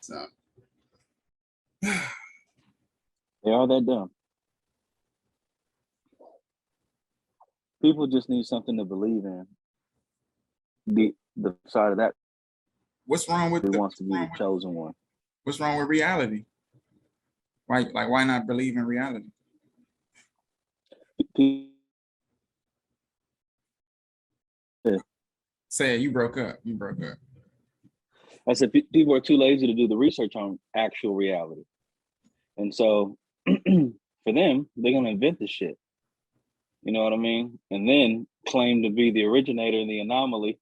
So They are that dumb. People just need something to believe in. The side of that, what's wrong with who wants to be the chosen one? What's wrong with reality? Why not believe in reality? Say it, you broke up. I said people are too lazy to do the research on actual reality. And so for them, they're going to invent the shit. You know what I mean? And then claim to be the originator in the anomaly,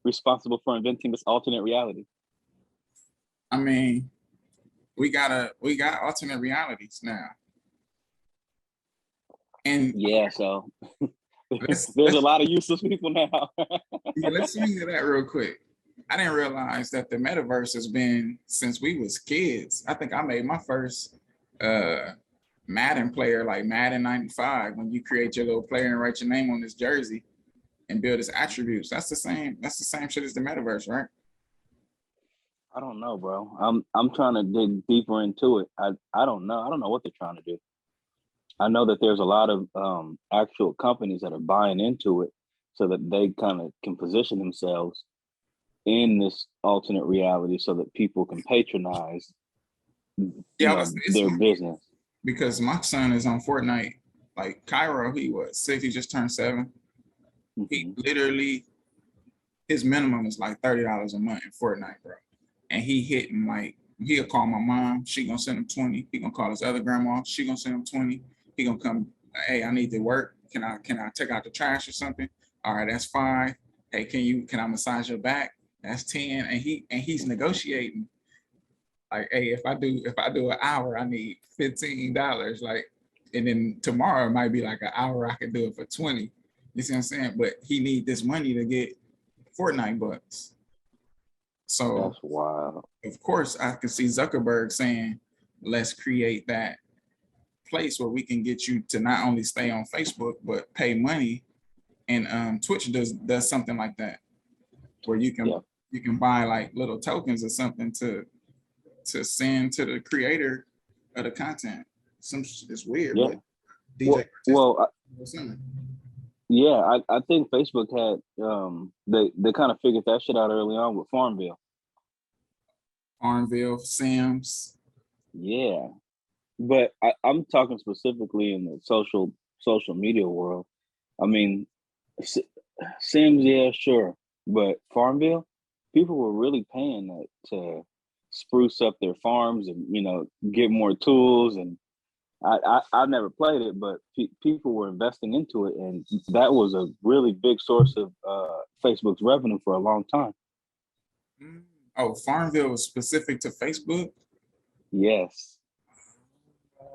responsible for inventing this alternate reality. I mean, we got alternate realities now. And yeah, so there's a lot of useless people now. Yeah, let's swing to that real quick. I didn't realize that the metaverse has been since we was kids. I think I made my first Madden player like Madden 95, when you create your little player and write your name on this jersey and build his attributes. That's the same shit as the metaverse, right? I don't know, bro. I'm trying to dig deeper into it. I don't know. I don't know what they're trying to do. I know that there's a lot of actual companies that are buying into it so that they kind of can position themselves in this alternate reality so that people can patronize their business. Because my son is on Fortnite. Like Cairo, he was 6, he just turned 7. Mm-hmm. He literally, his minimum is like $30 a month in Fortnite, bro. And he hitting like, he'll call my mom, she gonna send him 20. He gonna call his other grandma, she gonna send him 20. He gonna come, hey, I need to work. Can I take out the trash or something? All right, that's 5. Hey, can I massage your back? That's 10. And he's negotiating. Like, hey, if I do an hour, I need $15. Like, and then tomorrow it might be like an hour, I can do it for 20. You see what I'm saying? But he need this money to get Fortnite bucks. So that's wild. Of course, I can see Zuckerberg saying, let's create that place where we can get you to not only stay on Facebook, but pay money. And Twitch does something like that, where you can buy like little tokens or something to send to the creator of the content. It's weird, but DJ I think Facebook had they kind of figured that shit out early on with Farmville, Sims. Yeah, but I'm talking specifically in the social media world. I mean, Sims, yeah, sure, but Farmville, people were really paying that to spruce up their farms and get more tools. And I've never played it, but people were investing into it, and that was a really big source of Facebook's revenue for a long time. Oh, Farmville was specific to Facebook? Yes.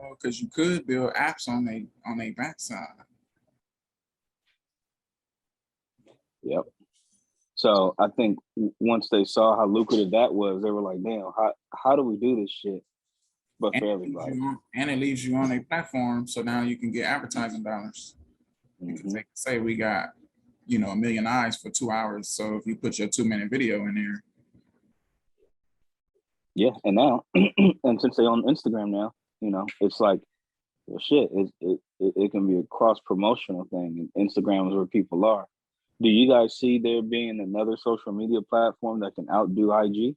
Because you could build apps on a backside. Yep. So I think once they saw how lucrative that was, they were like, damn, how do we do this shit? But for everybody. And it leaves you on a platform, so now you can get advertising dollars. Because they can say we got, 1 million eyes for 2 hours. So if you put your 2-minute video in there. Yeah, and now, and since they're on Instagram now, it's like, well, shit, it can be a cross-promotional thing. And Instagram is where people are. Do you guys see there being another social media platform that can outdo IG?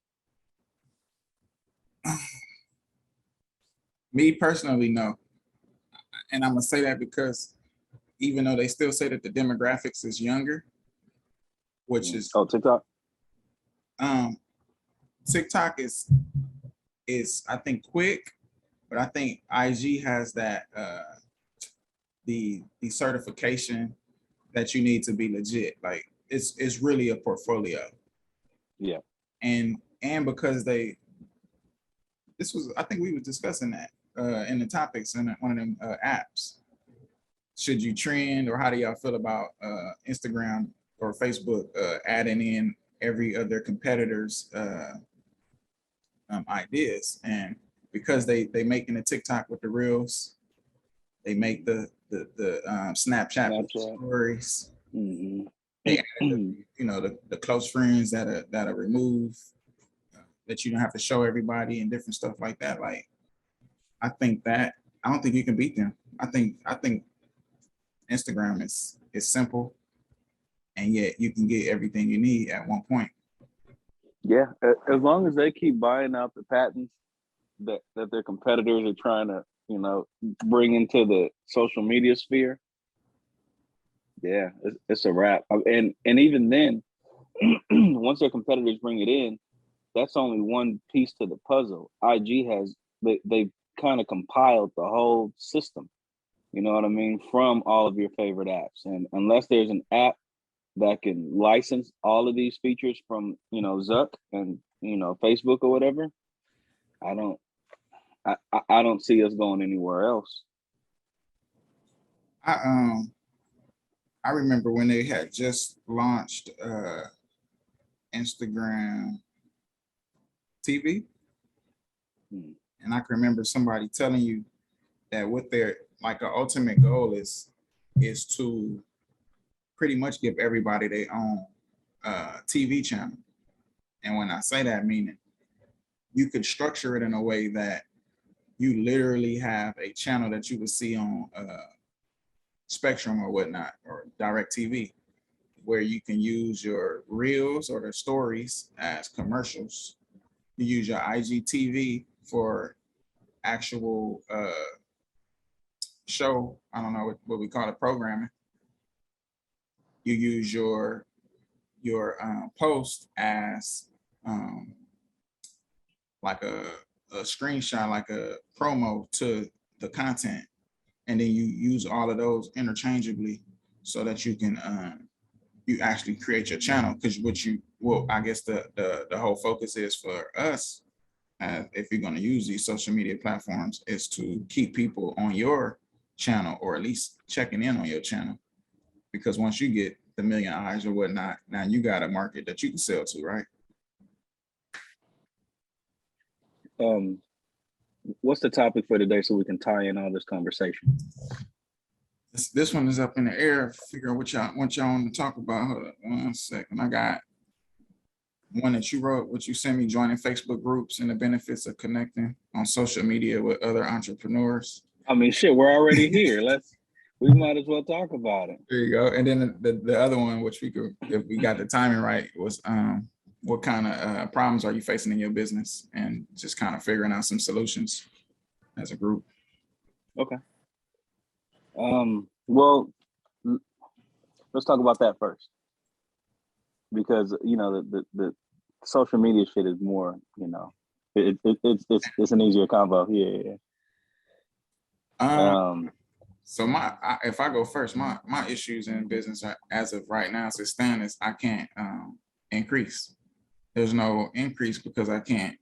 Me personally, no. And I'm going to say that because even though they still say that the demographics is younger, which is... Oh, TikTok? TikTok is I think quick, but I think IG has that the certification that you need to be legit. Like it's really a portfolio. Yeah. And because I think we were discussing that in the topics in one of them apps. Should you trend, or how do y'all feel about Instagram or Facebook adding in every other competitor's ideas? And because they making a TikTok with the reels, they make the Snapchat stories. Mm-hmm. They added the close friends that are removed. that you don't have to show everybody and different stuff like that. Like, I don't think you can beat them. I think Instagram is simple, and yet you can get everything you need at one point. Yeah, as long as they keep buying out the patents that their competitors are trying to, bring into the social media sphere, yeah, it's a wrap. And even then, once their competitors bring it in, that's only one piece to the puzzle. IG has they kind of compiled the whole system. You know what I mean? From all of your favorite apps, and unless there's an app that can license all of these features from Zuck and Facebook or whatever, I don't see us going anywhere else. I remember when they had just launched Instagram TV, and I can remember somebody telling you that what their like an ultimate goal is to pretty much give everybody their own TV channel. And when I say that, meaning you could structure it in a way that you literally have a channel that you would see on Spectrum or whatnot, or Direct TV, where you can use your reels or the stories as commercials. You use your IGTV for actual show, I don't know what we call it, programming. You use your post as like a screenshot, like a promo to the content, and then you use all of those interchangeably so that you can you actually create your channel. Because I guess the whole focus is for us, if you're going to use these social media platforms, is to keep people on your channel, or at least checking in on your channel. Because once you get the million eyes or whatnot, now you got a market that you can sell to, right? What's the topic for today so we can tie in all this conversation? This one is up in the air. Figure out what y'all want to talk about. Hold up 1 second. I got one that you wrote, what you sent me, joining Facebook groups and the benefits of connecting on social media with other entrepreneurs. I mean, shit, we're already here. We might as well talk about it. There you go. And then the other one, which we could, if we got the timing right, was what kind of problems are you facing in your business, and just kind of figuring out some solutions as a group. Okay. Well, let's talk about that first, because the social media shit is more, it's an easier convo. Yeah. So if I go first, my issues in business are, as of right now, as it stands, is I can't increase. There's no increase because I can't.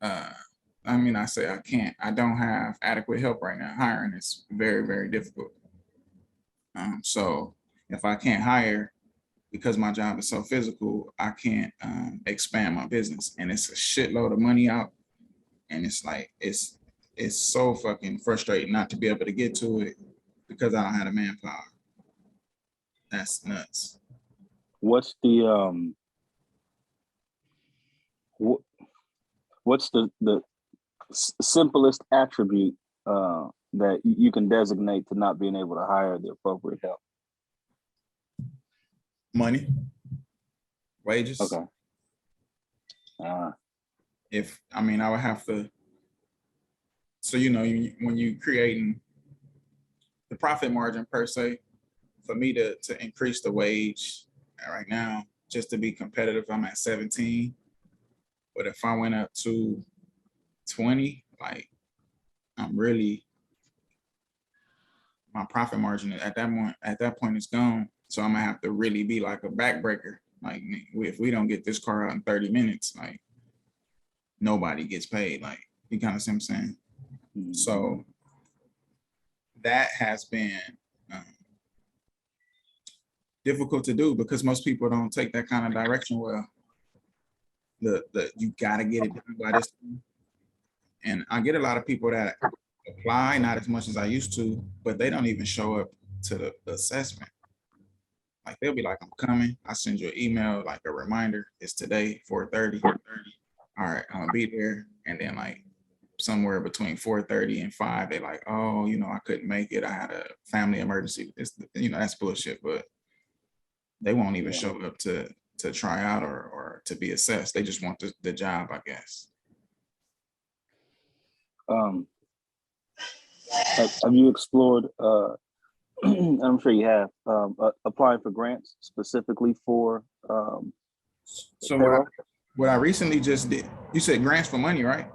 I say I can't. I don't have adequate help right now. Hiring is very, very difficult. So if I can't hire, because my job is so physical, I can't expand my business, and it's a shitload of money out, and it's like it's so fucking frustrating not to be able to get to it because I don't have the manpower. That's nuts. What's the what's the simplest attribute that you can designate to not being able to hire the appropriate help? Money, wages. Okay. I would have to. So when you creating the profit margin per se, for me to increase the wage right now, just to be competitive, I'm at 17. But if I went up to 20, like my profit margin at that point is gone. So I'm gonna have to really be like a backbreaker. Like, if we don't get this car out in 30 minutes, like nobody gets paid. Like, you kind of see what I'm saying? Mm-hmm. So that has been difficult to do because most people don't take that kind of direction well. You gotta get it done by this time. And I get a lot of people that apply, not as much as I used to, but they don't even show up to the assessment. Like, they'll be like, I'm coming. I send you an email, like a reminder. It's today, 4:30. all right, I'm gonna be there. And then like somewhere between 4:30 and 5, they're like, oh, I couldn't make it. I had a family emergency. That's bullshit. But they won't even show up to try out or to be assessed. They just want the job, I guess. Have you explored, I'm sure you have, applying for grants specifically for So what I recently just did, you said grants for money, right?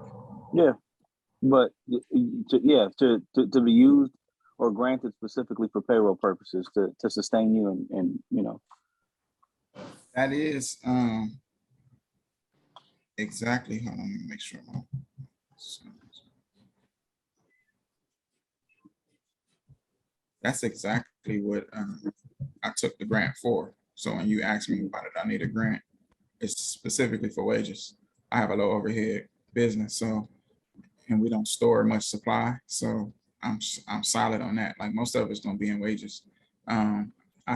Yeah, but to be used or granted specifically for payroll purposes to sustain you and That is exactly. Hold on, let me make sure. That's exactly what I took the grant for. So when you ask me about it, I need a grant. It's specifically for wages. I have a low overhead business, and we don't store much supply, so I'm solid on that. Like most of it's gonna be in wages. I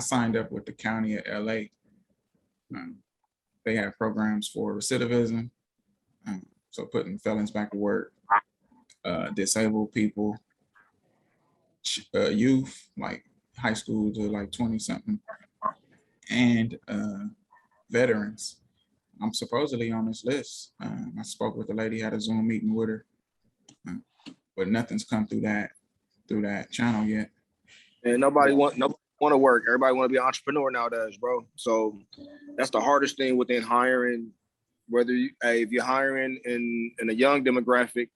signed up with the county of LA. They have programs for recidivism, so putting felons back to work, disabled people, youth, like high school to like 20 something, and veterans. I'm supposedly on this list. I spoke with the lady, had a Zoom meeting with her, but nothing's come through that channel yet. And nobody want to work. Everybody want to be an entrepreneur nowadays, bro. So that's the hardest thing within hiring. Whether if you're hiring in a young demographic,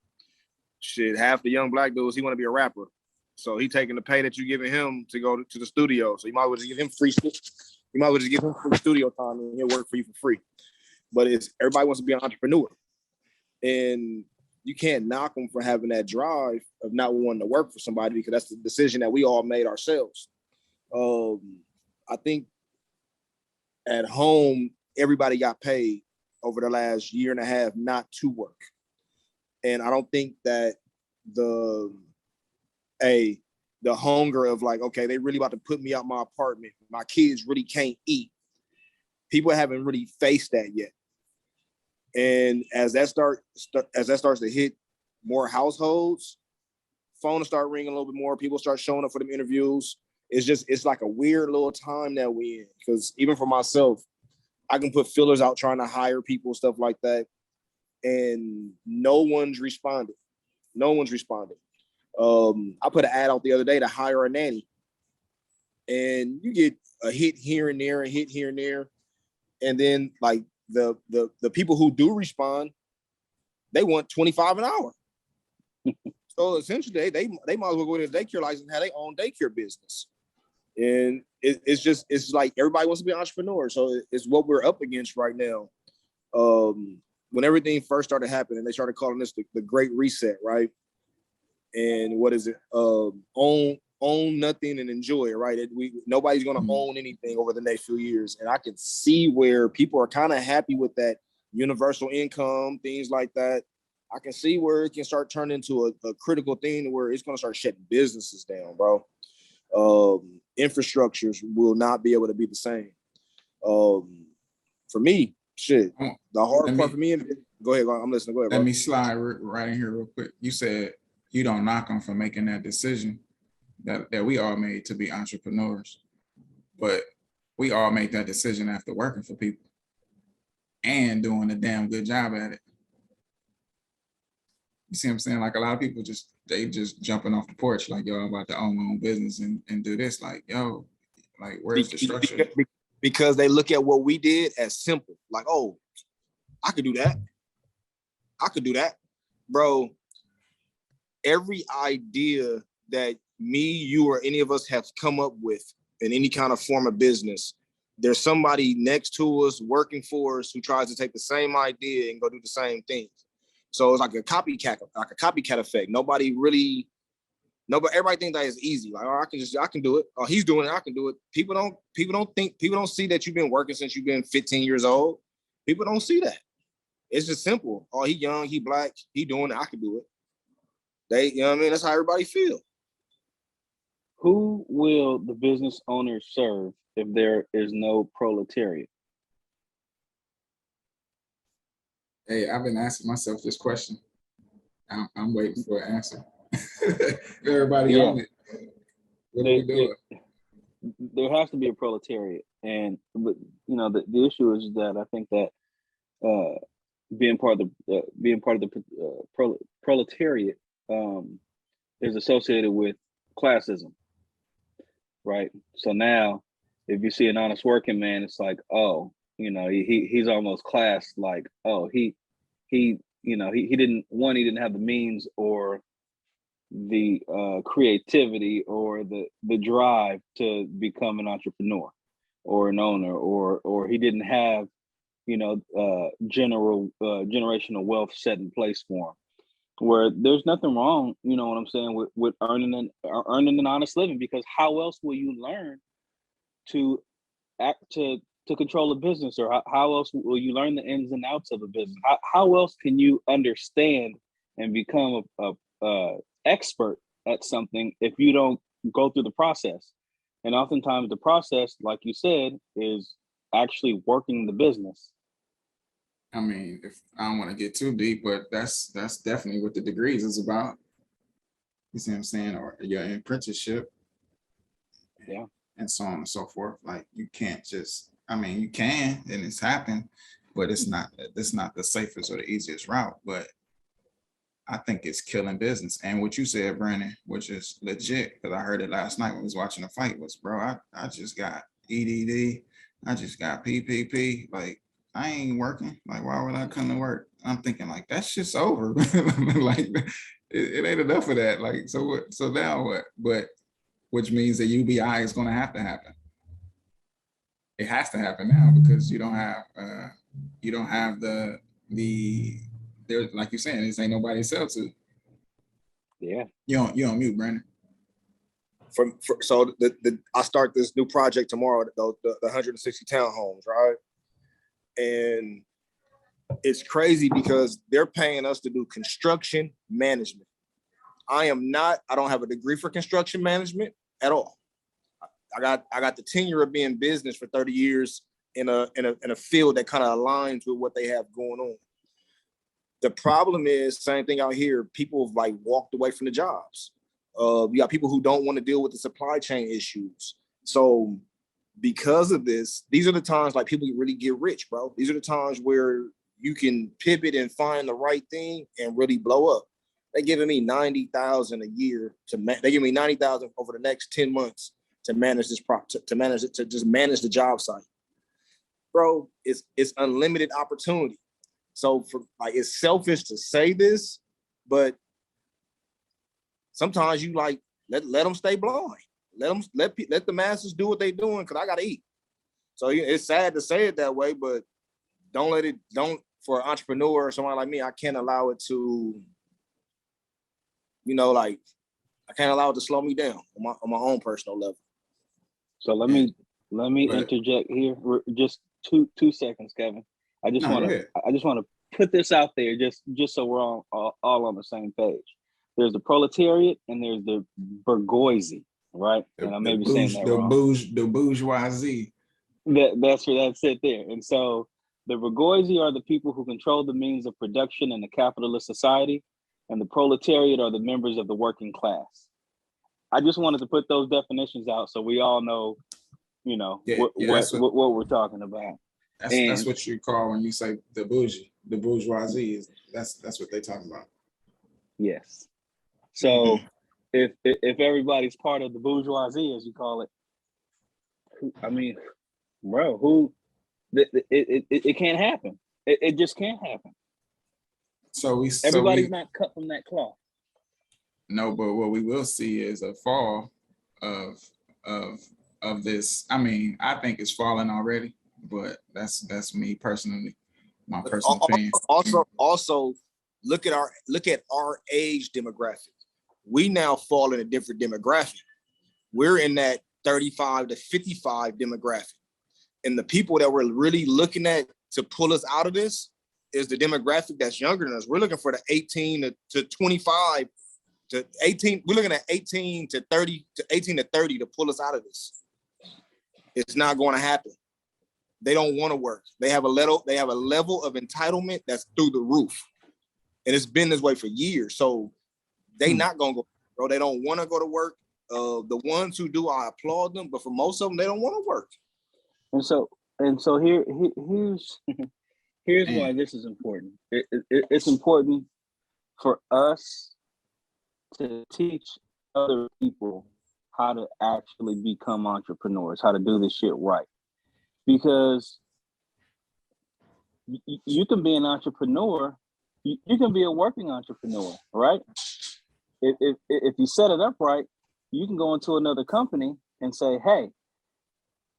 shit, half the young black dudes, he want to be a rapper. So he taking the pay that you giving him to go to the studio. So you might as well just give him free. You might as well just give him free studio time and he'll work for you for free. But it's everybody wants to be an entrepreneur, and you can't knock them for having that drive of not wanting to work for somebody, because that's the decision that we all made ourselves. I think at home, everybody got paid over the last year and a half not to work. And I don't think that the hunger of like, okay, they really about to put me out my apartment, my kids really can't eat. People haven't really faced that yet. And as that starts to hit more households, phones start ringing a little bit more. People start showing up for them interviews. It's like a weird little time that we in. Because even for myself, I can put fillers out trying to hire people, stuff like that, and no one's responded. No one's responded. I put an ad out the other day to hire a nanny, and you get a hit here and there, a hit here and there, and then like the people who do respond, they want $25 an hour. So essentially, they might as well go to the daycare license and have their own daycare business. And it's like everybody wants to be an entrepreneur. So it's what we're up against right now. When everything first started happening, they started calling this the Great Reset, right? And what is it? Own nothing and enjoy it, right? Nobody's going to own anything over the next few years. And I can see where people are kind of happy with that universal income, things like that. I can see where it can start turning into a critical thing where it's going to start shutting businesses down, bro. Infrastructures will not be able to be the same. For me, shit, the hard part for me, go ahead, I'm listening. Go ahead, Let me slide right in here real quick. You said you don't knock them for making that decision that we all made to be entrepreneurs, but we all make that decision after working for people and doing a damn good job at it. You see what I'm saying? Like a lot of people just jumping off the porch like, yo, I'm about to own my own business and do this. Like, yo, like where's the structure? Because they look at what we did as simple. Like, oh, I could do that. I could do that. Bro, every idea that me, you, or any of us have come up with in any kind of form of business, there's somebody next to us working for us who tries to take the same idea and go do the same things. So it's like a copycat effect. Everybody thinks that is easy. Like, oh, I can do it. Oh, he's doing it, I can do it. People don't see that you've been working since you've been 15 years old. People don't see that. It's just simple. Oh, he young, he black, he doing it, I can do it. You know what I mean? That's how everybody feel. Who will the business owner serve if there is no proletariat? Hey, I've been asking myself this question. I'm waiting for an answer. Everybody Yeah. on it. What are we doing? There has to be a proletariat, but the issue is that I think that being part of the proletariat is associated with classism, right? So now, if you see an honest working man, it's like, oh, he's almost class, like, oh, he didn't have the means or the creativity or the drive to become an entrepreneur or an owner, or he didn't have generational wealth set in place for him. Where there's nothing wrong, you know what I'm saying, with earning an honest living, because how else will you learn to control a business, or how else will you learn the ins and outs of a business? How else can you understand and become a expert at something if you don't go through the process? And oftentimes the process, like you said, is actually working the business. I mean, if I don't want to get too deep, but that's definitely what the degrees is about. You see what I'm saying? Or your apprenticeship. Yeah. And so on and so forth. Like, you can't just, I mean, you can, and it's happened, but it's not the safest or the easiest route. But I think it's killing business. And what you said, Brandon, which is legit, because I heard it last night when I was watching the fight, was, bro, I just got EDD, I just got PPP. Like, I ain't working. Like, why would I come to work? I'm thinking, like, that shit's over. Like, it ain't enough of that. Like, so what? So now what? But which means that UBI is going to happen. It has to happen now, because you don't have the there, like you're saying, this ain't nobody to sell to. Yeah. You on mute, Brandon. So I start this new project tomorrow, the 160 townhomes, right? And it's crazy because they're paying us to do construction management. I don't have a degree for construction management at all. I got the tenure of being business for 30 years in a field that kind of aligns with what they have going on. The problem is, same thing out here, people have like walked away from the jobs. You got people who don't want to deal with the supply chain issues. So because of this, these are the times like people really get rich, bro. These are the times where you can pivot and find the right thing and really blow up. They're giving me $90,000 a year they give me $90,000 over the next 10 months to manage this to just manage the job site. Bro, it's unlimited opportunity. So it's selfish to say this, but sometimes you like let them stay blind. Let the masses do what they're doing, because I gotta eat. So it's sad to say it that way, but for an entrepreneur or someone like me, I can't allow it to, I can't allow it to slow me down on my own personal level. So let me interject here. Just two seconds, Kevin. I just want to put this out there just so we're all on the same page. There's the proletariat and there's the bourgeoisie, right? And I may be saying that wrong. The bourgeoisie. That's it there. And so the bourgeoisie are the people who control the means of production in a capitalist society, and the proletariat are the members of the working class. I just wanted to put those definitions out so we all know, what we're talking about. That's what you call when you say the bourgeoisie. That's what they talk about. Yes. So if everybody's part of the bourgeoisie, as you call it, I mean, bro, it can't happen. It just can't happen. Everybody's not cut from that cloth. No, but what we will see is a fall of this. I mean, I think it's falling already, but that's me personally, my personal opinion. Also, look at our age demographic. We now fall in a different demographic. We're in that 35 to 55 demographic. And the people that we're really looking at to pull us out of this is the demographic that's younger than us. We're looking for the 18 to 25 to 18. We're looking at 18 to 30 to 18 to 30 to pull us out of this. It's not going to happen. they don't want to work. They have a level of entitlement that's through the roof. And it's been this way for years. So they not gonna go, bro. They don't want to go to work. The ones who do, I applaud them, but for most of them, they don't want to work. And so here's why this is important. It's important for us to teach other people how to actually become entrepreneurs, how to do this shit right. Because you can be an entrepreneur, you can be a working entrepreneur, right? If you set it up right, you can go into another company and say, hey,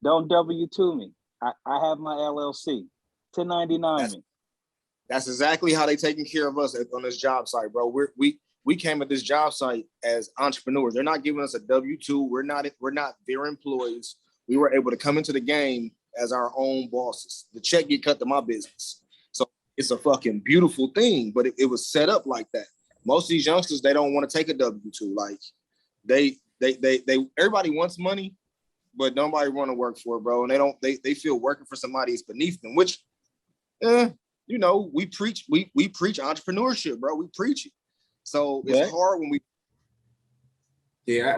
don't W-2 me. I have my LLC. 1099 me. That's exactly how they taking care of us on this job site, bro. We came at this job site as entrepreneurs. They're not giving us a W-2. We're not their employees. We were able to come into the game as our own bosses. The check get cut to my business. So it's a fucking beautiful thing, but it was set up like that. Most of these youngsters, they don't want to take a W-2. Like they everybody wants money, but nobody want to work for it, bro. And they feel working for somebody is beneath them, which you know, we preach entrepreneurship, bro. We preach it. So it's hard when we. Yeah,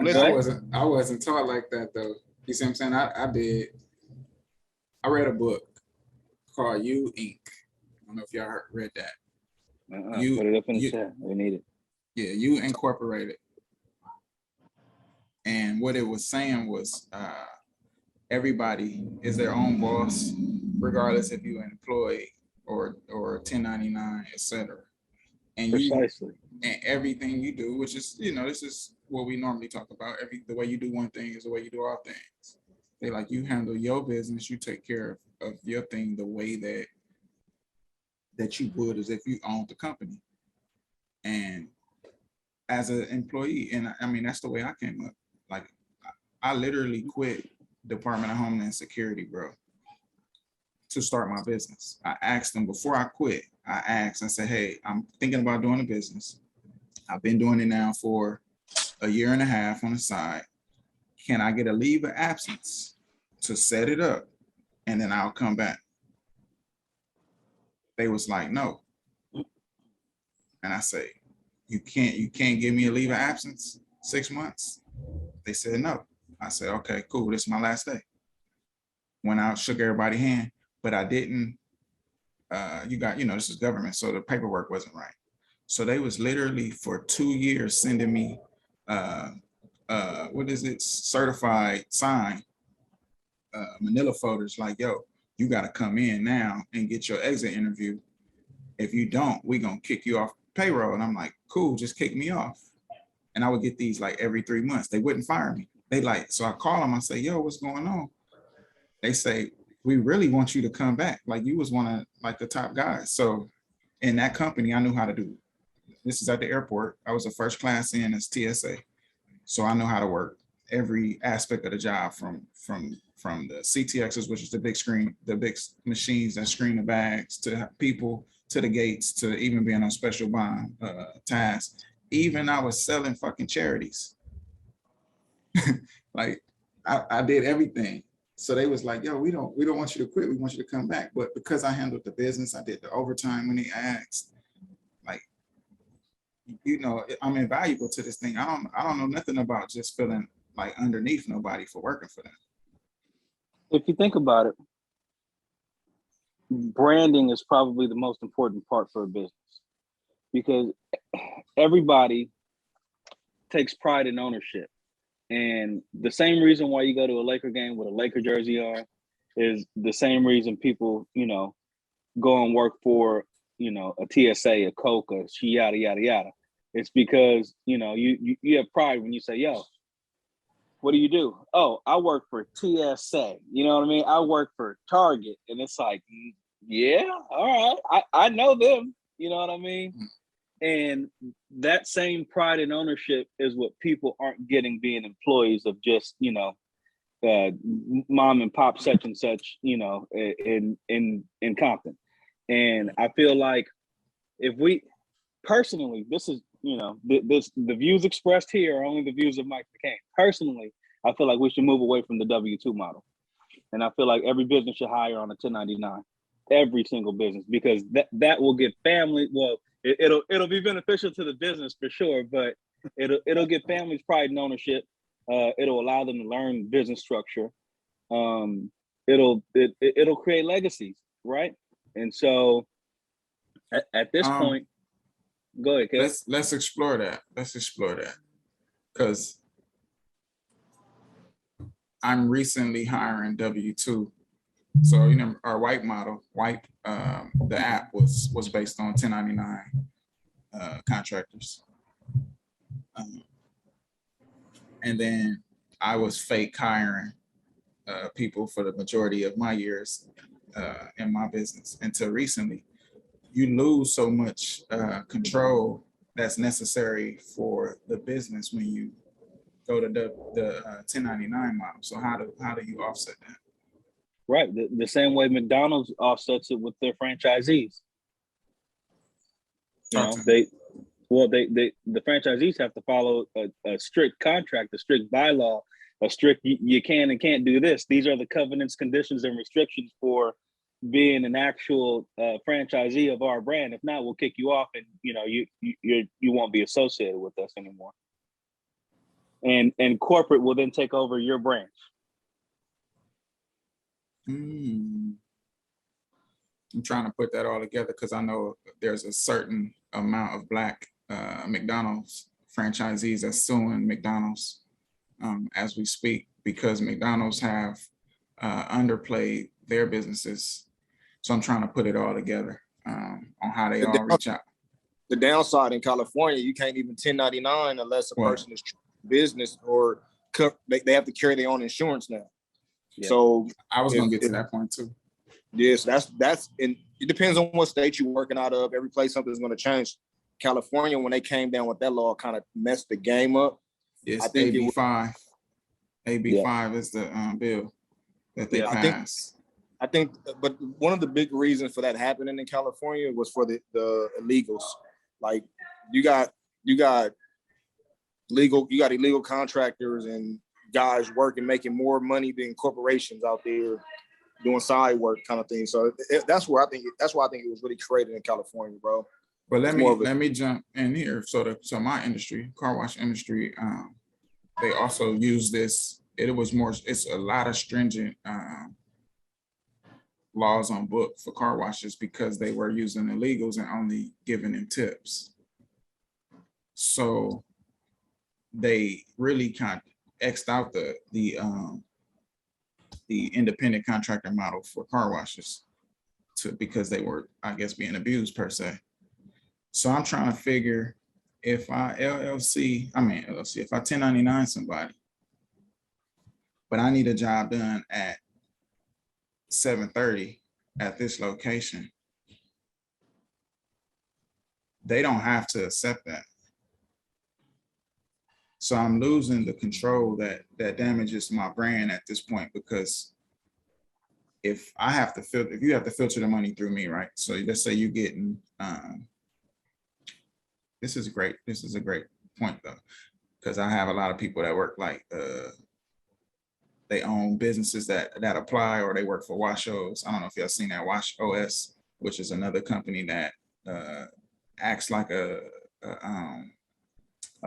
I wasn't taught like that though. You see what I'm saying? I read a book called You Inc. I don't know if y'all read that. Put it up in the chat. We need it. Yeah, You Incorporated. And what it was saying was everybody is their own boss, regardless if you're an employee or 1099, etc. And Precisely. And everything you do, which is, you know, this is what we normally talk about. The way you do one thing is the way you do all things. They like, you handle your business, you take care of your thing the way that you would as if you owned the company. And as an employee, and I mean, that's the way I came up. Like, I literally quit Department of Homeland Security, bro, to start my business. I asked them before I quit, I said, hey, I'm thinking about doing a business. I've been doing it now for a year and a half on the side. Can I get a leave of absence to set it up? And then I'll come back. They was like, no. And I say, you can't give me a leave of absence 6 months? They said no. I said, okay, cool. This is my last day. Went out, shook everybody's hand, but I didn't, this is government, so the paperwork wasn't right. So they was literally for 2 years sending me, certified signed manila folders like, yo, you got to come in now and get your exit interview. If you don't, we gonna kick you off payroll. And I'm like, cool, just kick me off. And I would get these like every 3 months. They wouldn't fire me. So I call them, I say, yo, what's going on? They say, we really want you to come back. Like, you was one of like the top guys. So in that company, I knew how to do it. This is at the airport. I was a first class in as TSA. So I know how to work every aspect of the job from the CTXs, which is the big screen, the big machines that screen the bags, to people, to the gates, to even being on special bond tasks. Even I was selling fucking charities. Like I did everything. So they was like, yo, we don't want you to quit. We want you to come back. But because I handled the business, I did the overtime when they asked. Like, you know, I'm invaluable to this thing. I don't know nothing about just feeling like underneath nobody for working for them. If you think about it, branding is probably the most important part for a business, because everybody takes pride in ownership. And the same reason why you go to a Laker game with a Laker jersey on is the same reason people, you know, go and work for, you know, a TSA, a Coke, a yada, yada, yada. It's because, you know, you have pride when you say, yo, what do you do? Oh, I work for TSA. You know what I mean? I work for Target. And it's like, yeah, all right. I know them. You know what I mean? And that same pride and ownership is what people aren't getting being employees of just, you know, mom and pop such and such, you know, in Compton. And I feel like if we personally, this is, you know, the views expressed here are only the views of Mike McCain. Personally, I feel like we should move away from the W-2 model. And I feel like every business should hire on a 1099. Every single business, because that will get family. Well, it'll be beneficial to the business for sure, but it'll get families pride and ownership. It'll allow them to learn business structure. It'll create legacies, right? And so at this point, go ahead, Kev. Let's explore that. Because I'm recently hiring W-2. So, you know, our Wipe model, the app was based on 1099 contractors. And then I was fake hiring people for the majority of my years in my business until recently. You lose so much control that's necessary for the business when you go to the 1099 model. So how do you offset that? Right, the same way McDonald's offsets it with their franchisees. You know, the franchisees have to follow a strict contract, a strict bylaw, a strict you can and can't do this. These are the covenants, conditions, and restrictions for being an actual franchisee of our brand. If not, we'll kick you off, and you know you won't be associated with us anymore. And corporate will then take over your branch. I'm trying to put that all together because I know there's a certain amount of Black McDonald's franchisees that's suing McDonald's as we speak, because McDonald's have underplayed their businesses. So I'm trying to put it all together on how they all reach out. The downside in California, you can't even 1099 unless a person is business or they have to carry their own insurance now. Yeah. So I was going to get to that point too. Yes, that's and it depends on what state you're working out of. Every place something's going to change. California, when they came down with that law, kind of messed the game up. Yes, I think AB5. AB5 is the bill that they passed. I think, but one of the big reasons for that happening in California was for the illegals. Like you got illegal contractors and guys working, making more money than corporations out there doing side work kind of thing. So that's why I think it was really created in California, bro. But let me jump in here. So my industry, car wash industry, they also use this. It's a lot of stringent laws on book for car washes because they were using illegals and only giving them tips. So they really kind of X'd out the independent contractor model for car washes because they were, I guess, being abused per se. So I'm trying to figure if I if I 1099 somebody, but I need a job done at 7:30 at this location, they don't have to accept that. So I'm losing the control that damages my brand at this point, because if you have to filter the money through me, right? So let's say you're getting, this is a great point though, because I have a lot of people that work like, they own businesses that apply, or they work for Washos. I don't know if y'all seen that, Wash OS, which is another company that acts like an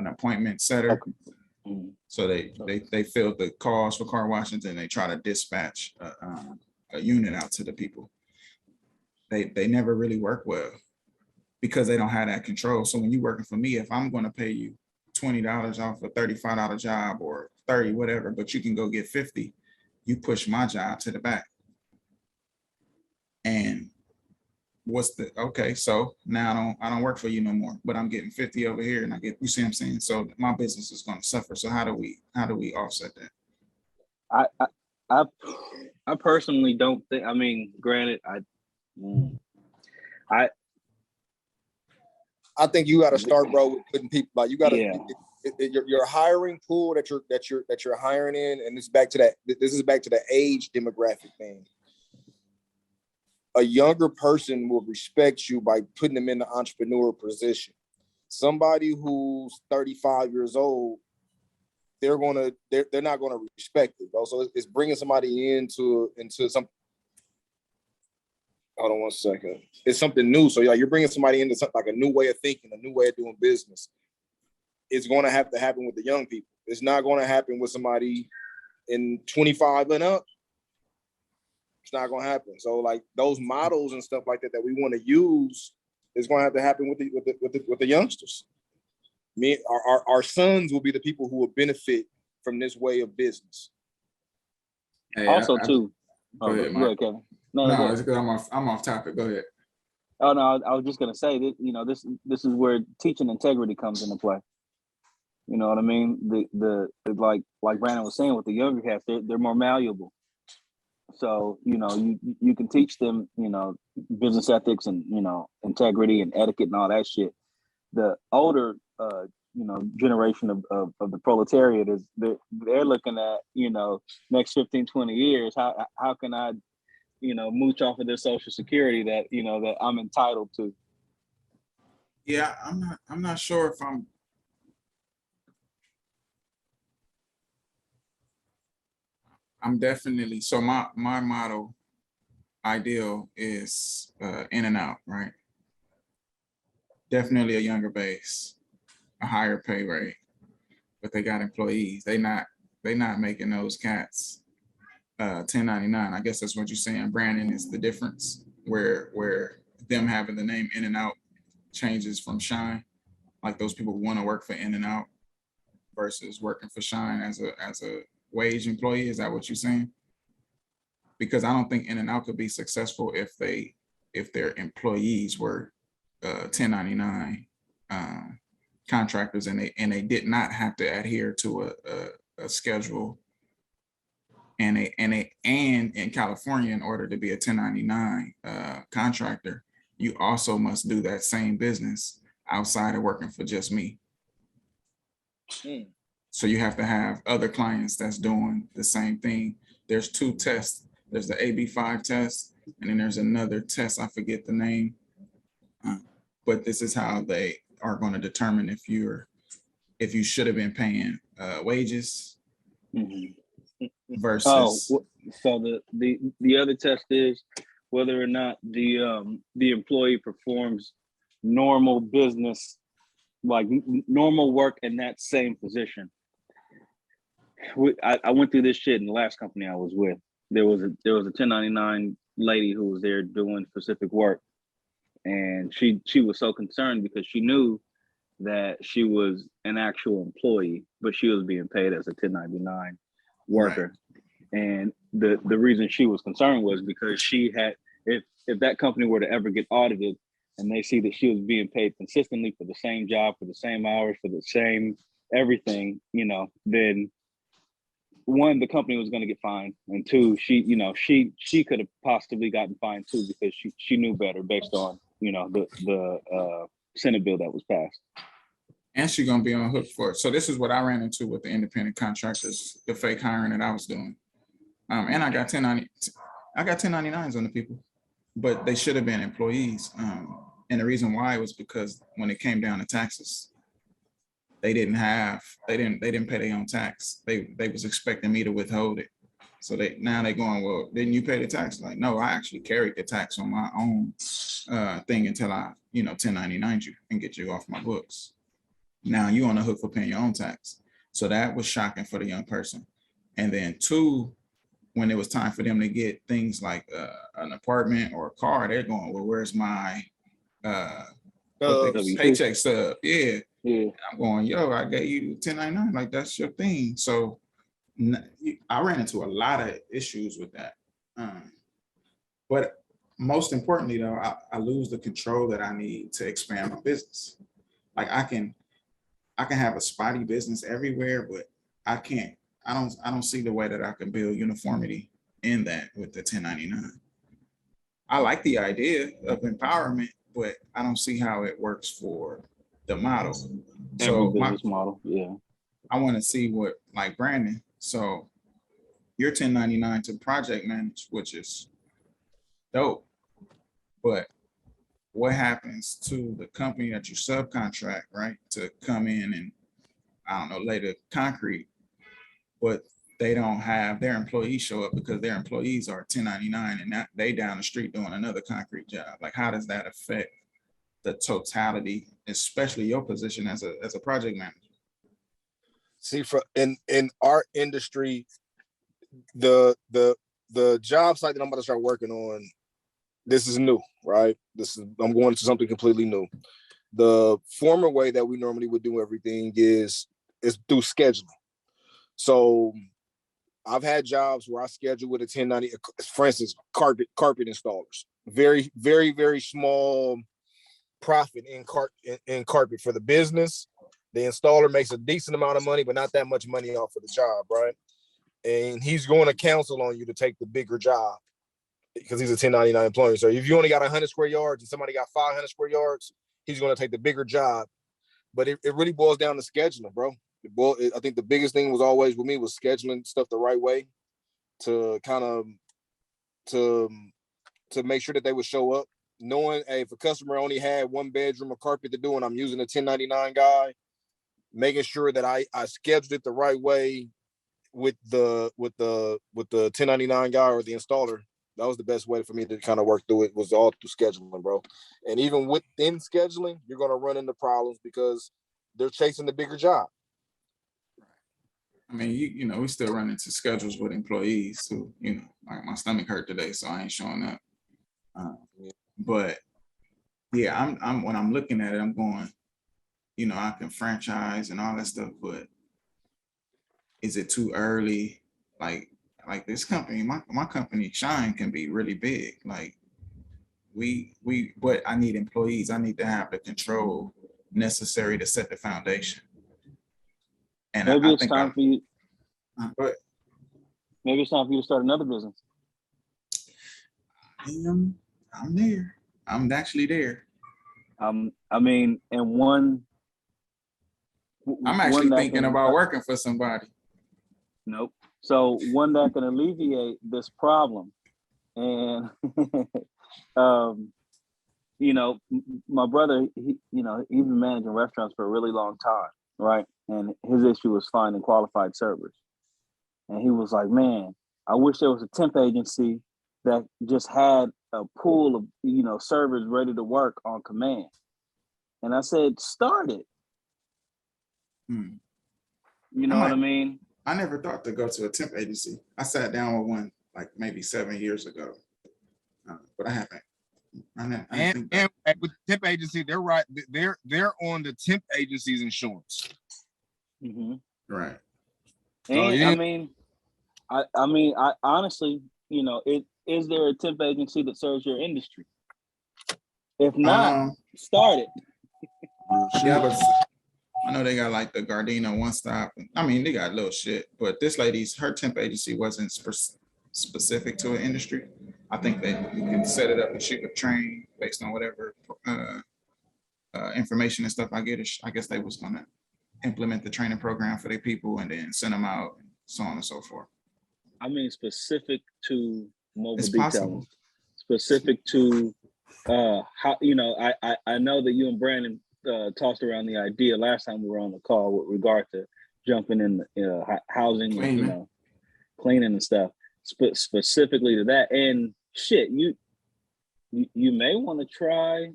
appointment setter. So they fill the calls for car washes and they try to dispatch a unit out to the people. They never really work well because they don't have that control. So when you're working for me, if I'm going to pay you $20 off a $35 job or 30, whatever, but you can go get 50, you push my job to the back. And so now I don't work for you no more, but I'm getting 50 over here and you see what I'm saying? So my business is going to suffer. So how do we offset that? I personally don't think, granted, I think you got to start, bro, with putting people, like you got to, your hiring pool that you're hiring in, and this is back to the age demographic thing. A younger person will respect you by putting them in the entrepreneur position. Somebody who's 35 years old, they're not gonna respect it, bro. So it's bringing somebody into some. Hold on one second. It's something new. So you're bringing somebody into something like a new way of thinking, a new way of doing business. It's going to have to happen with the young people. It's not going to happen with somebody in 25 and up. It's not going to happen. So like those models and stuff like that we want to use is going to have to happen with the youngsters. Our sons will be the people who will benefit from this way of business. Hey, also, too. Go ahead, Mike. Kevin. No, it's good. I'm off topic. Go ahead. Oh no, I was just gonna say that this is where teaching integrity comes into play. You know what I mean? The like Brandon was saying with the younger cats, they're more malleable. So you can teach them business ethics and integrity and etiquette and all that shit. The older generation of the proletariat is they're looking at next 15, 20 years, how can I mooch off of this social security that that I'm entitled to. Yeah, I'm not sure if I'm definitely, so my model ideal is in and out, right? Definitely a younger base, a higher pay rate, but they got employees. They not making those cats 1099. I guess that's what you're saying, Brandon, is the difference where them having the name In and Out changes from Shine. Like those people want to work for In and Out versus working for Shine as a wage employee. Is that what you're saying? Because I don't think In and Out could be successful if their employees were 1099 contractors and they did not have to adhere to a schedule. And in California, in order to be a 1099 contractor, you also must do that same business outside of working for just me. So you have to have other clients that's doing the same thing. There's two tests. There's the AB5 test, and then there's another test. I forget the name, but this is how they are going to determine if you should have been paying wages. Versus so the other test is whether or not the employee performs normal business, like normal work in that same position. I went through this shit in the last company I was with. There was a 1099 lady who was there doing specific work, and she was so concerned because she knew that she was an actual employee, but she was being paid as a 1099 worker. Right. And the reason she was concerned was because she had, if that company were to ever get audited and they see that she was being paid consistently for the same job, for the same hours, for the same everything, then one, the company was going to get fined, and two, she could have possibly gotten fined too because she knew better based on the Senate bill that was passed. And she's gonna be on hook for it. So this is what I ran into with the independent contractors, the fake hiring that I was doing. And I got 1099s on the people, but they should have been employees. And the reason why was because when it came down to taxes, they didn't pay their own tax. They was expecting me to withhold it. So they're going, well, didn't you pay the tax? Like, no, I actually carried the tax on my own thing until I 1099 you and get you off my books. Now you on the hook for paying your own tax. So that was shocking for the young person. And then two, when it was time for them to get things like an apartment or a car, they're going, well, where's my paycheck stub? Yeah. I'm going, yo, I gave you 1099, like that's your thing. So I ran into a lot of issues with that. But most importantly though, I lose the control that I need to expand my business. Like I can have a spotty business everywhere, but I don't see the way that I can build uniformity in that with the 1099. I like the idea of empowerment, but I don't see how it works for the model. So business model, yeah. I want to see what, like Brandon, so you're 1099 to project manage, which is dope, but what happens to the company that you subcontract, right, to come in and, I don't know, lay the concrete? but they don't have their employees show up because their employees are 1099 and that they down the street doing another concrete job. Like, how does that affect the totality, especially your position as a project manager? See, for in our industry, the job site that I'm about to start working on, this is new, right? I'm going to something completely new. The former way that we normally would do everything is through scheduling. So I've had jobs where I schedule with a 1090, for instance, carpet installers. Very, very, very small profit in carpet for the business. The installer makes a decent amount of money, but not that much money off of the job, right? And he's going to counsel on you to take the bigger job because he's a 1099 employee. So if you only got 100 square yards and somebody got 500 square yards, he's going to take the bigger job. But it really boils down to scheduling, bro. I think the biggest thing was always with me was scheduling stuff the right way to kind of to make sure that they would show up, knowing, hey, if a customer only had one bedroom of carpet to do and I'm using a 1099 guy, making sure that I scheduled it the right way with the 1099 guy or the installer. That was the best way for me to kind of work through it, was all through scheduling, bro. And even within scheduling, you're going to run into problems because they're chasing the bigger job. I mean, you know, we still run into schedules with employees who, you know, like my stomach hurt today, so I ain't showing up. But yeah, I'm when I'm looking at it, I'm going, you know, I can franchise and all that stuff, but is it too early? Like this company, my company, Shine, can be really big. Like but I need employees. I need to have the control necessary to set the foundation. And maybe I it's time for you. But maybe it's time for you to start another business. I'm there. I'm actually there. I mean, and one. I'm actually thinking about working for somebody. Nope. So one that can alleviate this problem, and you know, my brother, he's been managing restaurants for a really long time, right? And his issue was finding qualified servers. And he was like, man, I wish there was a temp agency that just had a pool of, servers ready to work on command. And I said, start it. You know what I mean? I never thought to go to a temp agency. I sat down with one like maybe 7 years ago, but I haven't. And with the temp agency, they're right. They're on the temp agency's insurance. Mm-hmm. Right. And I honestly, is there a temp agency that serves your industry? If not, start it. Yeah, but I know they got like the Gardena One Stop. I mean, they got little shit, but this her temp agency wasn't specific to an industry. I think that you can set it up and she could train based on whatever information and stuff I get. I guess they was gonna implement the training program for their people and then send them out and so on and so forth. I mean, specific to mobile it's detailing, possible. Specific to how, I know that you and Brandon tossed around the idea last time we were on the call with regard to jumping in housing and cleaning and stuff, specifically to that. And shit, you may want to try,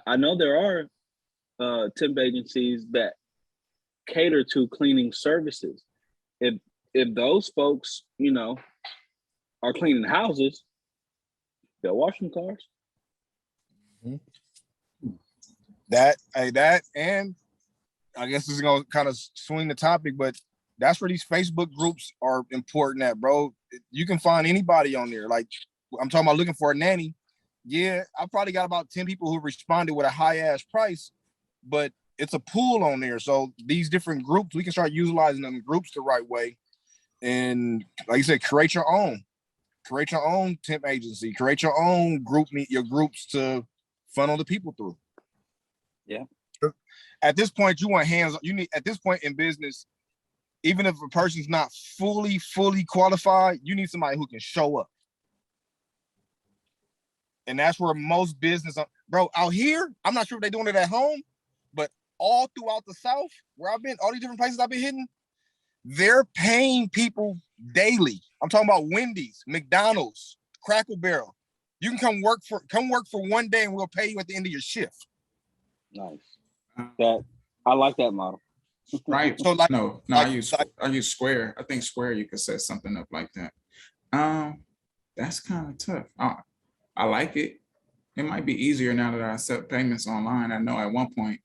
I know there are temp agencies that cater to cleaning services. If those folks, are cleaning houses, they'll wash some cars. Mm-hmm. That, and I guess this is gonna kind of swing the topic, but that's where these Facebook groups are important at, bro. You can find anybody on there. Like, I'm talking about looking for a nanny. Yeah, I probably got about 10 people who responded with a high ass price, but it's a pool on there. So these different groups, we can start utilizing them groups the right way. And like you said, create your own temp agency, create your own your groups to funnel the people through. Yeah. At this point, at this point in business, even if a person's not fully qualified, you need somebody who can show up. And that's where most business, bro, out here, I'm not sure if they're doing it at home, but all throughout the South, where I've been, all these different places I've been hitting, They're paying people daily. I'm talking about Wendy's, McDonald's, Cracker Barrel. You can come work for 1 day and we'll pay you at the end of your shift. Nice. That I like that model. Right. So like, no, like, I use Square. I think Square you could set something up like that. That's kind of tough. I like it. It might be easier now that I accept payments online. I know at one point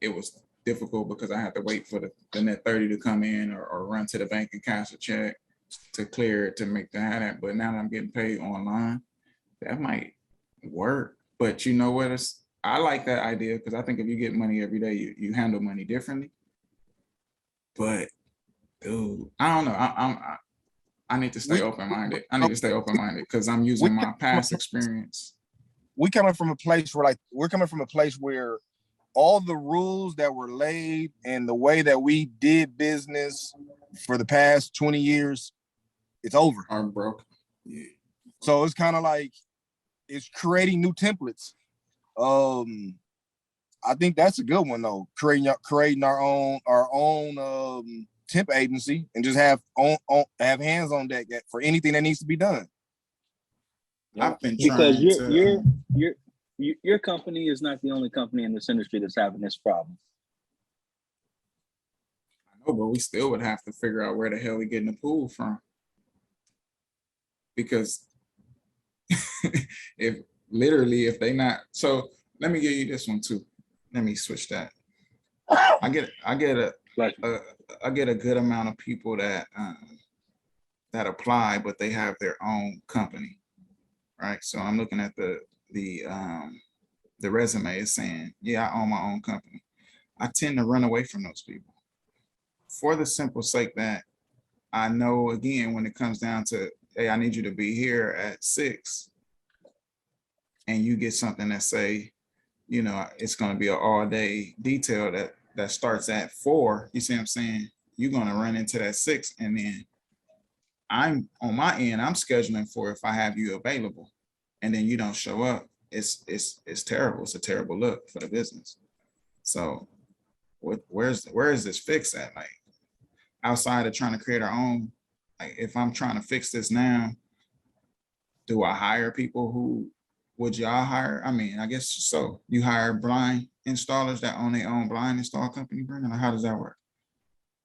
it was difficult because I had to wait for the net 30 to come in or run to the bank and cash a check to clear it to make that happen. But now that I'm getting paid online, that might work. But you know what? I like that idea because I think if you get money every day, you handle money differently. But dude, I don't know. I need to stay open-minded. I need to stay open-minded because I'm using my past experience. We're coming from a place where all the rules that were laid and the way that we did business for the past 20 years, it's over. Are broke. Yeah. So it's kind of like it's creating new templates. I think that's a good one though. Creating our own temp agency and just have hands on deck for anything that needs to be done. I've been because trying your company is not the only company in this industry that's having this problem. I know, but we still would have to figure out where the hell we getting the pool from. Because if they not, so let me give you this one too. Let me switch that. I get a good amount of people that apply, but they have their own company, right? So I'm looking at the resume is saying, yeah, I own my own company. I tend to run away from those people for the simple sake that I know, again, when it comes down to, hey, I need you to be here at 6, and you get something that say, you know, it's going to be an all-day detail that starts at 4. You see what I'm saying? You're going to run into that 6, and then I'm on my end, I'm scheduling for if I have you available, and then you don't show up. It's terrible. It's a terrible look for the business. So where is this fix at? Like, outside of trying to create our own, like if I'm trying to fix this now, do I hire people who would y'all hire? I mean, I guess so. You hire blind installers that own their own blind install company, Brandon? How does that work?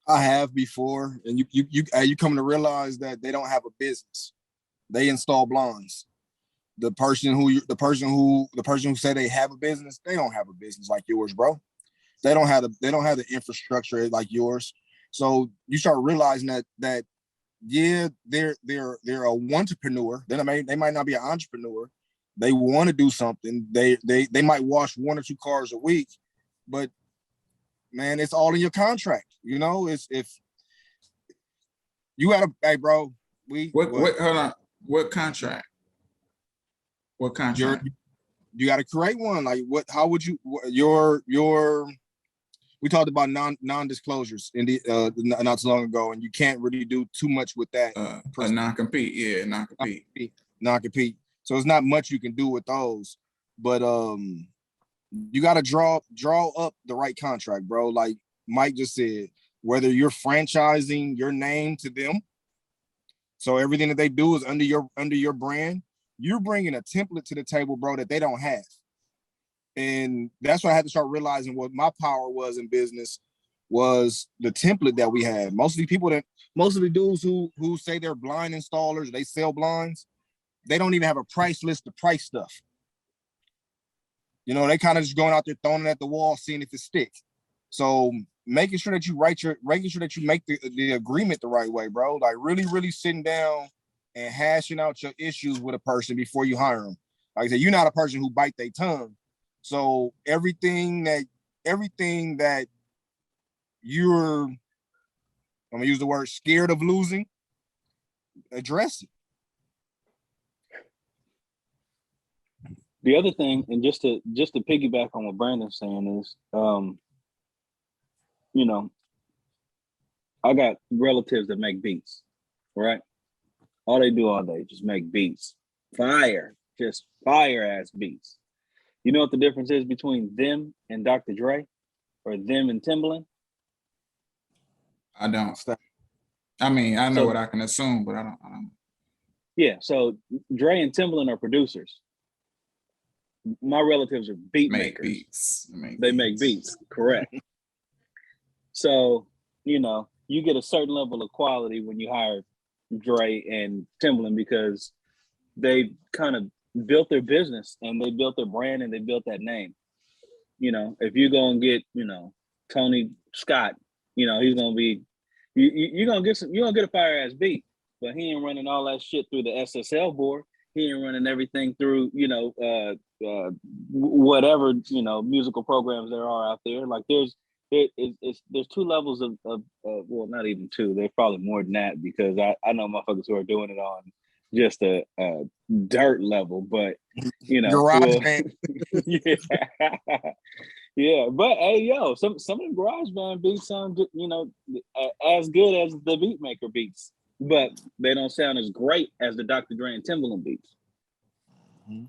I have before, and you come to realize that they don't have a business. They install blinds. The person who say they have a business, they don't have a business like yours, bro. They don't have the infrastructure like yours. So you start realizing that yeah, they're a entrepreneur. They might not be an entrepreneur. They want to do something. They might wash 1 or 2 cars a week, but man, it's all in your contract. You know, it's if you got hey, bro, hold on. What contract? What contract? You got to create one. Like how would you, we talked about non-disclosures in the not too long ago, and you can't really do too much with that. A non-compete, yeah, non-compete. So it's not much you can do with those, but you got to draw up the right contract, bro. Like Mike just said, whether you're franchising your name to them, so everything that they do is under your brand, you're bringing a template to the table, bro, that they don't have. And that's why I had to start realizing what my power was in business was the template that we have. Most of the dudes who say they're blind installers, they sell blinds, they don't even have a price list to price stuff. You know, they kind of just going out there throwing it at the wall, seeing if it sticks. So making sure that you make the agreement the right way, bro. Like really, really sitting down and hashing out your issues with a person before you hire them. Like I said, you're not a person who bite their tongue. So everything that you're, I'm gonna use the word scared of losing, address it. The other thing, and just to piggyback on what Brandon's saying is, you know, I got relatives that make beats, right? All they do all day, just make beats. Just fire ass beats. You know what the difference is between them and Dr. Dre or them and Timbaland? I don't. I mean, I know So- what I can assume, but I don't. Yeah, so Dre and Timbaland are producers. My relatives are beat Make makers. beats. They make beats, correct. So, you know, you get a certain level of quality when you hire Dre and Timbaland because they kind of built their business and they built their brand and they built that name. You know, if you go and get, you know, Tony Scott, you know, he's gonna be you're gonna get a fire ass beat, but he ain't running all that shit through the SSL board. He ain't running everything through, you know, whatever, you know, musical programs there are out there. Like there's two levels of well, not even two. There's probably more than that because I know motherfuckers who are doing it on just a dirt level, but you know, Garage band. yeah, yeah. But hey, yo, some of the garage band beats sound, you know, as good as the beat maker beats, but they don't sound as great as the Dr. Dre and Timbaland beats. I'm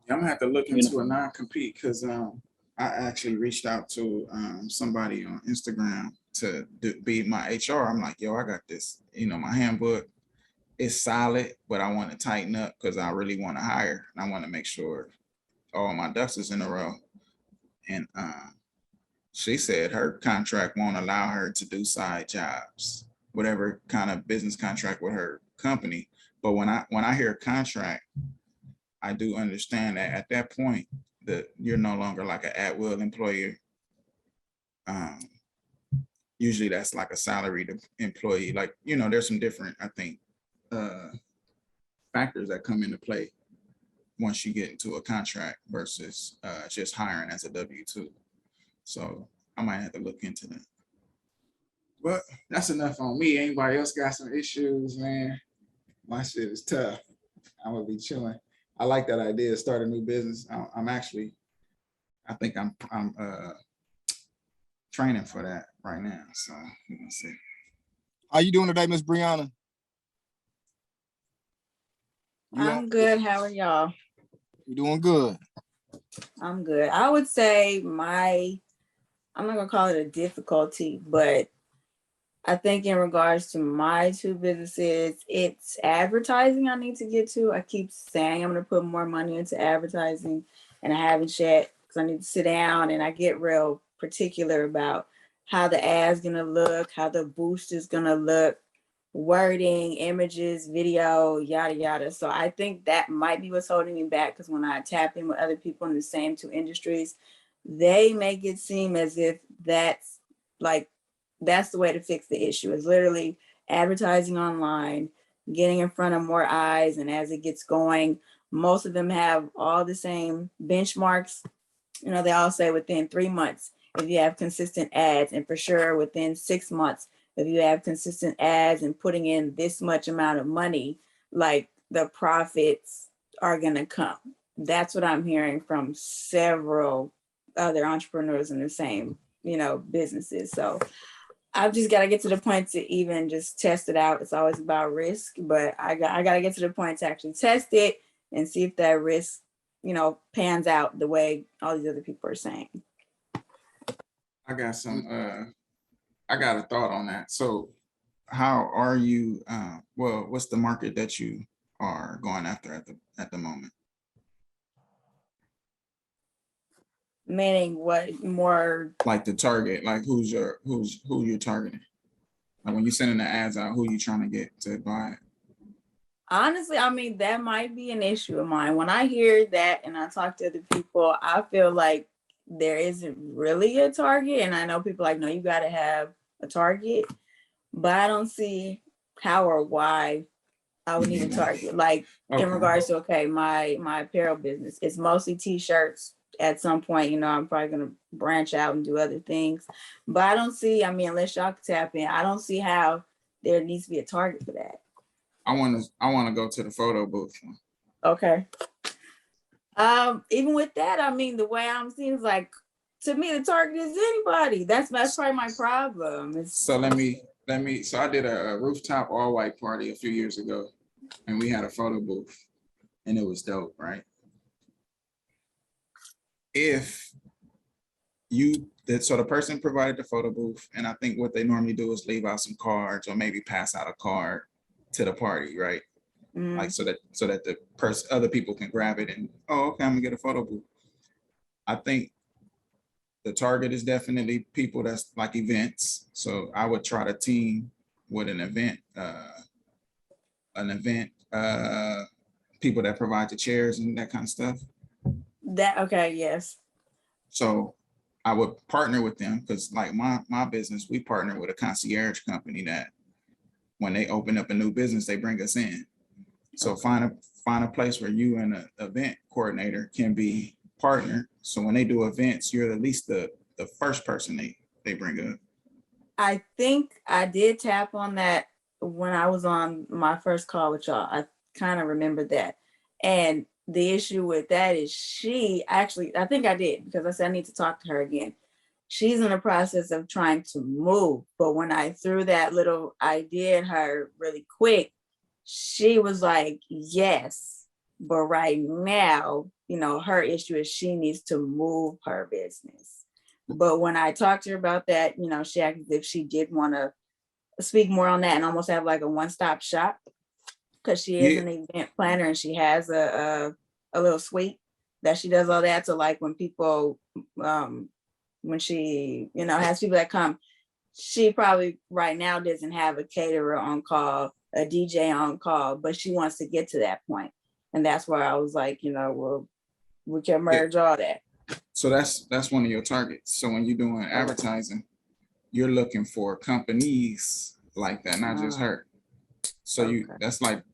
gonna have to look into a non-compete because I actually reached out to somebody on Instagram to be my HR. I'm like, yo, I got this, you know, my handbook is solid, but I want to tighten up because I really want to hire and I want to make sure all my ducks is in a row. And she said her contract won't allow her to do side jobs, whatever kind of business contract with her company. But when I hear contract, I do understand that at that point that you're no longer like an at-will employer. Usually that's like a salaried employee. Like, you know, there's some different, I think, factors that come into play once you get into a contract versus just hiring as a W-2. So I might have to look into that. But that's enough on me. Anybody else got some issues, man? My shit is tough. I'm gonna be chilling. I like that idea, start a new business. I think I'm training for that right now. So we're gonna see. How you doing today, Miss Brianna? I'm good. How are y'all? You doing good? I'm good. I would say I'm not gonna call it a difficulty, but I think in regards to my two businesses, it's advertising I need to get to. I keep saying I'm gonna put more money into advertising, and I haven't yet because I need to sit down and I get real particular about how the ad's gonna look, how the boost is gonna look, wording, images, video, yada yada. So I think that might be what's holding me back because when I tap in with other people in the same two industries, they make it seem as if that's the way to fix the issue. Is literally advertising online, getting in front of more eyes, and as it gets going, most of them have all the same benchmarks. You know, they all say within 3 months if you have consistent ads, and for sure within 6 months if you have consistent ads and putting in this much amount of money, like the profits are gonna come. That's what I'm hearing from several other entrepreneurs in the same, you know, businesses. So I've just got to get to the point to even just test it out. It's always about risk, but I got to get to the point to actually test it and see if that risk, you know, pans out the way all these other people are saying. I got I got a thought on that. So how are you, well, what's the market that you are going after at the moment? Meaning what more? Like the target, like who you're targeting? Like when you're sending the ads out, who you trying to get to buy it? Honestly, I mean, that might be an issue of mine. When I hear that and I talk to other people, I feel like there isn't really a target. And I know people like, no, you got to have a target, but I don't see how or why I would need a target. Like in regards to, my apparel business, it's mostly t-shirts. At some point, you know, I'm probably going to branch out and do other things, but I don't see, I mean, unless y'all can tap in, I don't see how there needs to be a target for that. I want to go to the photo booth. Okay. Even with that, I mean, the way I'm seeing is like, to me, the target is anybody. That's probably my problem. So let me. So I did a rooftop all white party a few years ago, and we had a photo booth, and it was dope, right? If so the person provided the photo booth, and I think what they normally do is leave out some cards or maybe pass out a card to the party, right? Like so that the other people can grab it and, oh, okay, I'm gonna get a photo booth. I think the target is definitely people that's like events. So I would try to team with an event, people that provide the chairs and that kind of stuff. Okay, yes. So I would partner with them because like my business, we partner with a concierge company that when they open up a new business, they bring us in. So find a place where you and an event coordinator can be partnered. So when they do events, you're at least the first person they bring up. I think I did tap on that when I was on my first call with y'all. I kind of remember that. And the issue with that is I think I did, because I said I need to talk to her again. She's in the process of trying to move. But when I threw that little idea at her really quick, she was like, yes. But right now, her issue is she needs to move her business. But when I talked to her about that, she asked if she did want to speak more on that and almost have like a one-stop shop, because she is an event planner and she has a little suite that she does all that. So like when people, when she, has people that come, she probably right now doesn't have a caterer on call, a DJ on call, but she wants to get to that point. And that's where I was like, well, we can merge all that. So that's one of your targets. So when you're doing advertising, you're looking for companies like that, not just her. So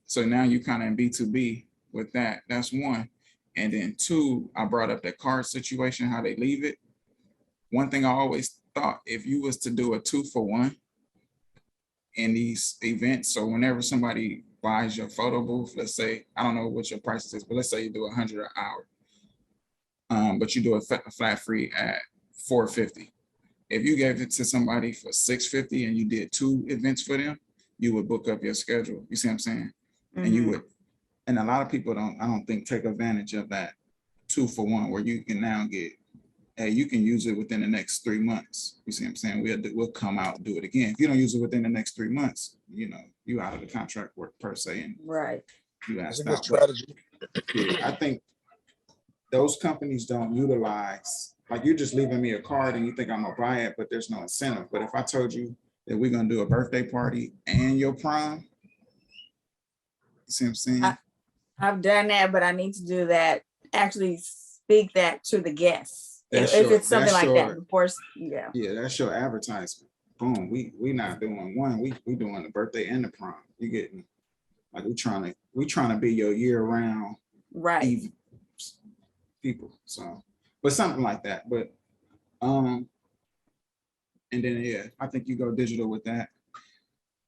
so now you kind of in B2B with that. That's one. And then two, I brought up that card situation, how they leave it. One thing I always thought, if you was to do a 2-for-1 in these events, so whenever somebody buys your photo booth, let's say, I don't know what your price is, but let's say you do $100 an hour. But you do a flat free at $450. If you gave it to somebody for $650 and you did 2 events for them, you would book up your schedule. You see what I'm saying? Mm-hmm. And you would, and a lot of people I don't think take advantage of that 2-for-1 where you can now get, hey, you can use it within the next 3 months. You see what I'm saying? We'll come out and do it again. If you don't use it within the next 3 months, you out of the contract work per se. And right. You asked out. Strategy. Yeah, I think those companies don't utilize, like you're just leaving me a card and you think I'm gonna buy it, but there's no incentive. But if I told you that we're gonna do a birthday party and your prom, you see what I'm saying? I've done that, but I need to do that, actually speak that to the guests. If it's something like that, of course, yeah. Yeah, that's your advertisement. Boom, we not doing one, we doing the birthday and the prom. You getting, like we trying to be your year-round right people. So, but something like that. But and then I think you go digital with that.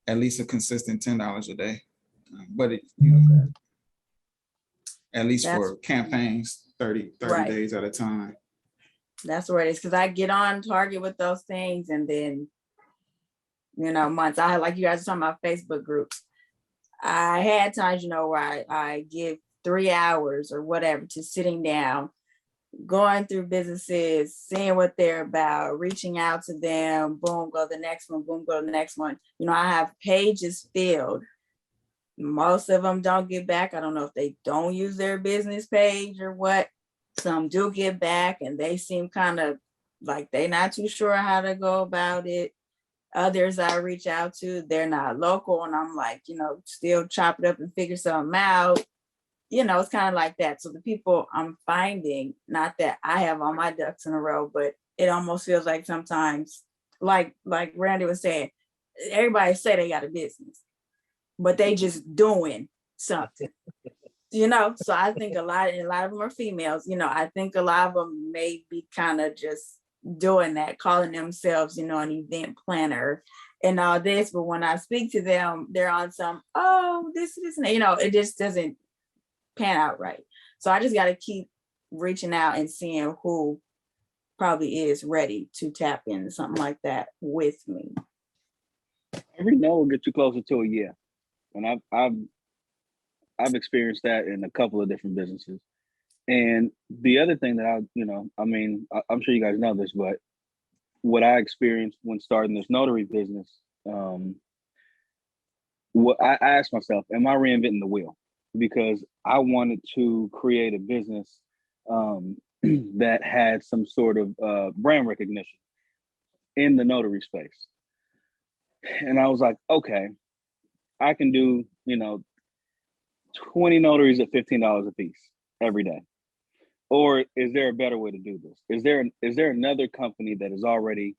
At least a consistent $10 a day. But at least for campaigns, 30 right. days at a time. That's where it is, because I get on target with those things, and then months. I like you guys are talking about Facebook groups. I had times, where I give 3 hours or whatever to sitting down, going through businesses, seeing what they're about, reaching out to them, boom, go to the next one, boom, go to the next one. I have pages filled. Most of them don't get back. I don't know if they don't use their business page or what. Some do get back, and they seem kind of like they're not too sure how to go about it. Others I reach out to, they're not local, and I'm like, still chop it up and figure something out. It's kind of like that. So the people I'm finding, not that I have all my ducks in a row, but it almost feels like sometimes, like Randy was saying, everybody say they got a business, but they just doing something. So I think a lot of them are females. I think a lot of them may be kind of just doing that, calling themselves, an event planner and all this. But when I speak to them, they're on some, this, and it just doesn't pan out right. So I just got to keep reaching out and seeing who probably is ready to tap into something like that with me. Every no will get you closer to a yeah. And I've experienced that in a couple of different businesses. And the other thing that I'm sure you guys know this, but what I experienced when starting this notary business, what I asked myself, am I reinventing the wheel? Because I wanted to create a business that had some sort of brand recognition in the notary space. And I was like, okay, I can do, 20 notaries at $15 a piece every day. Or is there a better way to do this? Is there another company that has already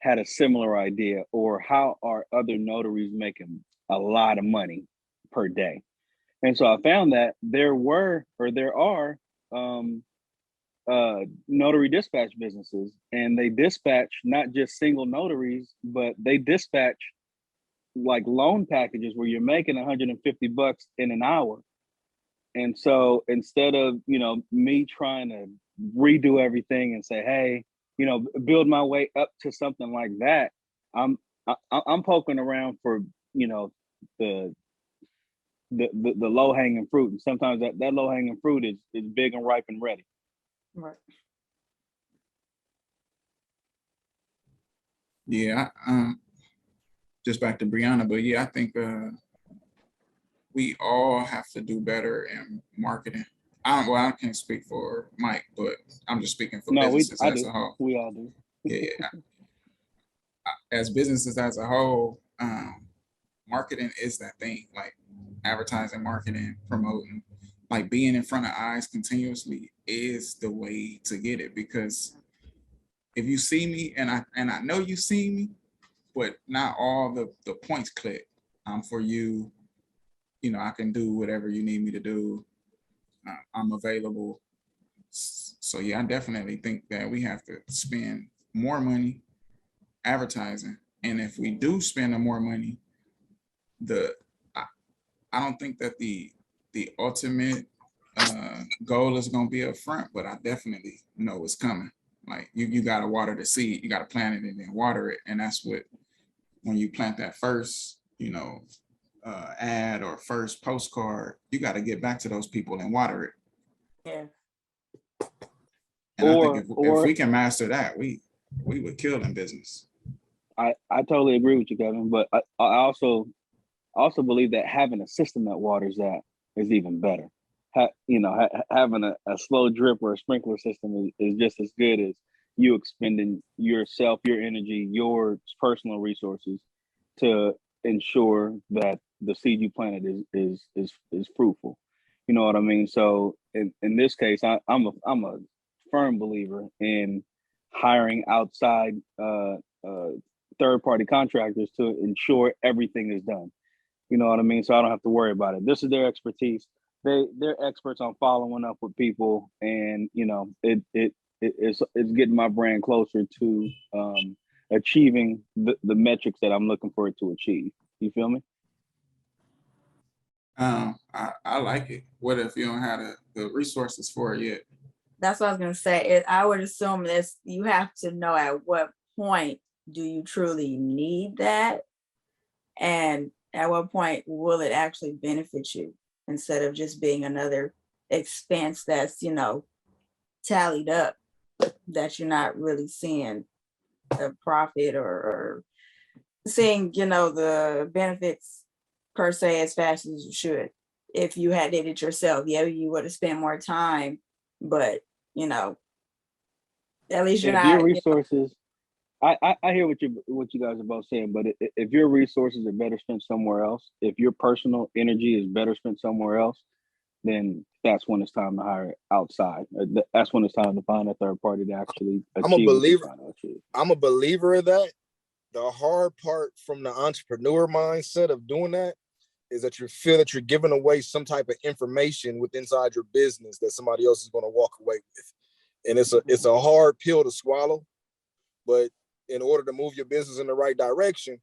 had a similar idea, or how are other notaries making a lot of money per day? And so I found that there are notary dispatch businesses, and they dispatch not just single notaries, but they dispatch like loan packages where you're making $150 in an hour. And so instead of, me trying to redo everything and say, hey, build my way up to something like that, I'm poking around for, the low hanging fruit. And sometimes that low hanging fruit is big and ripe and ready. Right. Yeah. Just back to Brianna, but yeah, I think we all have to do better in marketing. I can't speak for Mike, but I'm just speaking for businesses as a whole. We all do. Yeah. As businesses as a whole, marketing is that thing. Like advertising, marketing, promoting, like being in front of eyes continuously is the way to get it. Because if you see me, and I know you see me, but not all the points click. For you, I can do whatever you need me to do. I'm available. So yeah, I definitely think that we have to spend more money advertising. And if we do spend more money, I don't think that the ultimate goal is going to be up front, but I definitely know it's coming. Like you got to water the seed, you got to plant it and then water it. And that's what, when you plant that first, ad or first postcard, you got to get back to those people and water it. Yeah. And I think if we can master that, we would kill in business. I totally agree with you, Kevin. But I also believe that having a system that waters that is even better. Having a slow drip or a sprinkler system is just as good as you expending yourself, your energy, your personal resources to ensure that the seed you planted is fruitful. You know what I mean? So in this case, I'm a firm believer in hiring outside third-party contractors to ensure everything is done. You know what I mean? So I don't have to worry about it. This is their expertise. They're experts on following up with people, and it's getting my brand closer to achieving the metrics that I'm looking for it to achieve. You feel me? I like it. What if you don't have the resources for it yet? That's what I was gonna say. I would assume this. You have to know at what point do you truly need that, and at what point will it actually benefit you, instead of just being another expense that's tallied up, that you're not really seeing the profit or seeing the benefits per se as fast as you should. If you had did it yourself, yeah, you would have spent more time, but at least you're If not your resources, I hear what you guys are both saying, but if your resources are better spent somewhere else, if your personal energy is better spent somewhere else, then that's when it's time to hire outside. That's when it's time to find a third party to actually achieve. I'm a believer of that. The hard part from the entrepreneur mindset of doing that is that you feel that you're giving away some type of information with inside your business that somebody else is going to walk away with. And it's a hard pill to swallow, but in order to move your business in the right direction,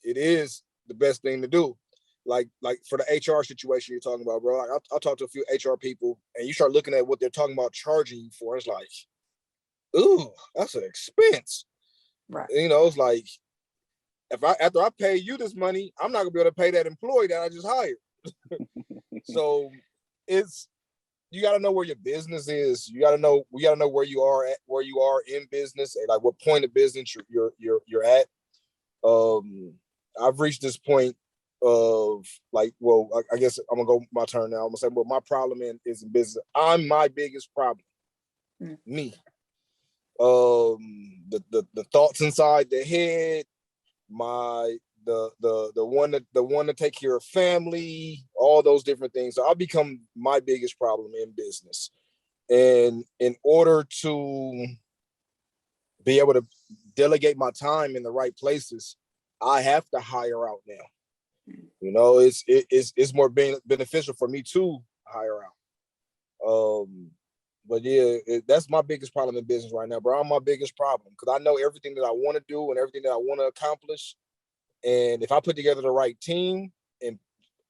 it is the best thing to do. Like for the HR situation you're talking about, bro, I'll talk to a few HR people, and you start looking at what they're talking about charging you for. It's like, ooh, that's an expense. right. It's like, after I pay you this money, I'm not gonna be able to pay that employee that I just hired. So it's you got to know where your business is. We got to know where you are in business, and like what point of business you're at. I've reached this point of like, well, I guess I'm gonna go my turn now. I'm gonna say, well, my problem is in business. I'm my biggest problem. Me. The thoughts inside the head, the one to take care of family, all those different things. So I've become my biggest problem in business. And in order to be able to delegate my time in the right places, I have to hire out now. You know, it's more beneficial for me to hire out. But yeah, that's my biggest problem in business right now, bro. I'm my biggest problem because I know everything that I want to do and everything that I want to accomplish. And if I put together the right team and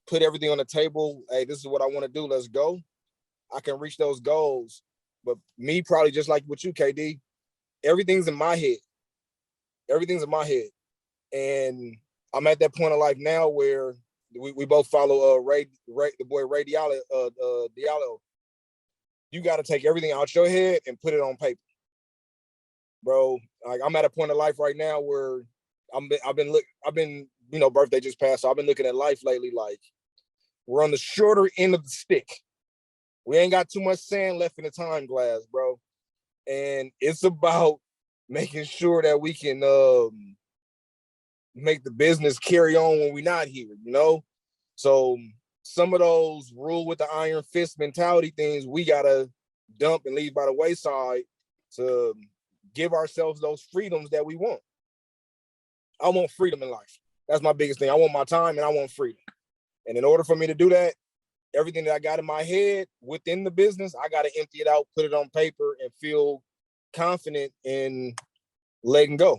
put everything on the table, hey, this is what I want to do, let's go, I can reach those goals. But me, probably just like with you, KD, everything's in my head. Everything's in my head. And I'm at that point of life now where we both follow the boy Ray Diallo. You got to take everything out your head and put it on paper, bro. Like I'm at a point of life right now where I've been, you know, birthday just passed, so I've been looking at life lately like we're on the shorter end of the stick. We ain't got too much sand left in the time glass, bro. And it's about making sure that we can make the business carry on when we're not here, you know? So some of those rule with the iron fist mentality things we gotta dump and leave by the wayside to give ourselves those freedoms that we want. I want freedom in life. That's my biggest thing. I want my time and I want freedom. And in order for me to do that, everything that I got in my head within the business, I got to empty it out, put it on paper, and feel confident in letting go.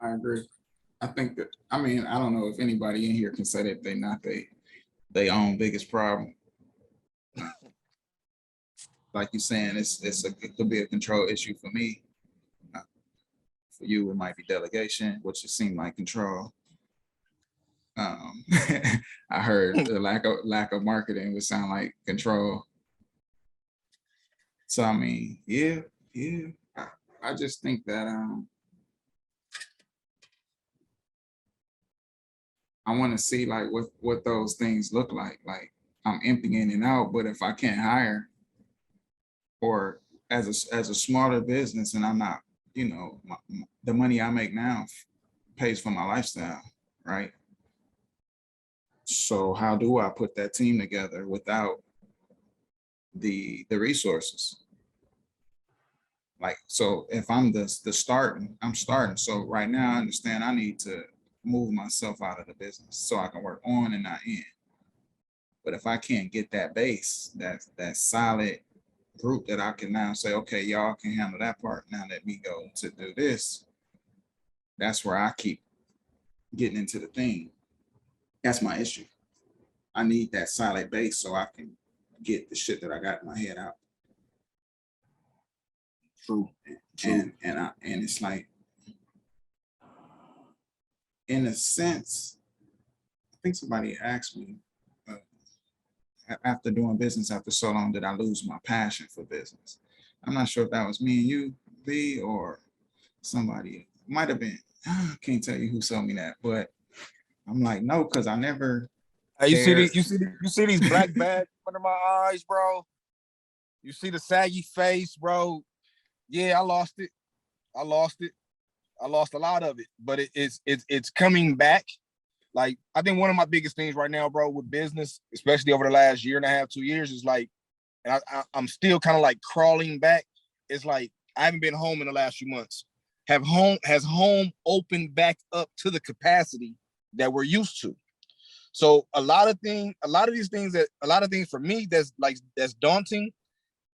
I agree. I think that, I mean, I don't know if anybody in here can say that they're not they own biggest problem. Like you're saying, it could be a control issue for me. For you, it might be delegation, which it seemed like control. I heard the lack of marketing would sound like control. So I mean, yeah. I just think that I want to see like what those things look like. Like I'm emptying it out, but if I can't hire, or as a smaller business, and I'm not, you know, the money I make now pays for my lifestyle, right? So how do I put that team together without the resources? Like, so if I'm I'm starting. So right now I understand I need to move myself out of the business so I can work on and not in. But if I can't get that base, that solid group that I can now say, okay, y'all can handle that part. Now let me go to do this. That's where I keep getting into the thing. That's my issue. I need that solid base so I can get the shit that I got in my head out. True. And it's like, in a sense, I think somebody asked me, after doing business after so long, did I lose my passion for business? I'm not sure if that was me and you, B, or somebody. It might have been. I can't tell you who told me that, but I'm like, no, because I never. Hey, you see these black bags under my eyes, bro? You see the saggy face, bro? Yeah, I lost it. I lost a lot of it, but it's coming back. Like, I think one of my biggest things right now, bro, with business, especially over the last year and a half, 2 years, is like, and I'm still kind of like crawling back. It's like, I haven't been home in the last few months. Has home opened back up to the capacity that we're used to? So a lot of things for me that's daunting,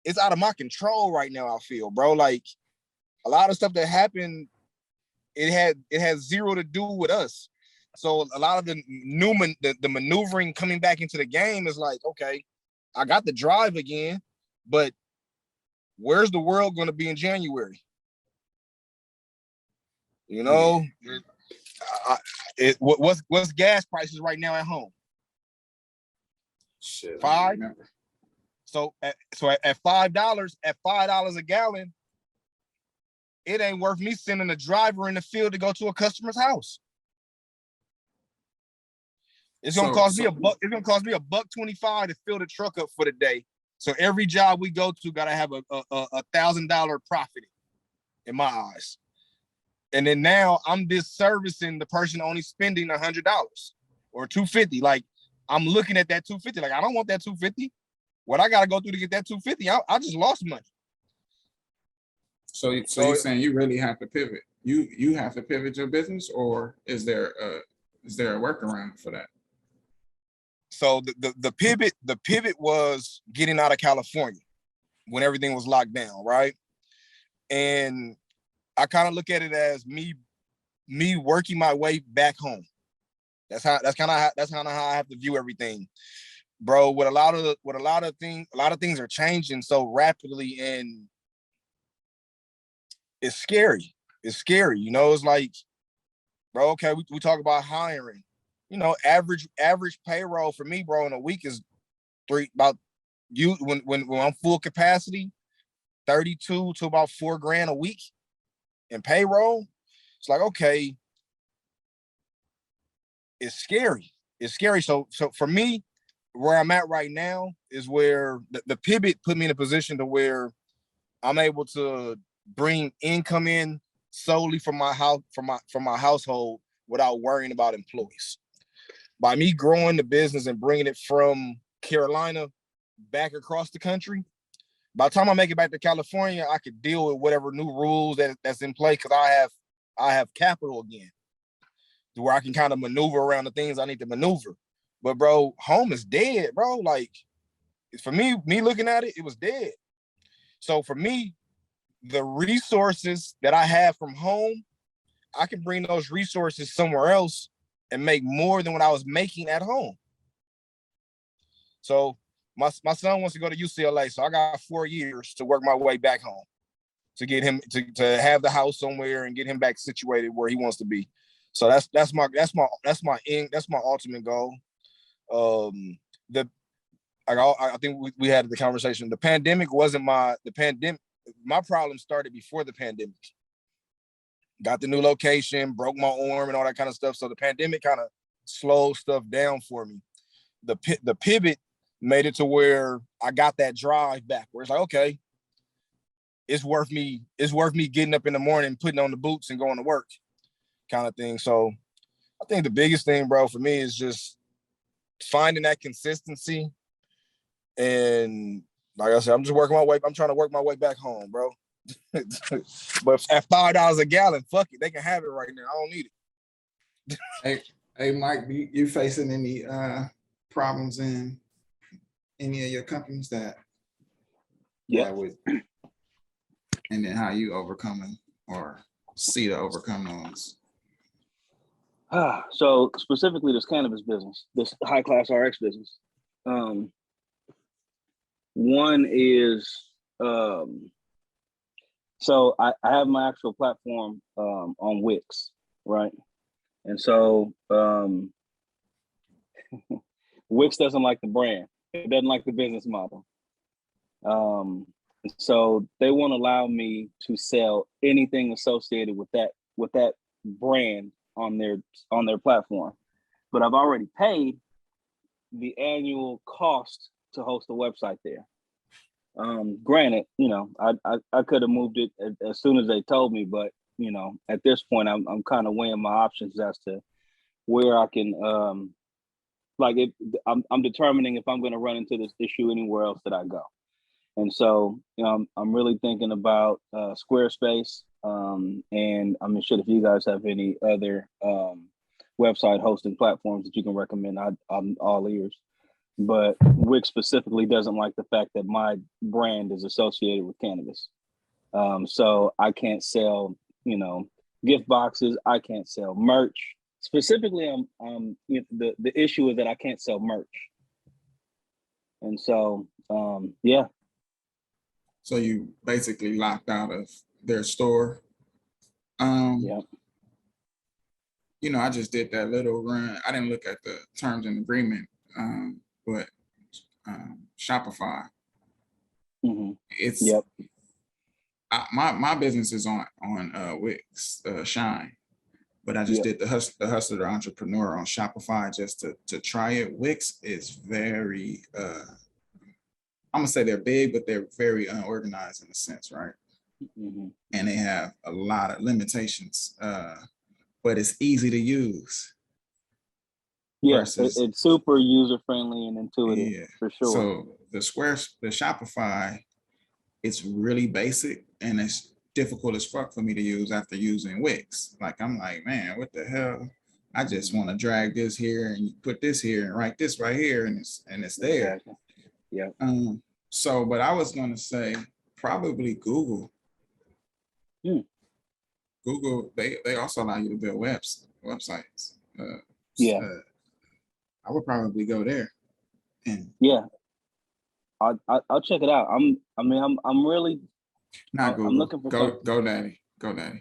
it's out of my control right now, I feel, bro. Like, a lot of stuff that happened, it has zero to do with us. So a lot of the maneuvering coming back into the game is like, okay, I got the drive again, but where's the world going to be in January? You know, what's gas prices right now at home? Shit, I don't $5. remember. So at $5 a gallon, it ain't worth me sending a driver in the field to go to a customer's house. It's gonna cost me $1.25 to fill the truck up for the day. So every job we go to gotta have a $1,000 profit in my eyes. And then now I'm disservicing the person only spending $100 or $250. Like I'm looking at that $250. Like I don't want that $250. What I gotta go through to get that $250? I just lost money. So you're saying you really have to pivot. You have to pivot your business, or is there a workaround for that? So the pivot was getting out of California when everything was locked down, right? And I kind of look at it as me working my way back home. That's kind of how I have to view everything, bro. A lot of things are changing so rapidly, and it's scary. It's scary, you know. It's like, bro, okay, we talk about hiring. You know, average payroll for me, bro, in a week is when I'm full capacity, 32 to about $4,000 a week in payroll. It's like, okay, it's scary. It's scary. So for me, where I'm at right now is where the pivot put me in a position to where I'm able to bring income in solely from my house, from my household, without worrying about employees. By me growing the business and bringing it from Carolina back across the country, by the time I make it back to California, I could deal with whatever new rules that's in play, because I have capital again, to where I can kind of maneuver around the things I need to maneuver. But bro, home is dead, bro. Like, for me looking at it, it was dead. So for me, the resources that I have from home, I can bring those resources somewhere else and make more than what I was making at home. So my son wants to go to UCLA, so I got 4 years to work my way back home to get him to have the house somewhere and get him back situated where he wants to be. So that's my ultimate goal. I think we had the conversation. The pandemic wasn't my problem started before the pandemic. Got the new location, broke my arm and all that kind of stuff. So the pandemic kind of slowed stuff down for me. The pivot made it to where I got that drive back, where it's like, okay, it's worth me getting up in the morning, putting on the boots and going to work, kind of thing. So I think the biggest thing, bro, for me is just finding that consistency. And like I said, I'm trying to work my way back home, bro. But at $5 a gallon, fuck it, they can have it right now. I don't need it. Hey, Mike, you facing any problems in any of your companies that would, and then how you overcome them or see to overcome those? So specifically this cannabis business, this high class RX business. One is so I have my actual platform on Wix, right? And so Wix doesn't like the brand. It doesn't like the business model. So they won't allow me to sell anything associated with that brand on their platform. But I've already paid the annual cost to host a website there. Granted, you know, I could have moved it as soon as they told me, but you know, at this point, I'm kind of weighing my options as to where I can, I'm determining if I'm going to run into this issue anywhere else that I go. And so, you know, I'm really thinking about Squarespace, and I'm sure if you guys have any other website hosting platforms that you can recommend, I'm all ears. But Wix specifically doesn't like the fact that my brand is associated with cannabis. So I can't sell, you know, gift boxes. I can't sell merch. Specifically, the issue is that I can't sell merch. And so, yeah. So you basically locked out of their store. Yeah. I just did that little run. I didn't look at the terms and agreement, but Shopify. It's Yep. my business is on Wix, Shine, but I just did the Hustler2Entrepreneur on Shopify just to try it. Wix is very, I'm gonna say they're big, but they're very unorganized in a sense, right? And they have a lot of limitations, but it's easy to use. Yes, it's super user friendly and intuitive, for sure. So the Shopify, it's really basic and it's difficult as fuck for me to use after using Wix. Like, I'm like, man, what the hell? I just want to drag this here and put this here and write this right here, and it's there. Exactly. Yeah. So, but I was gonna say probably Google. Google, they also allow you to build websites. I would probably go there. And I'll check it out. I'm really not Google. I'm looking for GoDaddy.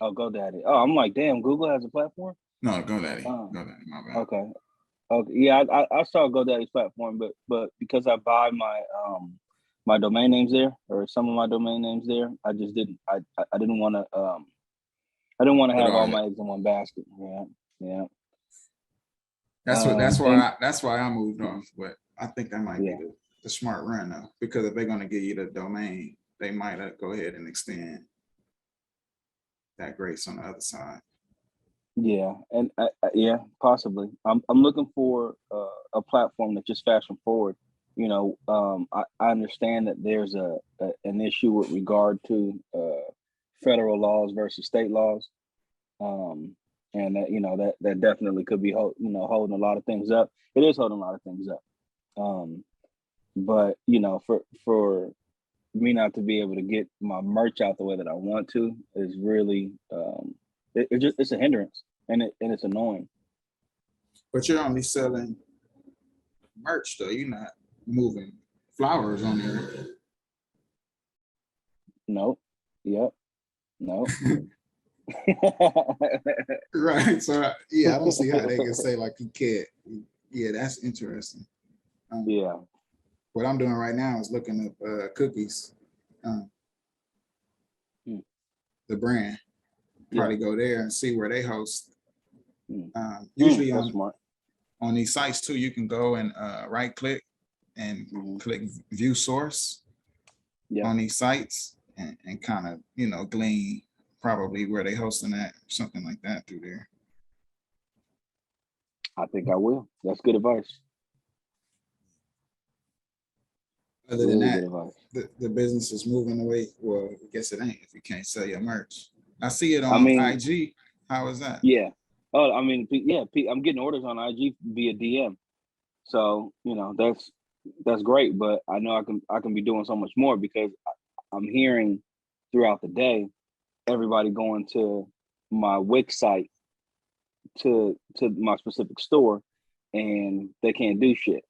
Oh, GoDaddy. Oh, I'm like, damn, Google has a platform? No, GoDaddy. GoDaddy, my bad. Okay. Yeah, I saw GoDaddy's platform, but because I buy my domain names there, or some of my domain names there, I just didn't I didn't want to have all my eggs in one basket. Yeah. That's why I moved off, but I think that might be the smart run though, because if they're gonna give you the domain, they might go ahead and extend that grace on the other side. Yeah, and possibly. I'm looking for a platform that's just fashion forward. I understand that there's an issue with regard to federal laws versus state laws, and that that definitely could be holding a lot of things up. It is holding a lot of things up, but for me not to be able to get my merch out the way that I want to is really it's a hindrance, and it's annoying. But you're only selling merch though. You're not moving flowers on there. Nope. Yep. Nope. Right. So I don't see how they can say like you can't. Yeah, that's interesting. What I'm doing right now is looking up cookies. The brand. Probably go there and see where they host. Usually on these sites too, you can go and right click and click view source on these sites and kind of glean probably where they hosting that, something like that through there. I think I will. That's good advice. Other than that, the business is moving away. Well, I guess it ain't if you can't sell your merch. I see it on IG. How is that? Yeah. Oh, I mean, I'm getting orders on IG via DM. So, that's great, but I know I can be doing so much more because I'm hearing throughout the day everybody going to my Wix site to my specific store, and they can't do shit.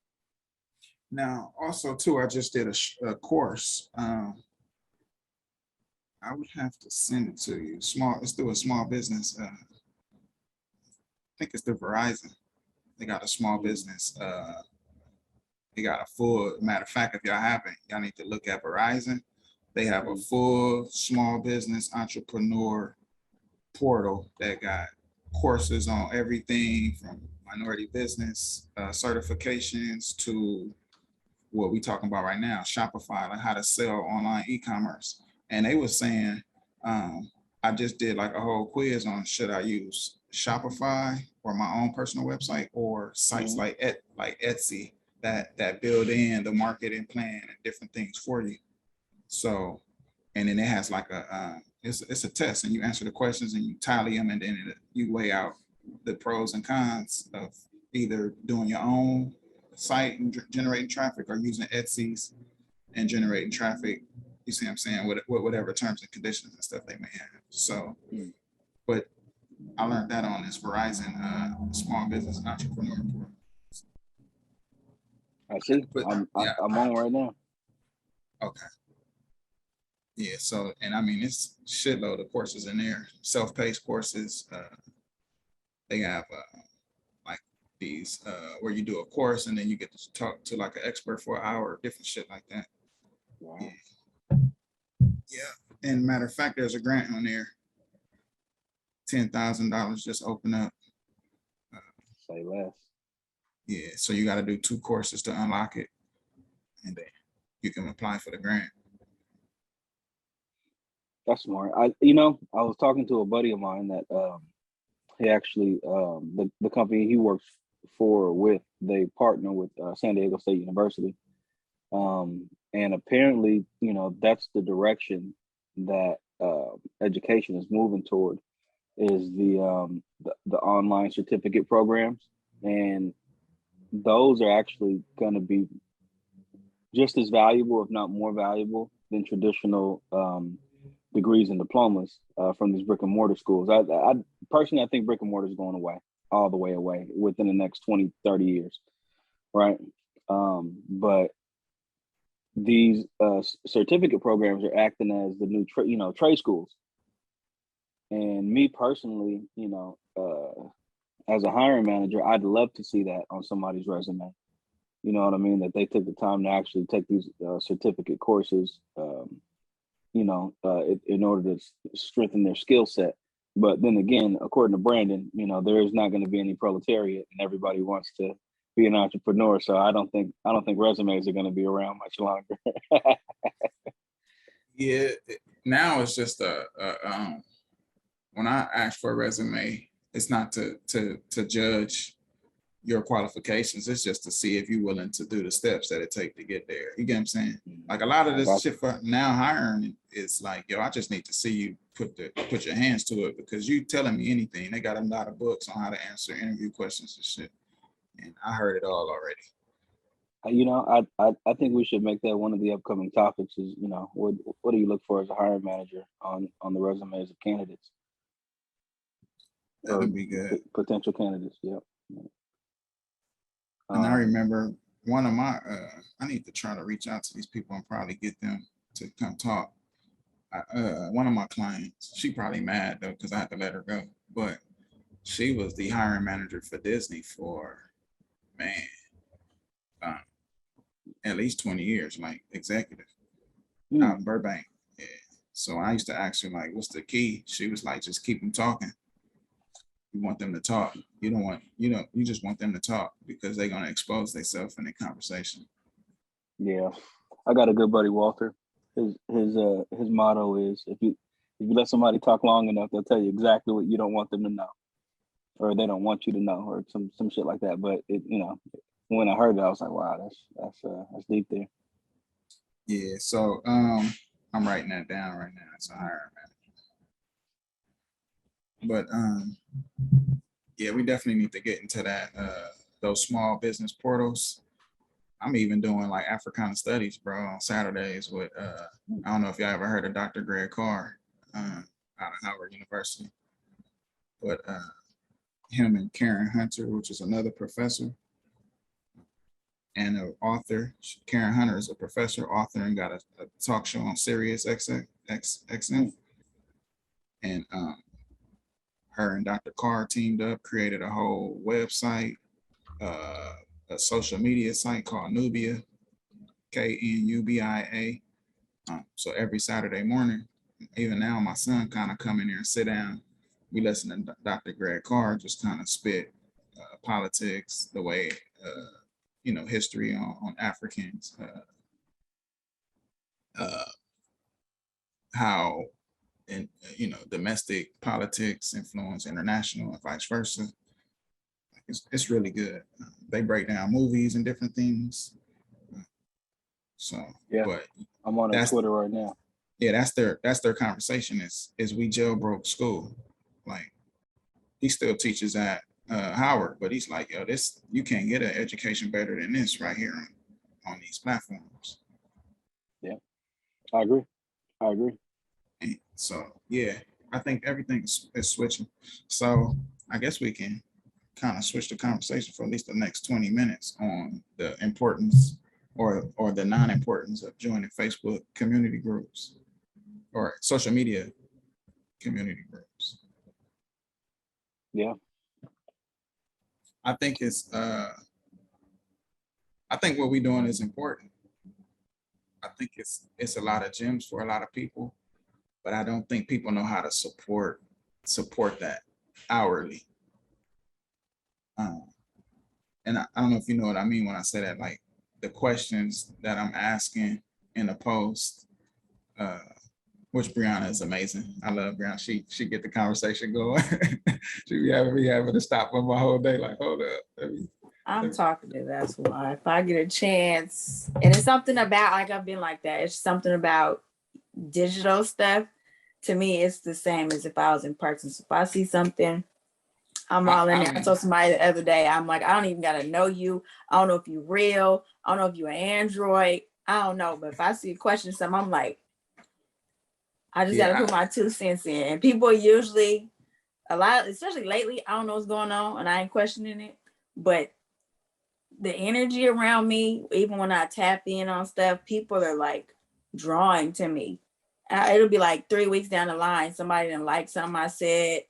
Now, also too, I just did a course. I would have to send it to you. It's through a small business. I think it's through Verizon. They got a small business. They got a full, matter of fact, if y'all haven't, y'all need to look at Verizon. They have a full small business entrepreneur portal that got courses on everything from minority business certifications to what we talking about right now, Shopify, like how to sell online e-commerce. And they were saying, I just did like a whole quiz on should I use Shopify or my own personal website or sites like Etsy that build in the marketing plan and different things for you. So, and then it has like it's a test, and you answer the questions and you tally them, and then you weigh out the pros and cons of either doing your own site and generating traffic or using Etsy's and generating traffic. You see what I'm saying? With whatever terms and conditions and stuff they may have. So, but I learned that on this Verizon small business entrepreneur portal. I see. I'm on right now. Okay. Yeah. So, and I mean, it's shitload of courses in there, self-paced courses. they have like these where you do a course and then you get to talk to like an expert for an hour, different shit like that. Wow. Yeah. And matter of fact, there's a grant on there. $10,000 just open up. Say less. Yeah. So you got to do 2 courses to unlock it, and then you can apply for the grant. That's smart. I was talking to a buddy of mine that he actually the company he works with, they partner with San Diego State University, and apparently that's the direction that education is moving toward, is the online certificate programs, and those are actually going to be just as valuable, if not more valuable, than traditional degrees and diplomas from these brick and mortar schools. I personally, I think brick and mortar is going away, all the way away within the next 20, 30 years, right? But these certificate programs are acting as the new trade schools. And me personally, as a hiring manager, I'd love to see that on somebody's resume. You know what I mean? That they took the time to actually take these certificate courses, in order to strengthen their skill set. But then again, according to Brandon, there is not going to be any proletariat, and everybody wants to be an entrepreneur. So I don't think resumes are going to be around much longer. Yeah. Now it's just when I ask for a resume, it's not to judge your qualifications. It's just to see if you're willing to do the steps that it takes to get there. You get what I'm saying? Like a lot of this shit for now hiring is like, yo, I just need to see you put your hands to it, because you telling me anything. They got a lot of books on how to answer interview questions and shit. And I heard it all already. I think we should make that one of the upcoming topics is, what do you look for as a hiring manager on the resumes of candidates? That would be good. Potential candidates, yeah. And I remember one of my, I need to try to reach out to these people and probably get them to come talk. One of my clients, she probably mad though, because I had to let her go, but she was the hiring manager for Disney for, at least 20 years, like executive out in Burbank. Yeah. So I used to ask her, like, what's the key? She was like, just keep them talking. You want them to talk. You don't want, you just want them to talk, because they're going to expose themselves in the conversation. Yeah. I got a good buddy, Walter. His motto is, if you let somebody talk long enough, they'll tell you exactly what you don't want them to know, or they don't want you to know, or some shit like that. But when I heard that, I was like, wow, that's deep there. Yeah. So I'm writing that down right now. It's a hiring manager. But yeah, we definitely need to get into that, those small business portals. I'm even doing like Africana studies, bro, on Saturdays with I don't know if y'all ever heard of Dr. Greg Carr out of Howard University, but him and Karen Hunter, which is another professor and an author. Karen Hunter is a professor, author, and got a talk show on Sirius XM. And her and Dr. Carr teamed up, created a whole website, a social media site called Nubia, KNUBIA. So every Saturday morning, even now, my son kind of come in here and sit down. We listen to Dr. Greg Carr just kind of spit politics, the way, history on Africans, how, and domestic politics influence international and vice versa. It's really good. They break down movies and different things. So yeah, but I'm on Twitter right now. Yeah, that's their conversation is we jailbroke school. Like, he still teaches at Howard, but he's like, yo, you can't get an education better than this right here on these platforms. Yeah, I agree. And so yeah, I think everything is switching. So I guess we can kind of switch the conversation for at least the next 20 minutes on the importance or the non-importance of joining Facebook community groups or social media community groups. Yeah. I think it's I think what we're doing is important. I think it's a lot of gems for a lot of people, but I don't think people know how to support that hourly. And I don't know if you know what I mean when I say that, like the questions that I'm asking in the post, which Brianna is amazing. I love Brianna. She get the conversation going. She be having to stop for my whole day. Like, hold up. I'm talkative. That's why. If I get a chance, and it's something about, like, I've been like that. It's something about digital stuff. To me, it's the same as if I was in person. So if I see something, I'm all in there. I told somebody the other day, I'm like, I don't even gotta know you. I don't know if you're real. I don't know if you're an Android. I don't know. But if I see a question, something, I'm like, I just gotta put my 2 cents in. And people usually, a lot, especially lately, I don't know what's going on, and I ain't questioning it. But the energy around me, even when I tap in on stuff, people are like drawing to me. It'll be like 3 weeks down the line, somebody didn't like something I said,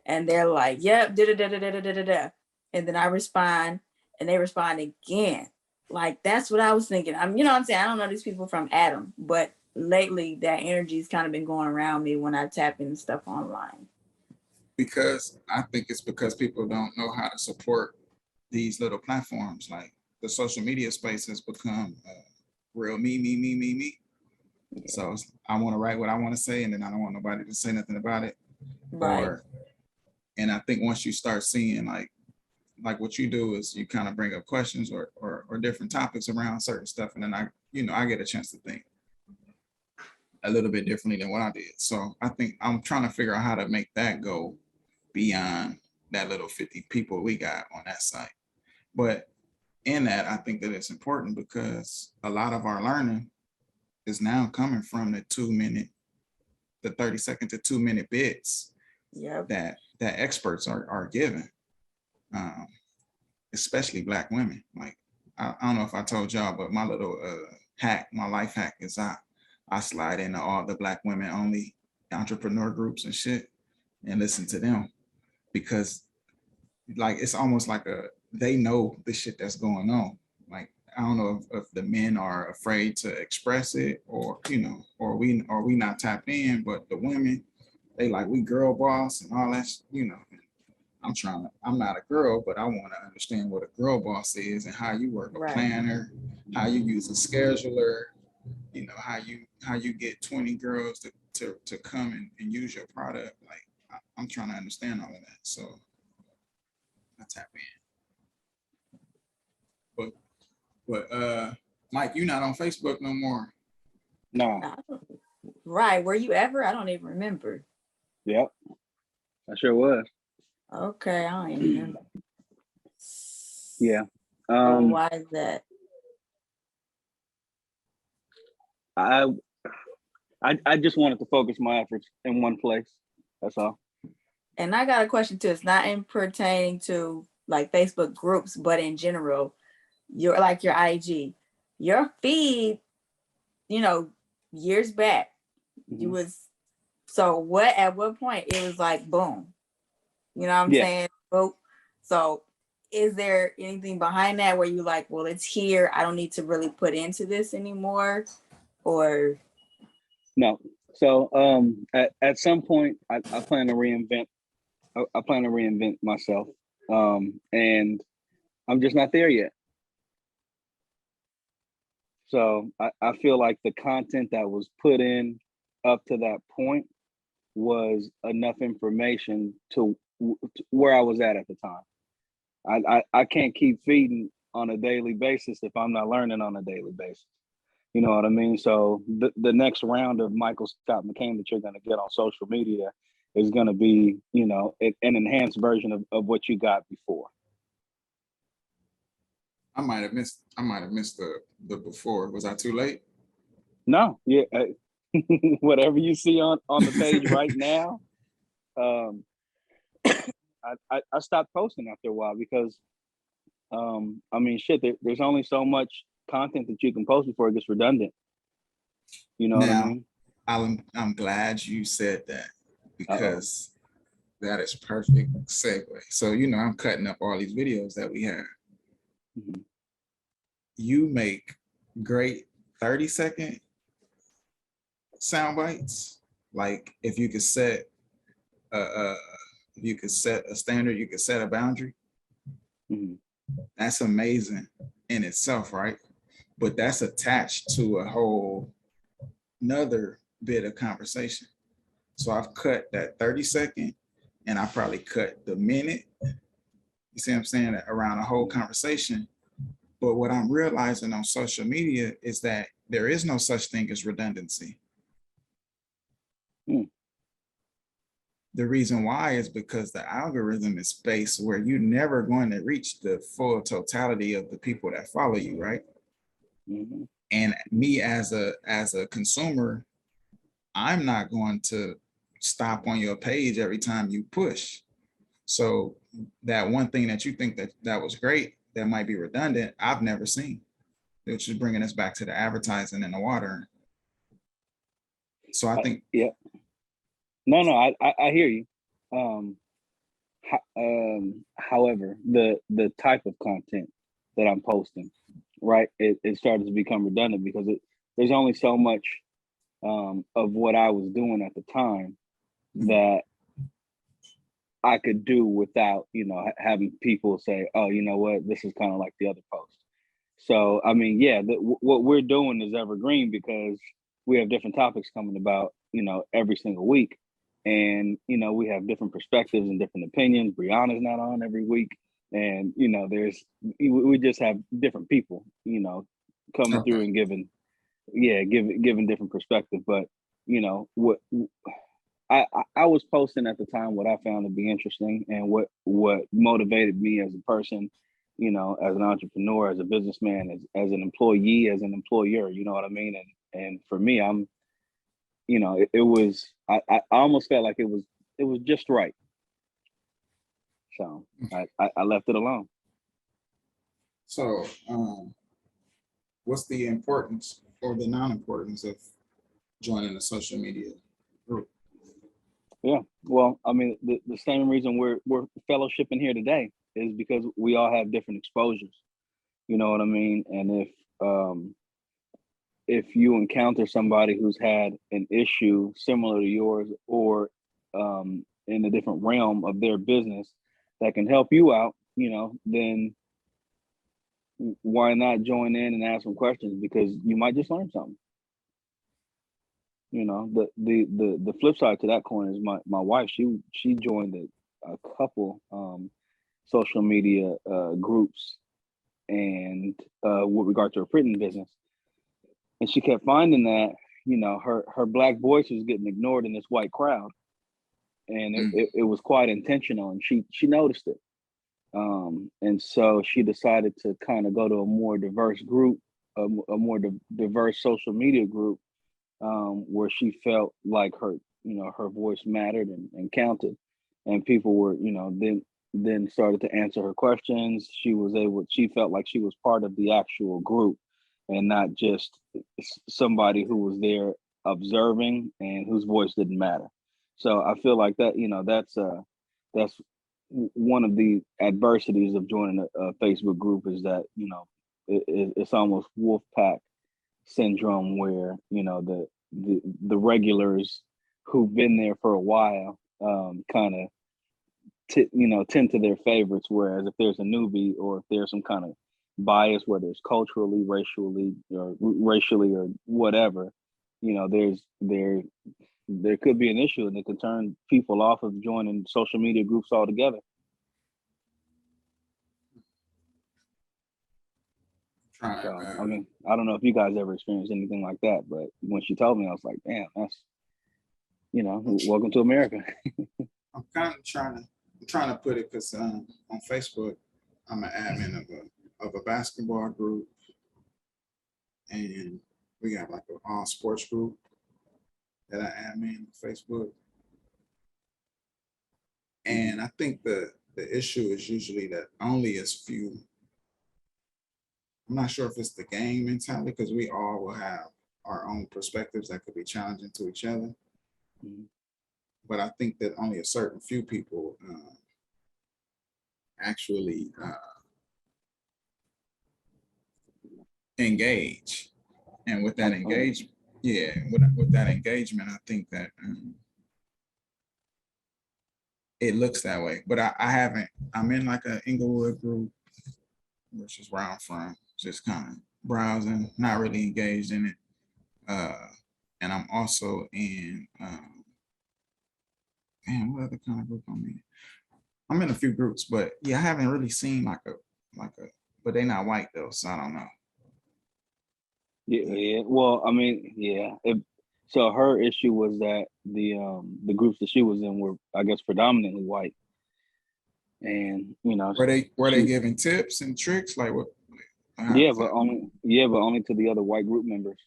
and they're like, "Yep, da da da da da da da da," and then I respond, and they respond again. Like, that's what I was thinking. You know what I'm saying? I don't know these people from Adam, but lately that energy's kind of been going around me when I tap into stuff online. Because I think it's because people don't know how to support these little platforms. Like the social media space has become real me. Yeah. So I want to write what I want to say, and then I don't want nobody to say nothing about it. Right. And I think once you start seeing like what you do is you kind of bring up questions or different topics around certain stuff, and then I get a chance to think a little bit differently than what I did. So I think I'm trying to figure out how to make that go beyond that little 50 people we got on that site. But in that, I think that it's important because a lot of our learning is now coming from the 30-second to 2-minute bits that experts are given, especially Black women. Like, I don't know if I told y'all, but my little my life hack is I slide into all the Black women only entrepreneur groups and shit and listen to them, because like it's almost like they know the shit that's going on. Like, I don't know if the men are afraid to express it, or or we not tapped in, but the women, they like, we girl boss and all that, I'm not a girl, but I want to understand what a girl boss is and how you work a planner, how you use a scheduler, how you get 20 girls to come and use your product. Like, I'm trying to understand all of that. So I tap in. But Mike, you're not on Facebook no more. No. Right. Were you ever? I don't even remember. Yep. I sure was. Okay, I don't even remember. Yeah. Why is that? I just wanted to focus my efforts in one place. That's all. And I got a question too. It's not in pertaining to like Facebook groups, but in general, your IG, your feed, years back, you was, so at what point it was like, boom, you know what I'm saying? So is there anything behind that where you like, well, it's here, I don't need to really put into this anymore, or? No. So at some point I plan to reinvent. I plan to reinvent myself, and I'm just not there yet. So I feel like the content that was put in up to that point was enough information to where I was at the time. I can't keep feeding on a daily basis if I'm not learning on a daily basis. You know what I mean? So the next round of Michael Scott McCain that you're going to get on social media is going to be, an enhanced version of what you got before. I might have missed the before. Was I too late? No, yeah. Whatever you see on the page right now, I stopped posting after a while because, there's only so much content that you can post before it gets redundant. You know what I mean? I'm glad you said that, because That is perfect segue. So, you know, I'm cutting up all these videos that we have. Mhm. You make great 30-second sound bites. Like if you could set a standard, you could set a boundary. Mhm. That's amazing in itself, right? But that's attached to a whole another bit of conversation. So I've cut that 30-second and I probably cut the minute, you see what I'm saying, around a whole conversation. But what I'm realizing on social media is that there is no such thing as redundancy. Mm. The reason why is because the algorithm is based where you're never going to reach the full totality of the people that follow you, right? Mm-hmm. And me as a consumer, I'm not going to stop on your page every time you push. So that one thing that you think that was great, that might be redundant, I've never seen, which is bringing us back to the advertising and the water. So I think, Yeah. No, I hear you. However, the type of content that I'm posting, right, it started to become redundant because there's only so much of what I was doing at the time that I could do without, you know, having people say, "Oh, you know what, this is kind of like the other post." So, I mean, yeah, what we're doing is evergreen because we have different topics coming about, you know, every single week. And, you know, we have different perspectives and different opinions. Brianna's not on every week. And, you know, we just have different people, you know, coming okay. through and giving different perspective. But, you know, I was posting at the time what I found to be interesting and what motivated me as a person, you know, as an entrepreneur, as a businessman, as an employee, as an employer, you know what I mean? And for me, I'm, you know, it was I almost felt like it was just right. So I left it alone. So what's the importance or the non-importance of joining a social media group? Yeah. Well, I mean, the same reason we're fellowshipping here today is because we all have different exposures. You know what I mean? And if you encounter somebody who's had an issue similar to yours or in a different realm of their business that can help you out, you know, then why not join in and ask some questions because you might just learn something. You know, the flip side to that coin is my wife. She joined a couple social media groups and with regard to her printing business, and she kept finding that, you know, her black voice was getting ignored in this white crowd, and it was quite intentional, and she noticed it. And so she decided to kind of go to a more diverse group, a more diverse social media group, where she felt like her voice mattered and counted, and people were, you know, then started to answer her questions. She felt like she was part of the actual group and not just somebody who was there observing and whose voice didn't matter. So I feel like that, you know, that's one of the adversities of joining a Facebook group is that, you know, it's almost wolf pack syndrome where, you know, the regulars who've been there for a while kind of tend to their favorites, whereas if there's a newbie or if there's some kind of bias, whether it's culturally, racially or whatever, you know, there could be an issue and it could turn people off of joining social media groups altogether. So, I mean, I don't know if you guys ever experienced anything like that, but when she told me, I was like, damn, that's, you know, welcome to America. I'm kind of trying to put it because on Facebook, I'm an admin of a basketball group, and we got like an all sports group that I admin on Facebook. And I think the issue is usually that only as few. I'm not sure if it's the gang mentality because we all will have our own perspectives that could be challenging to each other. Mm-hmm. but I think that only a certain few people actually engage. And with that engagement, with that engagement, I think that it looks that way. But I haven't, I'm in like an Inglewood group, which is where I'm from, just kind of browsing, not really engaged in it. And I'm also in, what other kind of group I'm in? I'm in a few groups, but yeah, I haven't really seen like a, but they're not white though, so I don't know. Yeah. Well, I mean, yeah. So her issue was that the groups that she was in were, I guess, predominantly white, and were they giving tips and tricks like what? Yeah, but only to the other white group members.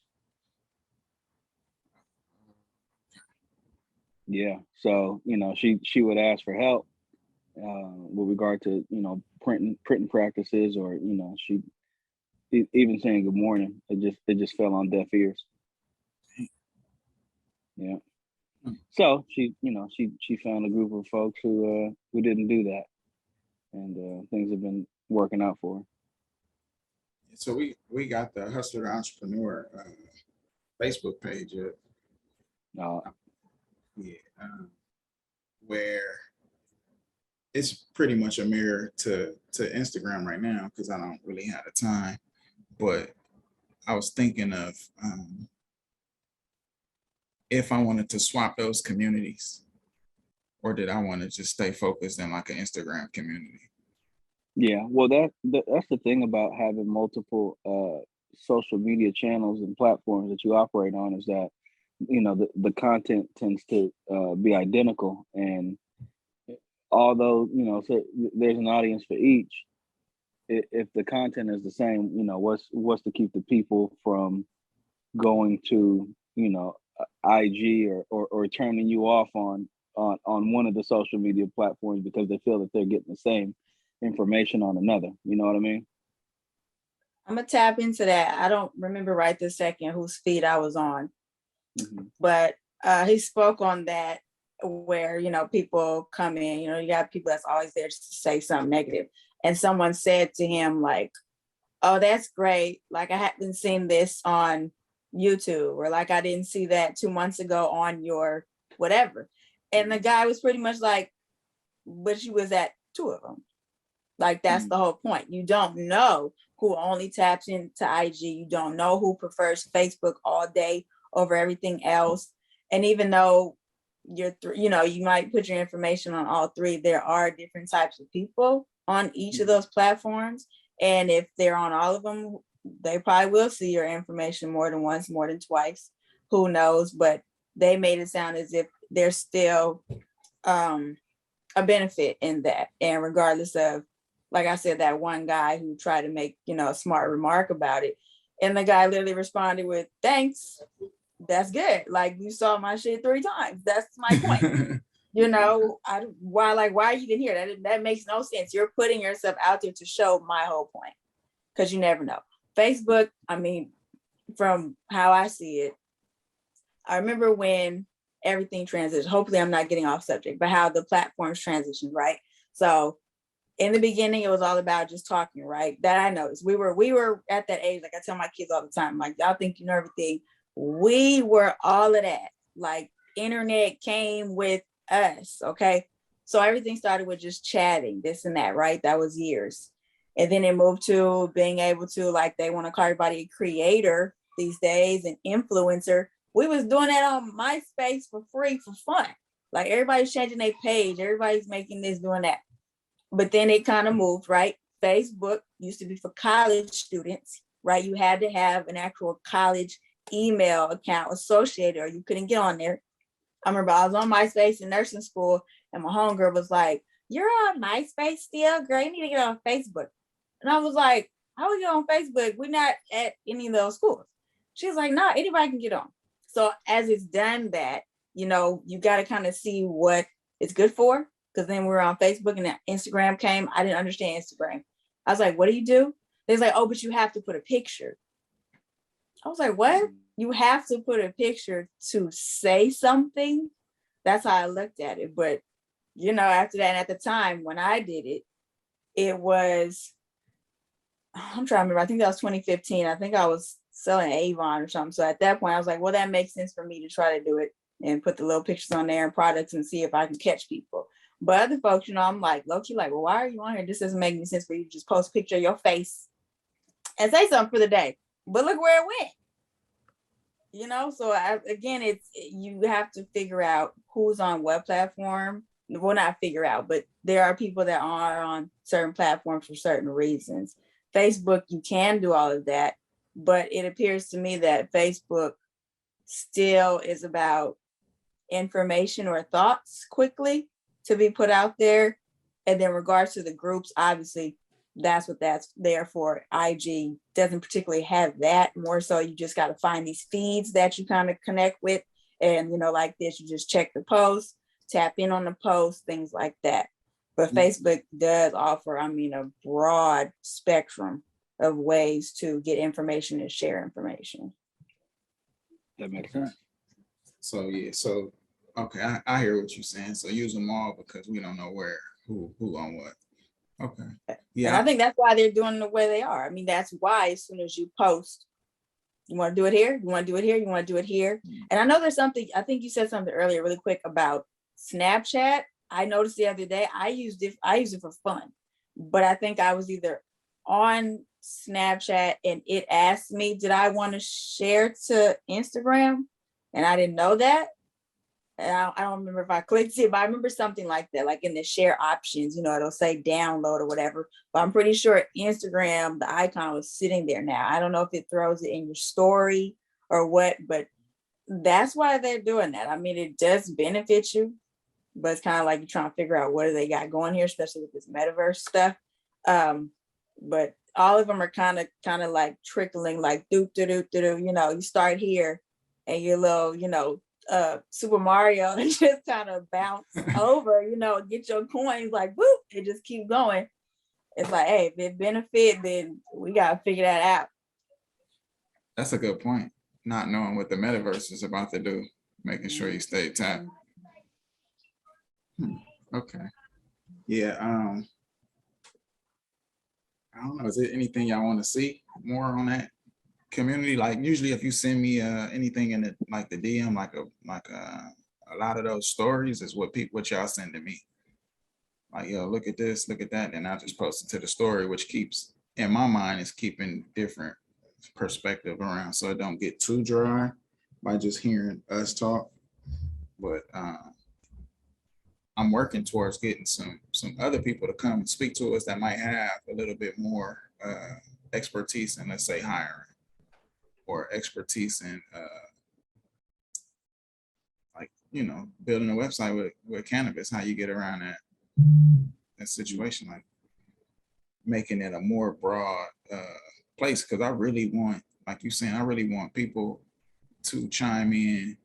Yeah. So she would ask for help with regard to printing practices, or she even saying good morning. It just fell on deaf ears. Yeah. So she found a group of folks who didn't do that, and things have been working out for her. So we got the Hustler2Entrepreneur Facebook page up. Where it's pretty much a mirror to Instagram right now, because I don't really have the time. But I was thinking of if I wanted to swap those communities, or did I want to just stay focused in like an Instagram community? Yeah, well, that's the thing about having multiple social media channels and platforms that you operate on, is that the content tends to be identical, and although so there's an audience for each, if the content is the same, what's to keep the people from going to IG or turning you off on one of the social media platforms because they feel that they're getting the same information on another. You know what I mean? I'm gonna tap into that. I don't remember right this second whose feed I was on, but he spoke on that, where people come in, you got people that's always there to say something negative, and someone said to him like, oh, that's great, like I hadn't seen this on YouTube, or like I didn't see that 2 months ago on your whatever. And the guy was pretty much like, but you was at 2 of them. Like that's the whole point. You don't know who only taps into IG. You don't know who prefers Facebook all day over everything else. And even though you might put your information on all 3, there are different types of people on each of those platforms. And if they're on all of them, they probably will see your information more than once, more than twice. Who knows? But they made it sound as if there's still a benefit in that. And regardless of, like I said, that one guy who tried to make, a smart remark about it. And the guy literally responded with, thanks. That's good. Like, you saw my shit 3 times. That's my point. Why are you even here? That makes no sense. You're putting yourself out there to show my whole point, because you never know. Facebook, I mean, from how I see it, I remember when everything transitioned. Hopefully I'm not getting off subject, but how the platforms transitioned, right? So in the beginning, it was all about just talking, right? That I noticed. We were at that age, like I tell my kids all the time, like, y'all think you know everything. We were all of that. Like, internet came with us, okay? So everything started with just chatting, this and that, right? That was years. And then it moved to being able to, like, they want to call everybody a creator these days, an influencer. We was doing that on MySpace for free, for fun. Like, everybody's changing their page. Everybody's making this, doing that. But then it kind of moved, right? Facebook used to be for college students, right? You had to have an actual college email account associated, or you couldn't get on there. I remember I was on MySpace in nursing school, and my homegirl was like, you're on MySpace still? Girl, you need to get on Facebook. And I was like, how we get on Facebook? We're not at any of those schools. She was like, no, anybody can get on. So as it's done that, you got to kind of see what it's good for. Because then we were on Facebook and Instagram came. I didn't understand Instagram. I was like, what do you do? They was like, oh, but you have to put a picture. I was like, what? You have to put a picture to say something? that's how I looked at it. But, you know, after that, and at the time when I did it, it was, I'm trying to remember, I think that was 2015. I think I was selling Avon or something. So at that point I was like, well, that makes sense for me to try to do it and put the little pictures on there and products and see if I can catch people. But other folks, you know, I'm like, low-key, like, well, why are you on here? This doesn't make any sense for you to just post a picture of your face and say something for the day. But look where it went. You know, so again, you have to figure out who's on what platform. Well, not figure out, but there are people that are on certain platforms for certain reasons. Facebook, you can do all of that, but it appears to me that Facebook still is about information or thoughts quickly to be put out there. And then regards to the groups, obviously that's what that's there for. IG doesn't particularly have that. More so you just got to find these feeds that you kind of connect with. And, you know, like this, you just check the post, tap in on the post, things like that. But Facebook does offer, I mean, a broad spectrum of ways to get information and share information. That makes sense. So yeah, so okay, I hear what you're saying. So use them all because we don't know who on what. Okay. Yeah. And I think that's why they're doing the way they are. I mean, that's why as soon as you post, you want to do it here, you want to do it here, you want to do it here. And I know there's something, I think you said something earlier really quick about Snapchat. I noticed the other day, I used it for fun, but I think I was either on Snapchat and it asked me, did I want to share to Instagram? And I didn't know that. And I don't remember if I clicked it, but I remember something like that, like in the share options, you know, it'll say download or whatever. But I'm pretty sure Instagram, the icon was sitting there now. I don't know if it throws it in your story or what, but that's why they're doing that. I mean, it does benefit you, but it's kind of like you're trying to figure out what do they got going here, especially with this metaverse stuff. But all of them are kind of like trickling, like you know, you start here and your little, you know, Super Mario and just kind of bounce over, you know, get your coins, like whoop, it just keep going. It's like, hey, if it benefit, then we gotta figure that out. That's a good point. Not knowing what the metaverse is about to do, making sure you stay tapped. Okay. Yeah. I don't know. Is there anything y'all want to see more on that community? Like usually, if you send me anything in the like the DM, like a lot of those stories is what y'all send to me. Like, yo, look at this, look at that, and I just post it to the story, which keeps in my mind is keeping different perspective around, so it don't get too dry by just hearing us talk. But I'm working towards getting some other people to come and speak to us that might have a little bit more expertise in, let's say, hiring or expertise in like, you know, building a website with cannabis, how you get around that situation, like making it a more broad place. Because I really want, like you saying, I really want people to chime in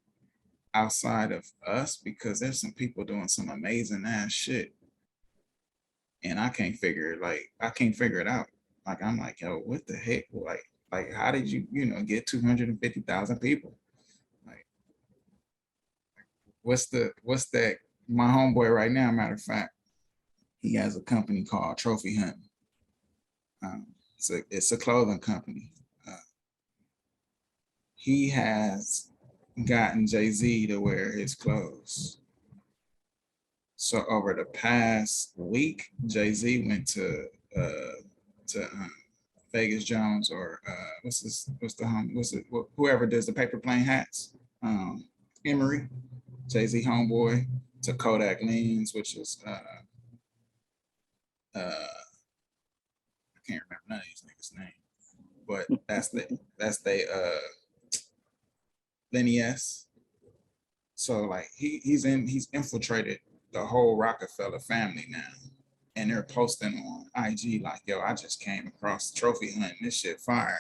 outside of us, because there's some people doing some amazing ass shit and I can't figure it out. Like, I'm like, yo, what the heck? Like how did you get 250,000 people? Like, what's that? My homeboy right now, matter of fact, he has a company called Trophy Hunting. It's a clothing company. He has gotten Jay-Z to wear his clothes. So over the past week, Jay-Z went to Vegas Jones, or whoever does the paper plane hats, Emery, Jay-Z homeboy, to Kodak Lens, which is I can't remember none of these niggas' names, but that's they Lenny S. So like he's infiltrated the whole Rockefeller family now, and they're posting on IG like, yo, I just came across Trophy Hunting, this shit fire,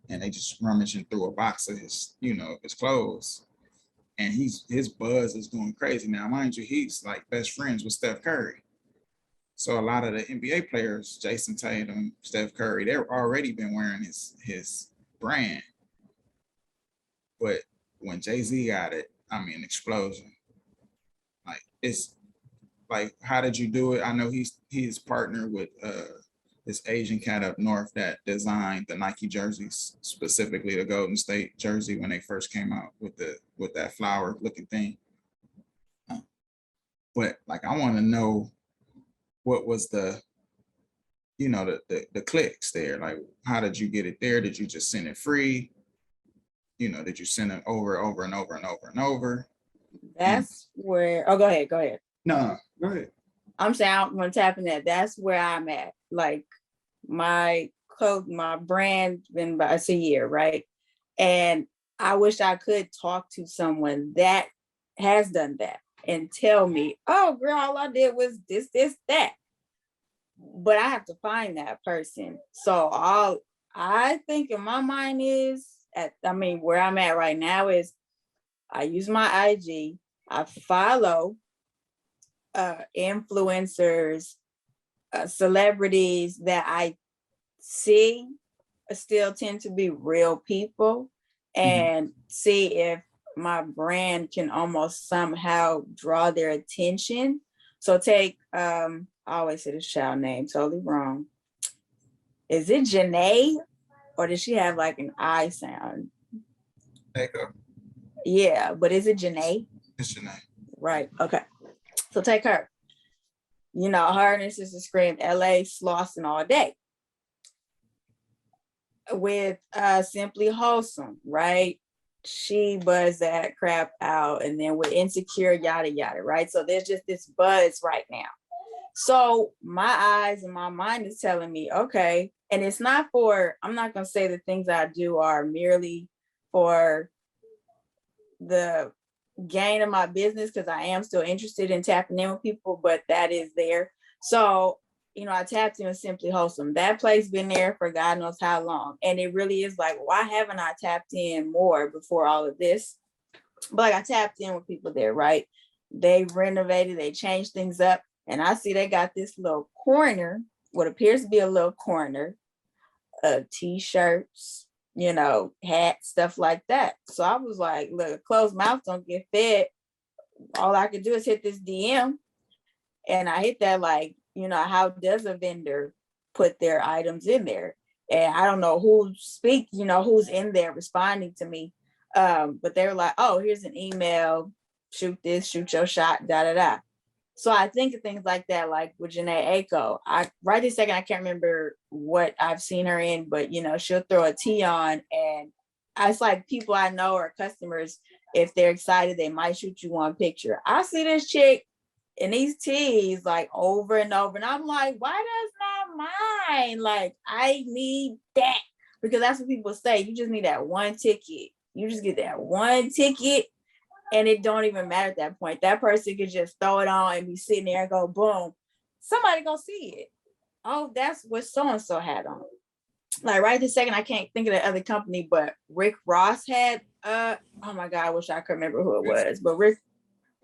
and they just rummaging through a box of his clothes, and his buzz is going crazy now. Mind you, he's like best friends with Steph Curry. So a lot of the NBA players, Jason Tatum, Steph Curry, they've already been wearing his brand. But when Jay-Z got it, I mean, explosion. it's like, how did you do it? I know he's partnered with this Asian cat up north that designed the Nike jerseys, specifically the Golden State jersey when they first came out with that flower looking thing. But like, I want to know what was the, you know, the clicks there. Like, how did you get it there? Did you just send it free? You know, did you send it over and over and over and over? That's where, oh, go ahead. No, go ahead. I'm saying I'm gonna tap in that. That's where I'm at. Like my brand been about a year, right? And I wish I could talk to someone that has done that and tell me, oh girl, all I did was this, that. But I have to find that person. So all I think in my mind is where I'm at right now is I use my IG, I follow influencers, celebrities that I see still tend to be real people, and see if my brand can almost somehow draw their attention. So take, I always say this child name, totally wrong. Is it Janae, or does she have like an I sound? Echo. Yeah, but is it Janae? It's Janae. Right, okay. So take her. You know, her and her sister screamed LA Slauson all day. With Simply Wholesome, right? She buzzed that crap out, and then with Insecure, yada yada, right? So there's just this buzz right now. So my eyes and my mind is telling me, okay, and it's not for, I'm not gonna say the things I do are merely for the gain of my business, because I am still interested in tapping in with people, but that is there. So, you know, I tapped in with Simply Wholesome. That place been there for God knows how long. And it really is like, why haven't I tapped in more before all of this? But like, I tapped in with people there, right? They renovated, they changed things up. And I see they got this little corner, what appears to be a little corner of t-shirts, you know, hats, stuff like that. So I was like, look, closed mouth don't get fed. All I could do is hit this DM. And I hit that like, you know, how does a vendor put their items in there? And I don't know who's in there responding to me. But they were like, oh, here's an email, shoot this, shoot your shot, da da da. So I think of things like that, like with Janae Aiko. Right this second, I can't remember what I've seen her in, but you know, she'll throw a tee on, and it's like people I know or customers, if they're excited, they might shoot you one picture. I see this chick in these tees like over and over, and I'm like, why does not mine? Like, I need that, because that's what people say. You just need that one ticket. You just get that one ticket. And it don't even matter at that point. That person could just throw it on and be sitting there and go, boom. Somebody gonna see it. Oh, that's what so-and-so had on. Like right this second, I can't think of the other company, but Rick Ross had, oh my God, I wish I could remember who it was. But Rick.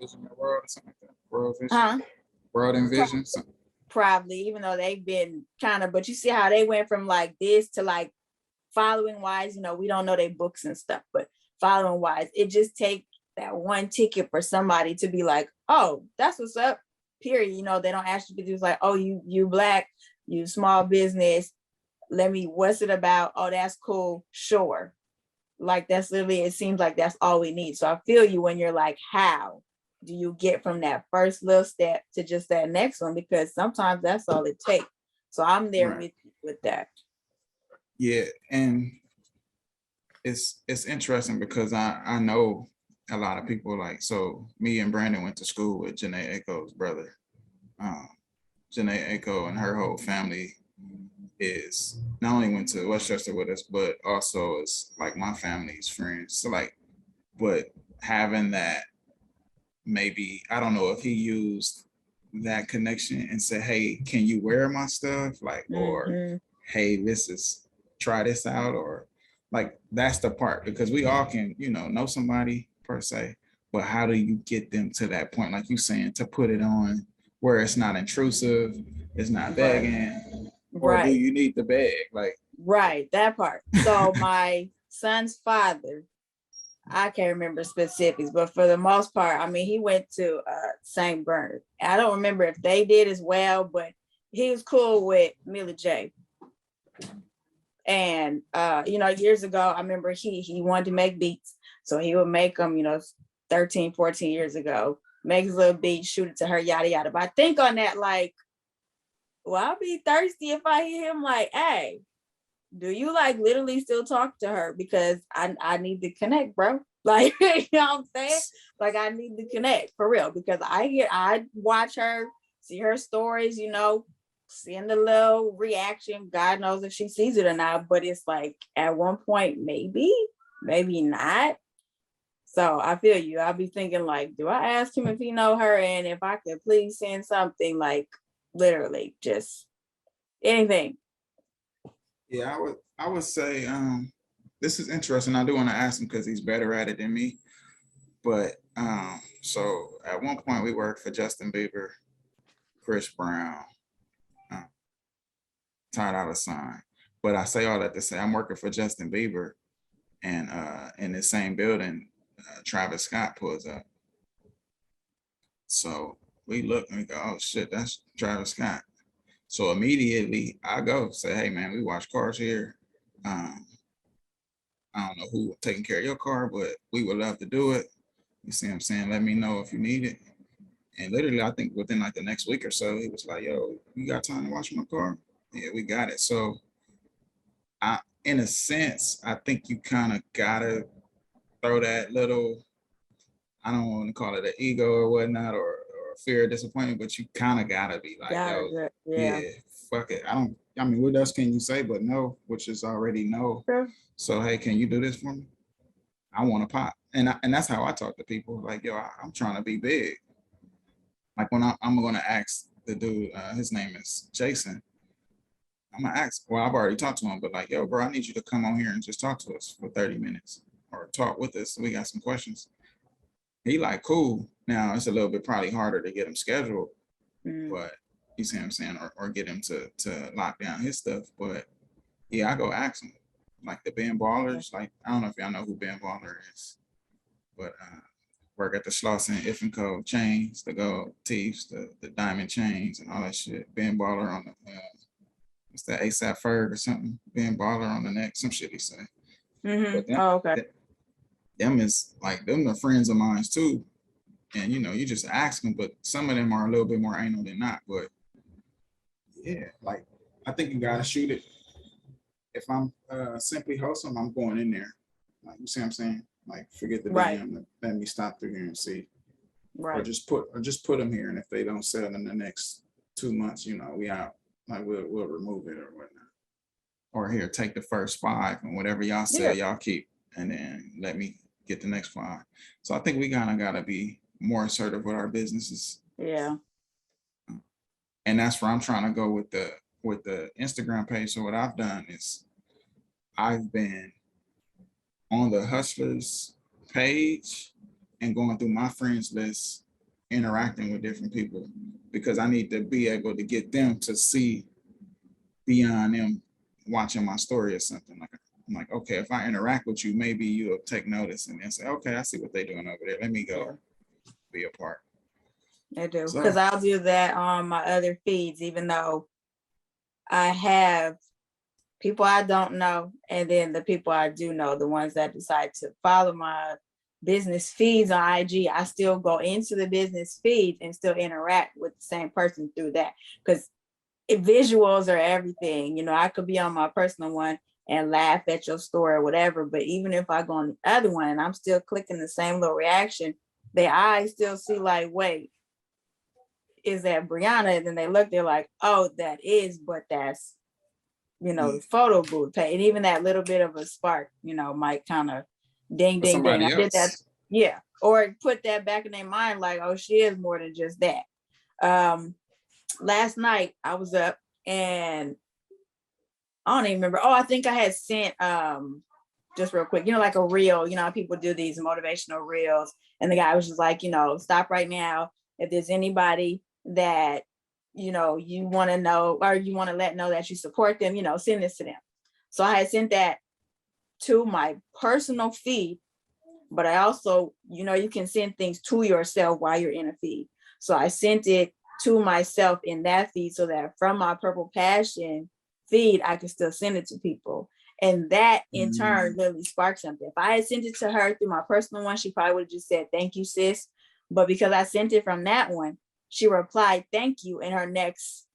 Vision of the World or something like that. World Vision. World and Vision. Probably, even though they've been kind of, but you see how they went from like this to like following wise, you know, we don't know their books and stuff, but following wise, it just takes that one ticket for somebody to be like, oh, that's what's up, period. You know, they don't ask you to do like, oh, you Black, you small business, what's it about? Oh, that's cool, sure. Like that's literally, it seems like that's all we need. So I feel you when you're like, how do you get from that first little step to just that next one? Because sometimes that's all it takes. So I'm there right with that. Yeah, and it's interesting because I know a lot of people, like, so me and Brandon went to school with Janae Aiko's brother. Janae Aiko and her whole family is not only went to Westchester with us, but also is like my family's friends. So like, but having that, maybe, I don't know if he used that connection and said, hey, can you wear my stuff? Like, or hey, try this out, or like, that's the part, because we all can, you know somebody per se, but how do you get them to that point, like you saying, to put it on where it's not intrusive, it's not begging, or do you need the bag? Like, right, that part. So my son's father, I can't remember specifics, but for the most part, I mean, he went to St. Bernard. I don't remember if they did as well, but he was cool with Mila J. And years ago, I remember he wanted to make beats. So he would make them, 13, 14 years ago, make his little beat, shoot it to her, yada, yada. But I think on that, like, well, I'll be thirsty if I hear him like, hey, do you like literally still talk to her? Because I need to connect, bro. Like, you know what I'm saying? Like, I need to connect for real, because I watch her, see her stories, seeing the little reaction. God knows if she sees it or not, but it's like at one point, maybe not. So I feel you. I'll be thinking like, do I ask him if he know her? And if I could please send something, like literally just anything. Yeah, I would say this is interesting. I do want to ask him because he's better at it than me. But so at one point we worked for Justin Bieber, Chris Brown, Ty Dolla $ign. But I say all that to say I'm working for Justin Bieber, and in the same building, Travis Scott pulls up. So we look and we go, oh shit, that's Travis Scott. So immediately I go say, hey man, we wash cars here. I don't know who taking care of your car, but we would love to do it. You see what I'm saying? Let me know if you need it. And literally, I think within like the next week or so, he was like, yo, you got time to wash my car? Yeah, we got it. So in a sense, I think you kind of gotta throw that little, I don't want to call it an ego or whatnot, or fear of disappointment, but you kind of gotta be like, yo, yeah, fuck it. I mean, what else can you say but no, which is already no. Sure. So, hey, can you do this for me? I want to pop. And that's how I talk to people. Like, yo, I'm trying to be big. Like when I'm going to ask the dude, his name is Jason. I'm going to ask, well, I've already talked to him, but like, yo, bro, I need you to come on here and just talk to us for 30 minutes or talk with us. We got some questions. He like, cool. Now it's a little bit probably harder to get him scheduled, but you see what I'm saying? Or get him to lock down his stuff. But yeah, I go ask him. Like the Ben Ballers, like, I don't know if y'all know who Ben Baller is, but work at the Schloss and Iffenco chains, the gold teeth, the diamond chains and all that shit. Ben Baller on the, what's that, ASAP Ferg or something? Ben Baller on the neck, some shit he say. Mm-hmm. Them, okay. Them is like, them are friends of mine too. And you just ask them, but some of them are a little bit more anal than not. But yeah, like, I think you gotta shoot it. If I'm simply wholesome, I'm going in there. Like, you see what I'm saying? Like, forget the DM, let me stop through here and see. Right. Or just put them here, and if they don't sell in the next 2 months, we out. Like, we'll remove it or whatnot. Or here, take the first 5 and whatever y'all sell, y'all keep, and then let me get the next 5. So I think we kind of gotta be more assertive with our businesses. Yeah. And that's where I'm trying to go with the Instagram page. So what I've done is I've been on the Hustlers page and going through my friends list, interacting with different people, because I need to be able to get them to see beyond them watching my story or something. Like, I'm like, okay, if I interact with you, maybe you'll take notice and then say, okay, I see what they're doing over there. Let me go be a part. I do, because I'll do that on my other feeds, even though I have people I don't know, and then the people I do know, the ones that decide to follow my business feeds on IG, I still go into the business feed and still interact with the same person through that, because visuals are everything. I could be on my personal one and laugh at your story or whatever, but even if I go on the other one and I'm still clicking the same little reaction, their eyes still see like, wait, is that Brianna? And then they look, they're like, oh, that is, but that's, the photo booth page. And even that little bit of a spark, might kind of ding, ding, ding. I did that. Yeah. Or put that back in their mind, like, oh, she is more than just that. Last night I was up and I don't even remember. Oh, I think I had sent, just real quick, like a reel, people do these motivational reels. And the guy was just like, stop right now. If there's anybody that, you want to know, or you want to let know that you support them, send this to them. So I had sent that to my personal feed, but I also, you can send things to yourself while you're in a feed. So I sent it to myself in that feed so that from my Purple Passion feed, I could still send it to people. And that in turn literally sparked something. If I had sent it to her through my personal one, she probably would have just said, thank you, sis. But because I sent it from that one, she replied, thank you. And her next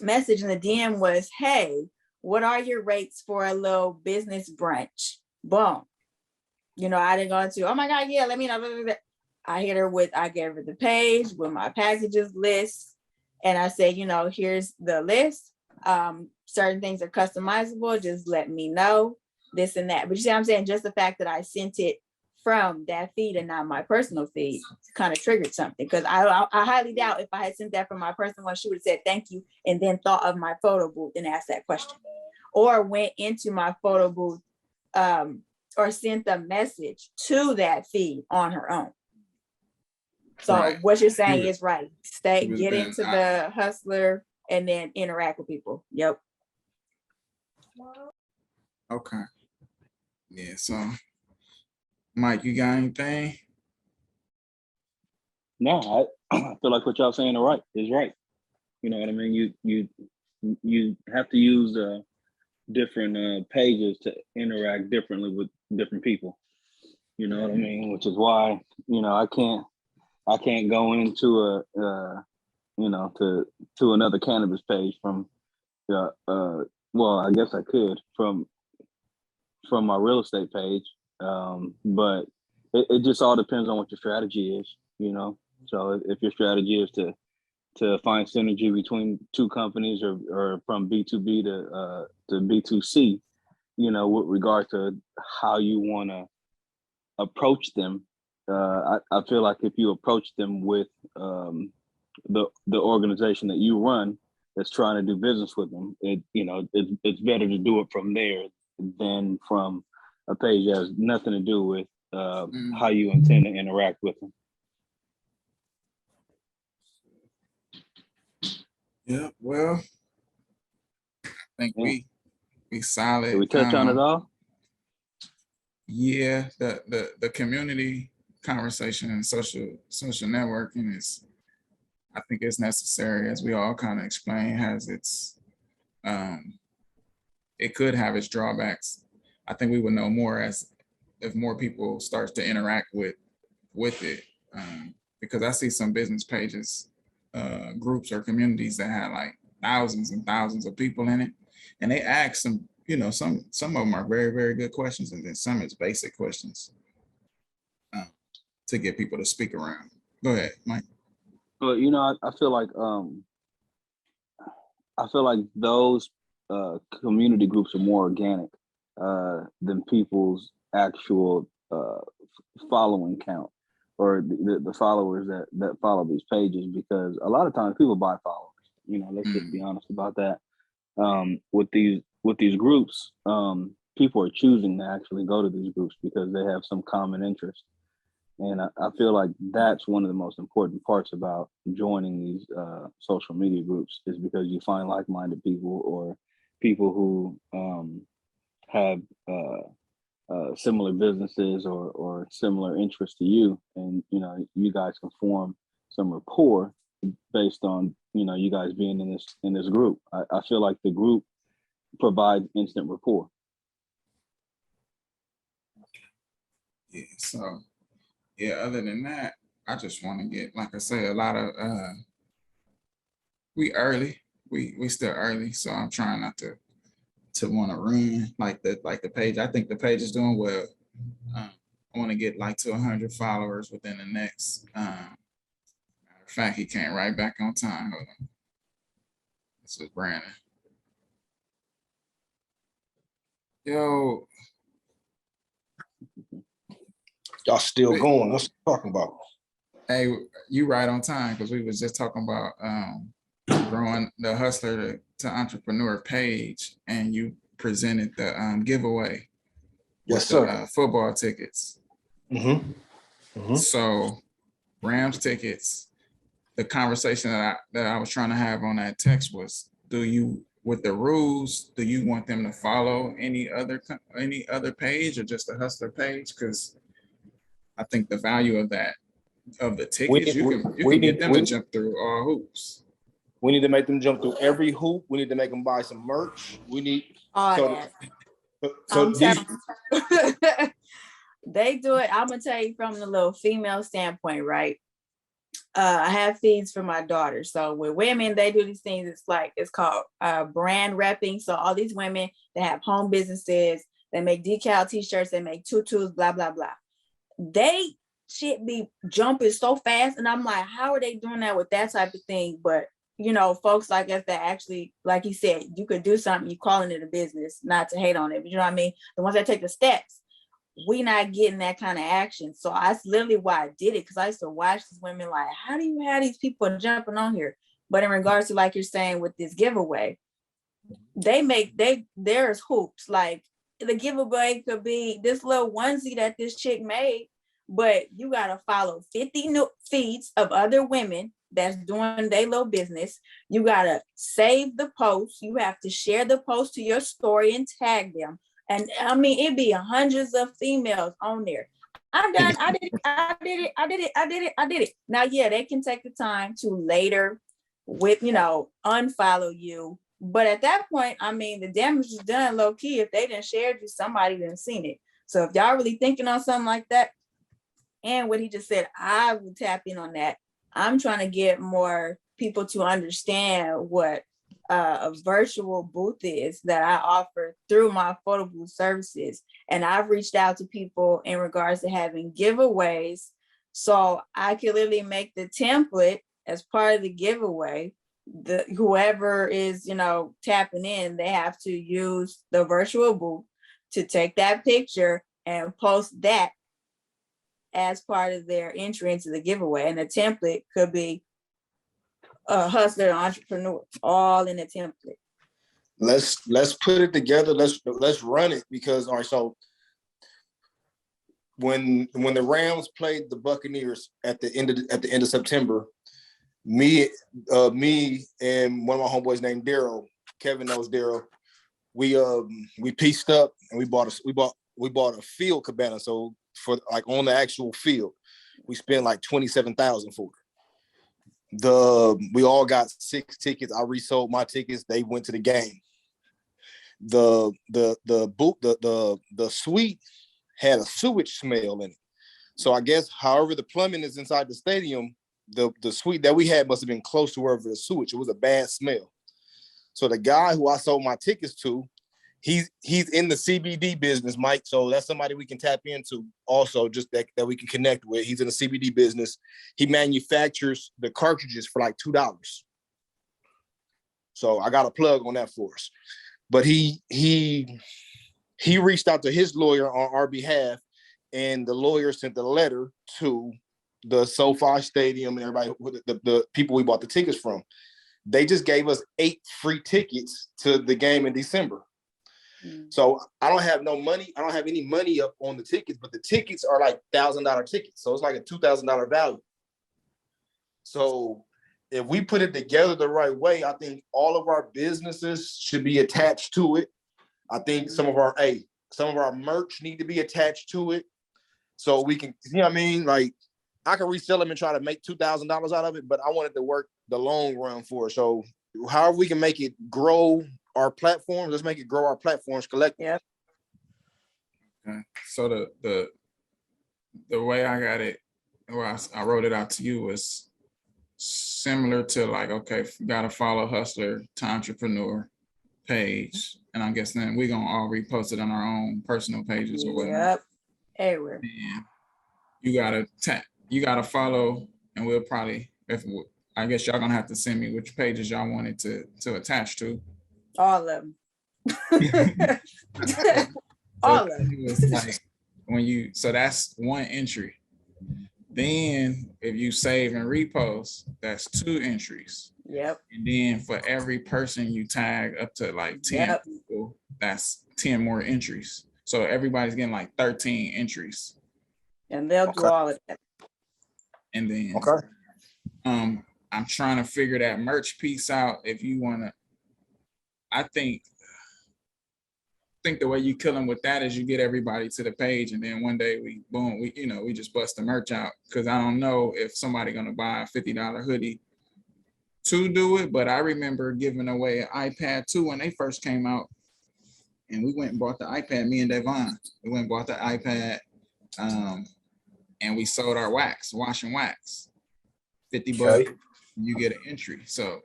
message in the DM was, hey, what are your rates for a little business brunch? Boom. You know, I didn't go into, oh my God, yeah, let me know. I hit her with, I gave her the page with my packages list. And I said, you know, here's the list. Certain things are customizable. Just let me know this and that. But you see what I'm saying? Just the fact that I sent it from that feed and not my personal feed kind of triggered something. Because I highly doubt if I had sent that from my personal one, she would have said thank you and then thought of my photo booth and asked that question. Or went into my photo booth or sent the message to that feed on her own. So what you're saying is right. Get into the Hustler and then interact with people. Yep. Okay. Yeah. So, Mike, you got anything? No, I feel like what y'all saying is right. You know what I mean? You have to use different pages to interact differently with different people. You know what I mean? Which is why, you know, I can't go into to another cannabis page from well, I guess I could from my real estate page. But it just all depends on what your strategy is, you know. So if your strategy is to find synergy between two companies or from B2B to B2C, you know, with regard to how you want to approach them, I feel like if you approach them with the organization that you run that's trying to do business with them, it's better to do it from there than from a page that has nothing to do with how you intend to interact with them. Yeah, well, I think we solid. Did we touch on it all? Yeah, the community conversation and social networking is, I think it's necessary, as we all kind of explain, has its it could have its drawbacks. I think we would know more if more people starts to interact with it, because I see some business pages, groups or communities that have like thousands and thousands of people in it, and they ask some, you know, some of them are very, very good questions, and then some is basic questions to get people to speak around. Go ahead, Mike. But you know, I feel like those community groups are more organic than people's actual following count or the followers that follow these pages, because a lot of times people buy followers. You know, let's just be honest about that. With these groups, people are choosing to actually go to these groups because they have some common interest. And I feel like that's one of the most important parts about joining these social media groups, is because you find like-minded people or people who have similar businesses or similar interests to you, and you know, you guys can form some rapport based on, you know, you guys being in this group. I feel like the group provides instant rapport. Yeah. So yeah, other than that, I just want to get, like I say, a lot of we early. We still early, so I'm trying not to want to run like the page. I think the page is doing well. I want to get like to 100 followers within the next. Matter of fact, he came right back on time. Hold on. This is Brandon. Yo. Y'all still going? What's talking about? Hey, you right on time, because we was just talking about growing the Hustler2Entrepreneur page, and you presented the giveaway. Yes, sir. The football tickets. So Rams tickets. The conversation that I was trying to have on that text was, with the rules, do you want them to follow any other page or just the Hustler page? Because I think the value of that of the tickets, you can get them to jump through all hoops. We need to make them jump through every hoop. We need to make them buy some merch. We need they do it. I'm gonna tell you from the little female standpoint, right? I have feeds for my daughter. So with women, they do these things. It's called brand repping. So all these women that have home businesses, they make decal t-shirts, they make tutus, blah, blah, blah. They should be jumping so fast. And I'm like, how are they doing that with that type of thing? But you know, folks like us that actually, like you said, you could do something, you calling it a business, not to hate on it, but you know what I mean? The ones that take the steps, we not getting that kind of action. So that's literally why I did it, because I used to watch these women like, how do you have these people jumping on here? But in regards to, like you're saying, with this giveaway, there's hoops. Like the giveaway could be this little onesie that this chick made, but you got to follow 50 new feeds of other women that's doing their little business. You got to save the post. You have to share the post to your story and tag them. And I mean, it'd be hundreds of females on there. I'm done. I did it. Now, yeah, they can take the time to later unfollow you. But at that point, I mean, the damage is done low key. If they didn't share you, somebody didn't seen it. So if y'all really thinking on something like that, and what he just said, I would tap in on that. I'm trying to get more people to understand what a virtual booth is that I offer through my photo booth services. And I've reached out to people in regards to having giveaways. So I can literally make the template as part of the giveaway. Whoever is, tapping in, they have to use the virtual booth to take that picture and post that as part of their entry into the giveaway. And the template could be Hustler2Entrepreneur, all in the template. Let's put it together. Let's run it, because all right, so when the Rams played the Buccaneers at the end of September, me and one of my homeboys named Daryl, Kevin knows Daryl, we pieced up and we bought a field cabana. So for like on the actual field, we spent like $27,000 for it. We all got 6 tickets. I resold my tickets. They went to the game. The suite had a sewage smell in it. So I guess however the plumbing is inside the stadium, the suite that we had must have been close to wherever the sewage. It was a bad smell. So the guy who I sold my tickets to, he's in the CBD business, Mike. So that's somebody we can tap into also, just that we can connect with. He's in the CBD business. He manufactures the cartridges for like $2. So I got a plug on that for us. But he reached out to his lawyer on our behalf, and the lawyer sent the letter to the SoFi Stadium and everybody, the people we bought the tickets from. They just gave us 8 free tickets to the game in December. So I don't have no money. I don't have any money up on the tickets, but the tickets are like $1,000 tickets. So it's like a $2,000 value. So if we put it together the right way, I think all of our businesses should be attached to it. I think some of our merch need to be attached to it. So we can, like I can resell them and try to make $2,000 out of it, but I want it to work the long run for us. So however we can make it grow our platforms, let's make it grow our platforms collectively. Yeah. Okay. So the way I got it, well, I wrote it out to you, was similar to like, okay, you gotta follow Hustler2Entrepreneur page, and I guess then we're gonna all repost it on our own personal pages or whatever. Yep, everywhere. And you gotta follow, and we'll probably, I guess y'all gonna have to send me which pages y'all wanted to attach to. All of them. All of them. Like so that's one entry. Then if you save and repost, that's 2 entries. Yep. And then for every person you tag up to like 10 people, that's 10 more entries. So everybody's getting like 13 entries. And they'll do all of that. And then I'm trying to figure that merch piece out. If you want to, I think think the way you kill them with that is you get everybody to the page, and then one day we just bust the merch out, because I don't know if somebody gonna buy a $50 hoodie to do it, but I remember giving away an iPad 2 when they first came out, and we went and bought the iPad. Me and Devon, we went and bought the iPad, and we sold our wash and wax, $50. Okay. You get an entry. So,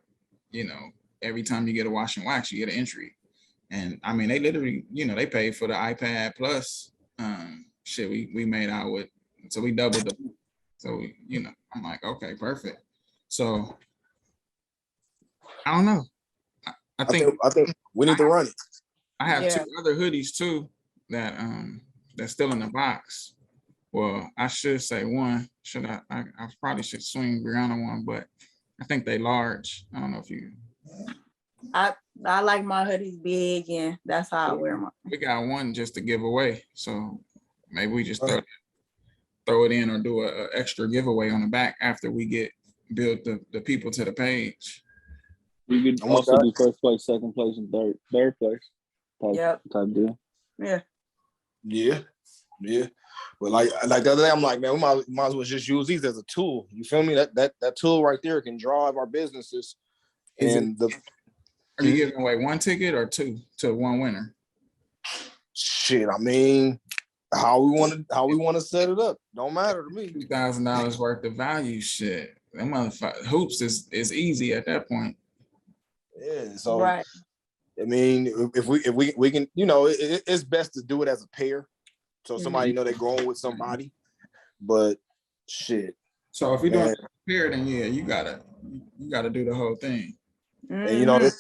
every time you get a wash and wax, you get an entry. And I mean, they literally, they paid for the iPad plus we made out with, so we doubled the, so I'm like, okay, perfect. So I don't know. I think we need to run it. I have 2 other hoodies too that that's still in the box. Well, I should say one. I probably should swing Brianna one, but I think they large. I don't know if you. I like my hoodies big, and that's how I wear them. We got one just to give away, so maybe we just throw it in or do a extra giveaway on the back after we build the people to the page. We could also do first place, second place, and third place type deal. Yeah. But like the other day, I'm like, man, we might as well just use these as a tool. You feel me? That tool right there can drive our businesses. Are you giving away 1 ticket or 2 to 1 winner? Shit, I mean, how we want to set it up don't matter to me. $2,000 worth of value, shit. That motherfucker hoops is easy at that point. Yeah, so right. I mean, if we can, it's best to do it as a pair, so somebody they're going with somebody. But shit. So if you're doing a pair, then you gotta do the whole thing. And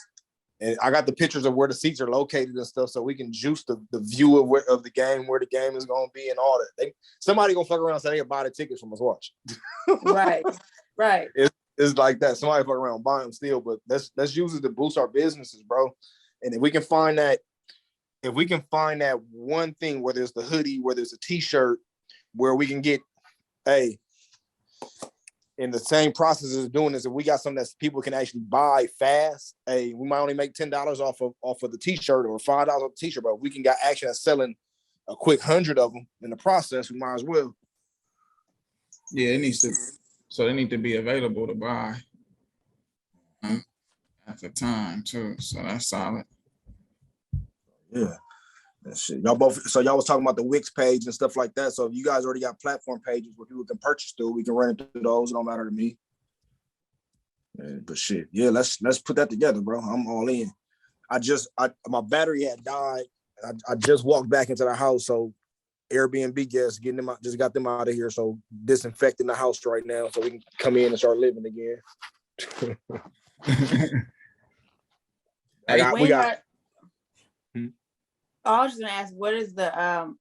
and I got the pictures of where the seats are located and stuff, so we can juice the view of the game, where the game is gonna be, and all that. Somebody gonna fuck around and say they can buy the tickets from us. Watch. Right. It's like that. Somebody fuck around buying them still, but let's use it to boost our businesses, bro. And if we can find that one thing, whether it's the hoodie, whether it's a t-shirt, where we can get, in the same process of doing this, if we got something that people can actually buy fast, we might only make $10 off of the t-shirt or $5 off the t-shirt, but we can get action at selling a quick 100 of them in the process. We might as well. Yeah, they need to be available to buy at the time too. So that's solid. Yeah. That shit. Y'all was talking about the Wix page and stuff like that. So if you guys already got platform pages where people can purchase through, we can run it through those. It don't matter to me. But shit, yeah, let's put that together, bro. I'm all in. My battery had died. I just walked back into the house, so Airbnb guests just got them out of here. So disinfecting the house right now, so we can come in and start living again. I was just gonna ask, what is the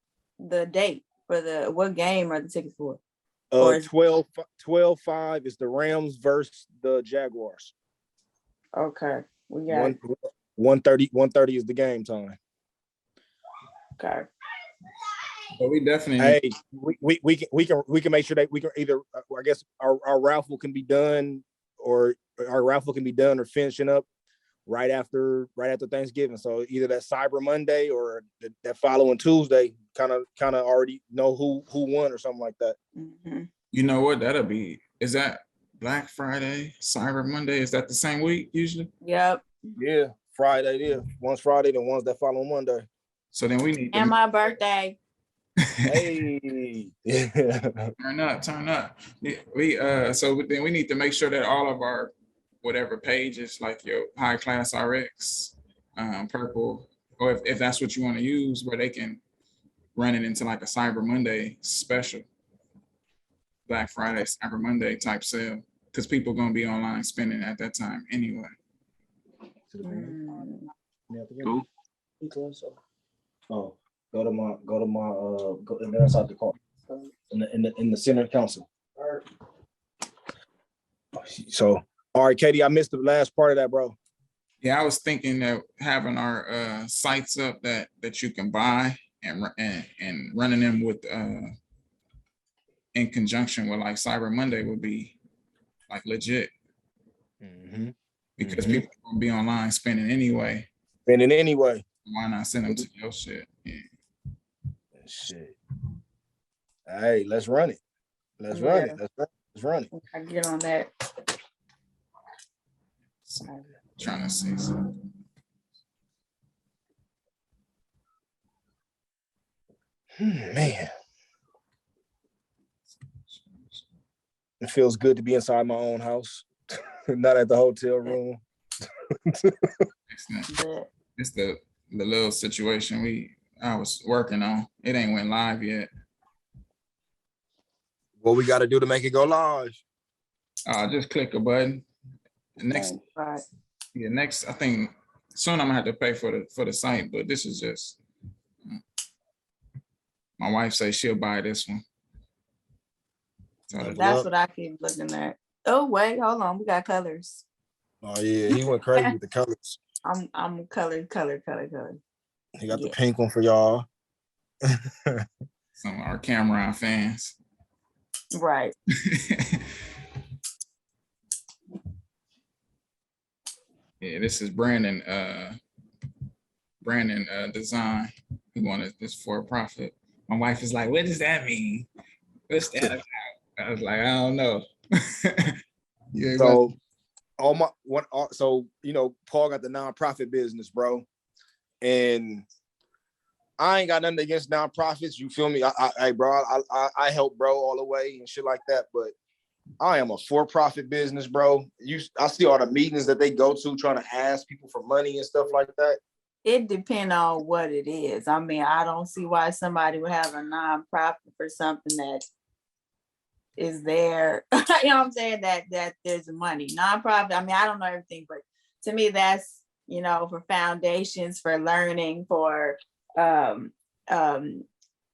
date for what game are the tickets for? 12-5 is the Rams versus the Jaguars. Okay, we got 1:30 is the game time. Okay. But we definitely we can make sure that we can either I guess our raffle can be done or finishing up right after Thanksgiving. So either that Cyber Monday or that following Tuesday, kind of already know who won or something like that. Mm-hmm. You know what that'll be? Is that Black Friday, Cyber Monday? Is that the same week usually? Yep. Yeah, Friday. Yeah, one's Friday, the one's that following Monday. So then we need. And my birthday. Hey, turn up. So then we need to make sure that all of our whatever pages, like your High Class RX, Purple, or if that's what you want to use, where they can run it into like a Cyber Monday special, Black Friday, Cyber Monday type sale, because people gonna be online spending at that time anyway. Cool. Oh, go inside the car in the center council. So, all right, Katie, I missed the last part of that, bro. Yeah, I was thinking that having our sites up that you can buy and running them with in conjunction with like Cyber Monday would be like legit. Mm-hmm. Because people are gonna be online spending anyway. Why not send them to your shit? Yeah. Shit. Hey, let's run it. Let's run it. Let's run it. I get on that. Trying to see something. Man. It feels good to be inside my own house, not at the hotel room. It's the little situation I was working on. It ain't went live yet. What we got to do to make it go live? Just click a button. Next, Right. yeah, next. I think soon I'm gonna have to pay for the site, but this is just. My wife says she'll buy this one. So That's what I keep looking at. Oh wait, hold on. We got colors. Oh yeah, he went crazy with the colors. I'm color. He got the pink one for y'all. Some of our Cameron fans. Right. Yeah, this is Brandon design. He wanted this for a profit. My wife is like, what does that mean? What's that about? I was like, I don't know. Yeah. So Paul got the nonprofit business, bro. And I ain't got nothing against nonprofits. You feel me? I help bro all the way and shit like that. But I am a for-profit business, bro. I see all the meetings that they go to trying to ask people for money and stuff like that. It depends on what it is. I mean, I don't see why somebody would have a nonprofit for something that is there. You know what I'm saying? That there's money. Nonprofit, I mean, I don't know everything, but to me, that's, for foundations, for learning, for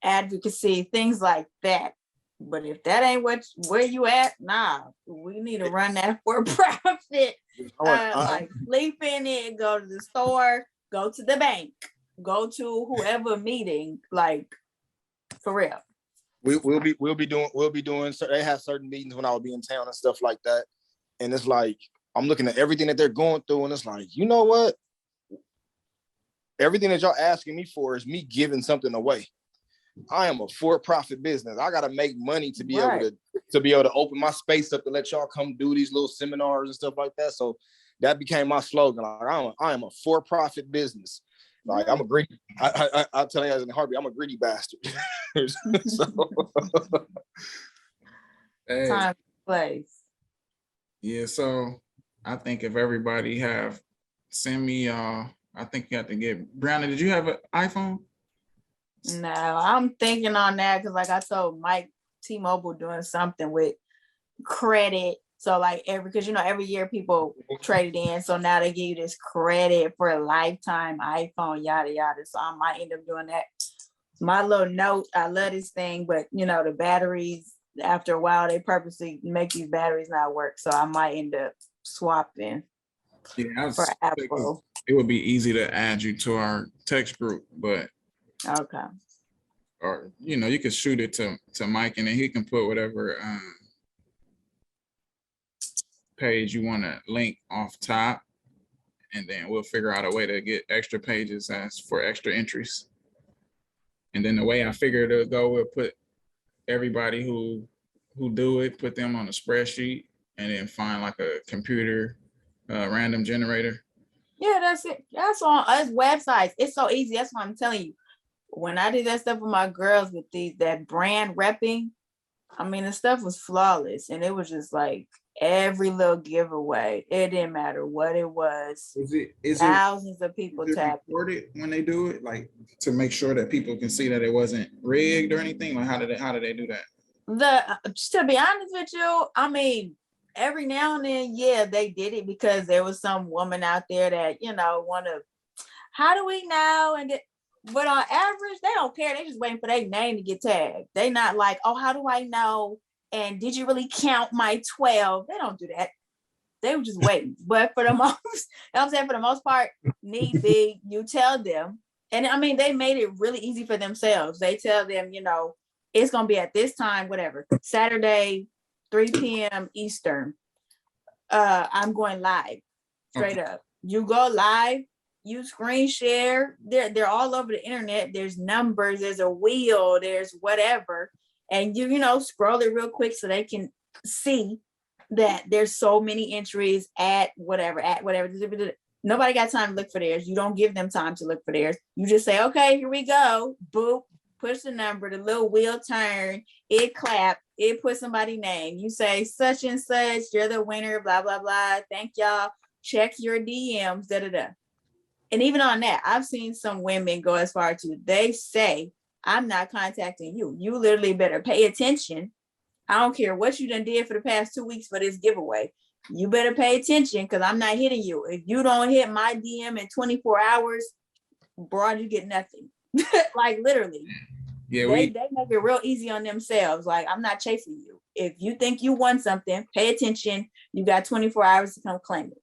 advocacy, things like that. But if that ain't where you at, nah, we need to run that for profit. Like sleep in it, go to the store, go to the bank, go to whoever meeting, like for real. We'll be doing. So they have certain meetings when I will be in town and stuff like that, and it's like I'm looking at everything that they're going through, and it's like, you know what? Everything that y'all asking me for is me giving something away. I am a for-profit business. I gotta make money to be able to open my space up to let y'all come do these little seminars and stuff like that. So that became my slogan. Like, I am a for-profit business. Like, I'm a greedy. I'll tell you as in heartbeat, I'm a greedy bastard. Hey. Time, place. Yeah, so I think if everybody send me I think you have to get Brownie. Did you have an iPhone? No, I'm thinking on that because, like I told Mike, T-Mobile doing something with credit. So like every year people trade it in. So now they give you this credit for a lifetime iPhone, yada yada. So I might end up doing that. My little note, I love this thing, but the batteries, after a while, they purposely make these batteries not work. So I might end up swapping for Apple. It would be easy to add you to our text group, but okay. Or you could shoot it to Mike, and then he can put whatever page you want to link off top, and then we'll figure out a way to get extra pages as for extra entries. And then the way I figured it'll go, we'll put everybody who do it, put them on a spreadsheet, and then find like a computer random generator. Yeah, that's it. That's on us websites. It's so easy. That's what I'm telling you. When I did that stuff with my girls with that brand repping, I mean, the stuff was flawless, and it was just like every little giveaway. It didn't matter what it was. Is thousands of people tapped it when they do it, like to make sure that people can see that it wasn't rigged or anything. Like how did they do that? To be honest with you, I mean, every now and then, yeah, they did it because there was some woman out there that how do we know? But on average, they don't care. They just waiting for their name to get tagged. They not like, oh, how do I know? And did you really count my 12? They don't do that. They were just waiting. But for the most part, need be, you tell them. And I mean, they made it really easy for themselves. They tell them, it's going to be at this time, whatever, Saturday, 3 p.m. Eastern. I'm going live, straight up. You go live, you screen share. They're all over the internet. There's numbers, there's a wheel, there's whatever. And you know, scroll it real quick so they can see that there's so many entries at whatever. Nobody got time to look for theirs. You don't give them time to look for theirs. You just say, okay, here we go. Boop, push the number, the little wheel turn, it clap, it put somebody's name. You say such and such, you're the winner, blah, blah, blah. Thank y'all. Check your DMs, da, da, da. And even on that, I've seen some women go as far to, they say, I'm not contacting you. You literally better pay attention. I don't care what you done did for the past 2 weeks for this giveaway. You better pay attention because I'm not hitting you. If you don't hit my DM in 24 hours, broad, you get nothing. Like literally. Yeah, they make it real easy on themselves. Like, I'm not chasing you. If you think you won something, pay attention. You got 24 hours to come claim it.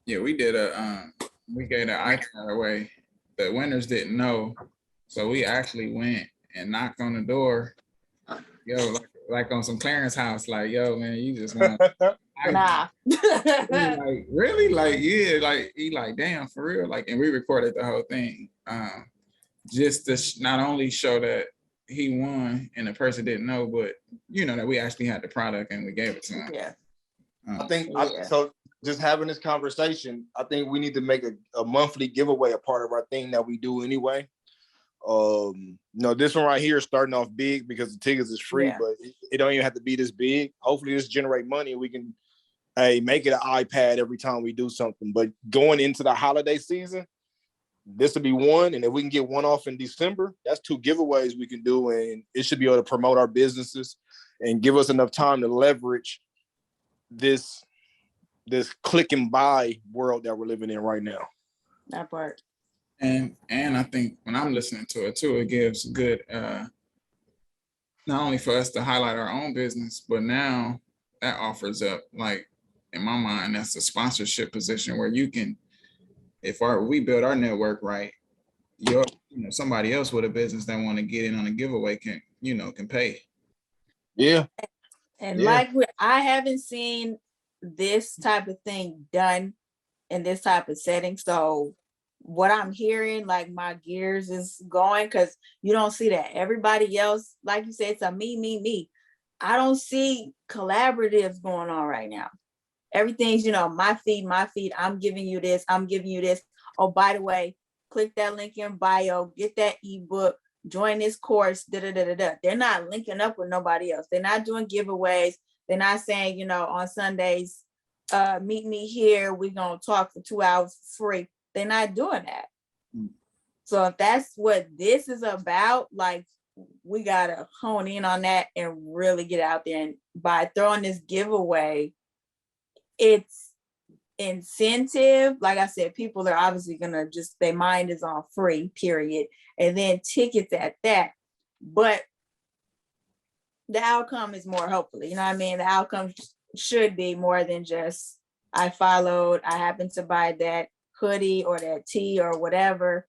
Yeah, we gave an iPad away. The winners didn't know. So we actually went and knocked on the door. Yo, like on some Clarence house, like, yo, man, you just want nah. like, really? Like, yeah, like he like, damn, for real. Like, and we recorded the whole thing. Just to not only show that he won and the person didn't know, but you know that we actually had the product and we gave it to him. Yeah. I think so. Just having this conversation, I think we need to make a monthly giveaway a part of our thing that we do anyway. No, this one right here is starting off big because the tickets is free, but it don't even have to be this big. Hopefully this generate money and we can make it an iPad every time we do something. But going into the holiday season, this will be one. And if we can get one off in December, that's 2 giveaways we can do. And it should be able to promote our businesses and give us enough time to leverage this click and buy world that we're living in right now. That part. And I think when I'm listening to it too, it gives good, not only for us to highlight our own business, but now that offers up, like in my mind, that's a sponsorship position where you can, we build our network right, somebody else with a business that want to get in on a giveaway can pay. Yeah. And I haven't seen this type of thing done in this type of setting. So what I'm hearing, like my gears is going, because you don't see that. Everybody else, like you said, it's a me. I don't see collaboratives going on right now. Everything's, my feed. I'm giving you this. Oh, by the way, click that link in bio, get that ebook, join this course, They're not linking up with nobody else. They're not doing giveaways. They're not saying, on Sundays, meet me here. We're going to talk for 2 hours free. They're not doing that. So if that's what this is about, like, we got to hone in on that and really get out there. And by throwing this giveaway, it's incentive. Like I said, people are obviously going to their mind is on free, period. And then tickets at that. But the outcome is more, hopefully, you know what I mean? The outcome should be more than just, I followed, I happened to buy that hoodie or that tee or whatever,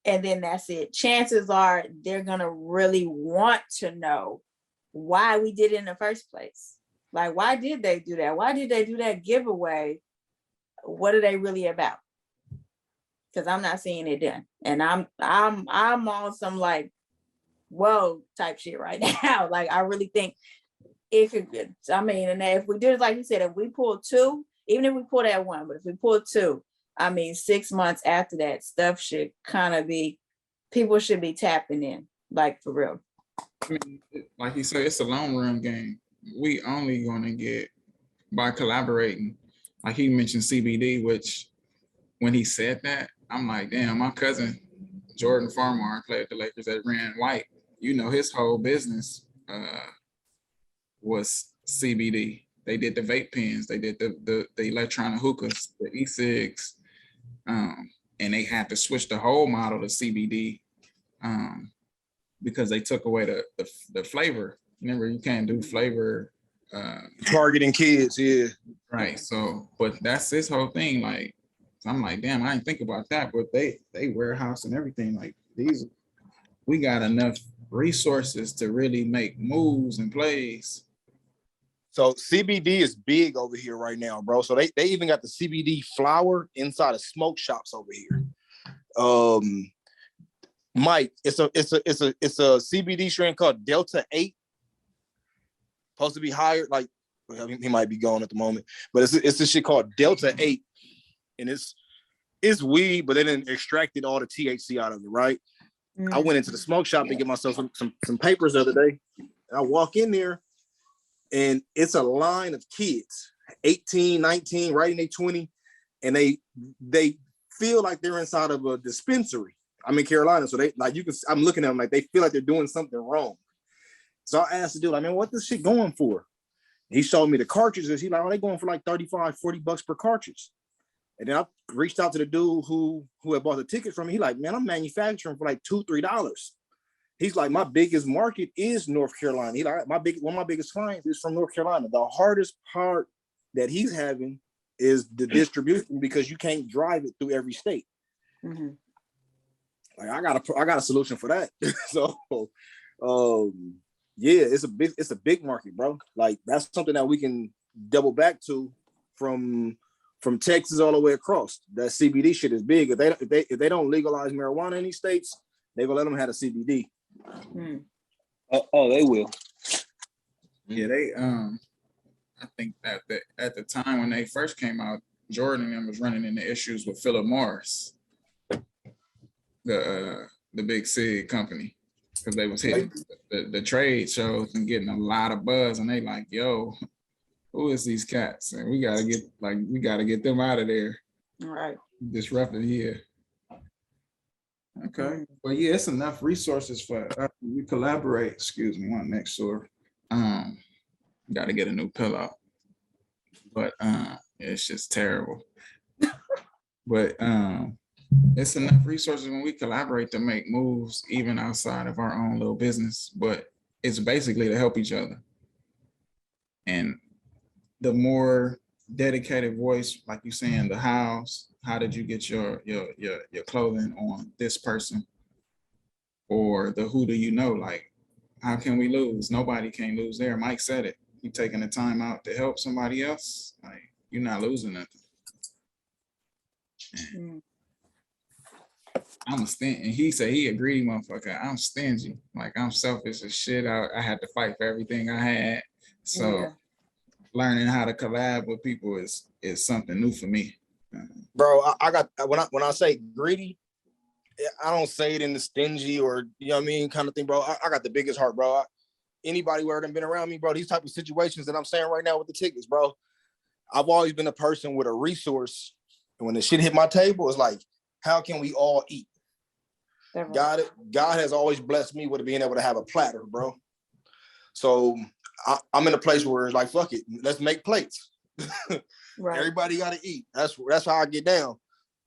and then that's it. Chances are they're going to really want to know why we did it in the first place. Like, why did they do that? Why did they do that giveaway? What are they really about? Because I'm not seeing it done. And I'm on some like, whoa type shit right now. Like, I really think it could be. And if we did it, like you said, if we pull 2, even if we pull that 1, but if we pull 2, 6 months after that, stuff should kind of people should be tapping in, like, for real. Like you said, it's a long run game. We only going to get by collaborating. Like he mentioned CBD, which when he said that, I'm like, damn, my cousin, Jordan Farmar, played with the Lakers that ran White. His whole business was CBD. They did the vape pens, they did the electronic hookahs, the e-cigs, and they had to switch the whole model to CBD because they took away the flavor. Remember, you can't do flavor. Targeting kids, yeah. Right. So, but that's his whole thing. Like, I'm like, damn, I didn't think about that. But they warehouse and everything. Like, we got enough resources to really make moves and plays. So CBD is big over here right now, bro. So they even got the CBD flower inside of smoke shops over here. Mike, it's a CBD strain called Delta 8. Supposed to be higher, like he might be gone at the moment, but it's this shit called Delta 8, and it's weed, but they didn't extracted all the THC out of it, right? I went into the smoke shop to get myself some papers the other day. And I walk in there, and it's a line of kids, 18, 19, right in their 20, and they feel like they're inside of a dispensary. I'm in Carolina, so they like I'm looking at them like they feel like they're doing something wrong. So I asked the dude, I mean, what this shit going for? He showed me the cartridges. He's like, oh, they going for like $35-$40 per cartridge. And then I reached out to the dude who had bought the ticket from me. He like, man, I'm manufacturing for like $2-3. He's like, my biggest market is North Carolina. He like, one of my biggest clients is from North Carolina. The hardest part that he's having is the distribution because you can't drive it through every state. Mm-hmm. Like I got a solution for that. So, yeah, it's a big market, bro. Like that's something that we can double back to from Texas all the way across. That CBD shit is big. If they don't legalize marijuana in these states, they're gonna let them have a CBD. Oh, they will. Yeah, they I think that at the time when they first came out, Jordan and them was running into issues with Philip Morris, the big cig company, because they was hitting the trade shows and getting a lot of buzz, and they like, yo, who is these cats? And we gotta get them out of there. All right. Disrupted here. Okay. Well, yeah, it's enough resources for we collaborate. Excuse me, one next door. Got to get a new pillow, but it's just terrible. But it's enough resources when we collaborate to make moves, even outside of our own little business. But it's basically to help each other. And the more dedicated voice, like you saying, the hows. How did you get your clothing on this person? Or the who do you know? Like, how can we lose? Nobody can lose there. Mike said it. You taking the time out to help somebody else, like you're not losing nothing. I'm a stingy. And he said he agreed, motherfucker. I'm stingy. Like I'm selfish as shit. I had to fight for everything I had. So learning how to collab with people is something new for me. Bro, I got when I say greedy, I don't say it in the stingy or you know what I mean kind of thing, bro. I got the biggest heart, bro. Anybody where them been around me, bro, these type of situations that I'm saying right now with the tickets, bro, I've always been a person with a resource. And when the shit hit my table, it's like, how can we all eat? God has always blessed me with being able to have a platter, bro. So I'm in a place where it's like, fuck it, let's make plates. Right. Everybody got to eat. That's how I get down.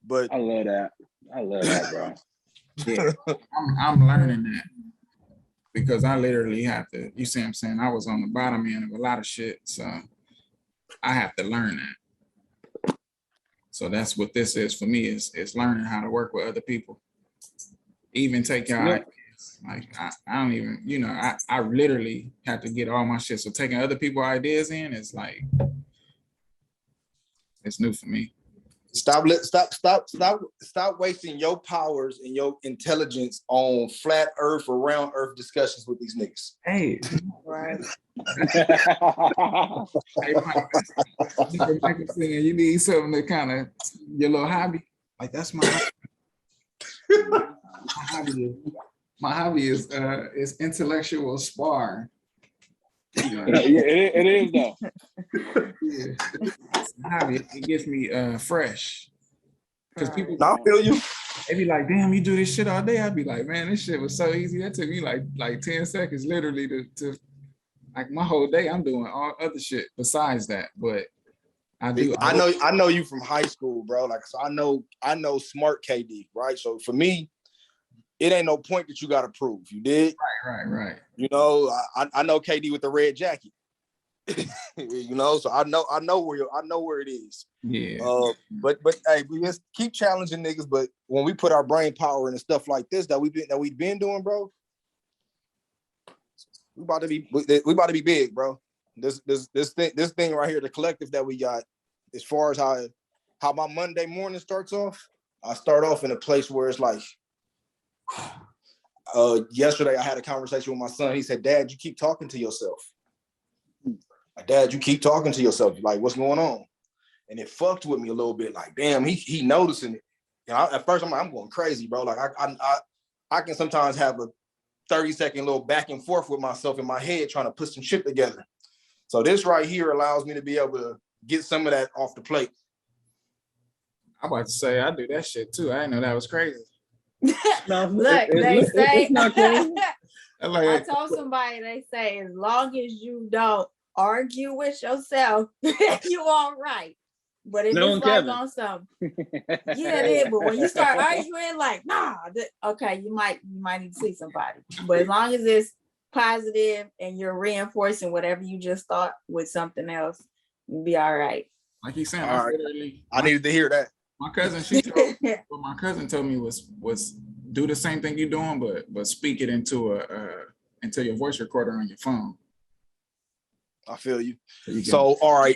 But I love that, bro. Yeah, I'm learning that. Because I literally have to, you see what I'm saying? I was on the bottom end of a lot of shit. So I have to learn that. So that's what this is for me, is learning how to work with other people. Even take your ideas. Like I don't even, you know, I literally have to get all my shit. So taking other people's ideas in is like, it's new for me. Stop wasting your powers and your intelligence on flat earth or round earth discussions with these niggas. Hey, right. Hey, you need something to kind of your little hobby. Like that's my hobby. My hobby is intellectual sparring. Yeah, it is though. Yeah. It gets me fresh. Because people, I feel you. They be like, damn, you do this shit all day. I'd be like, man, this shit was so easy. That took me like 10 seconds literally to like my whole day. I'm doing all other shit besides that. But I know you from high school, bro. Like, so I know smart KD, right? So for me, it ain't no point that you got to prove. You did? Right. You know, I know KD with the red jacket. You know, so I know where it is. Yeah. But hey, we just keep challenging niggas. But when we put our brain power into stuff like this that we've been doing, bro, we about to be big, bro. This thing right here, the collective that we got, as far as how my Monday morning starts off, I start off in a place where it's like, yesterday I had a conversation with my son. He said, Dad, you keep talking to yourself. Like, Dad, you keep talking to yourself. Like, what's going on? And it fucked with me a little bit. Like, damn, he noticing it. You know, at first I'm like, I'm going crazy, bro. Like I can sometimes have a 30-second little back and forth with myself in my head trying to put some shit together. So this right here allows me to be able to get some of that off the plate. I'm about to say I do that shit too. I didn't know that was crazy. No, Look, they say, it's not crazy. I told somebody, they say, as long as you don't argue with yourself, you all right. But if No, it's like Kevin. on some, yeah, it is. But when you start arguing, like, nah, okay, you might need to see somebody. But as long as it's positive and you're reinforcing whatever you just thought with something else, you'll be all right. Like he's saying, All right. I needed to hear that. My cousin, what my cousin told me was do the same thing you're doing, but speak it into your voice recorder on your phone. I feel you. So, all right,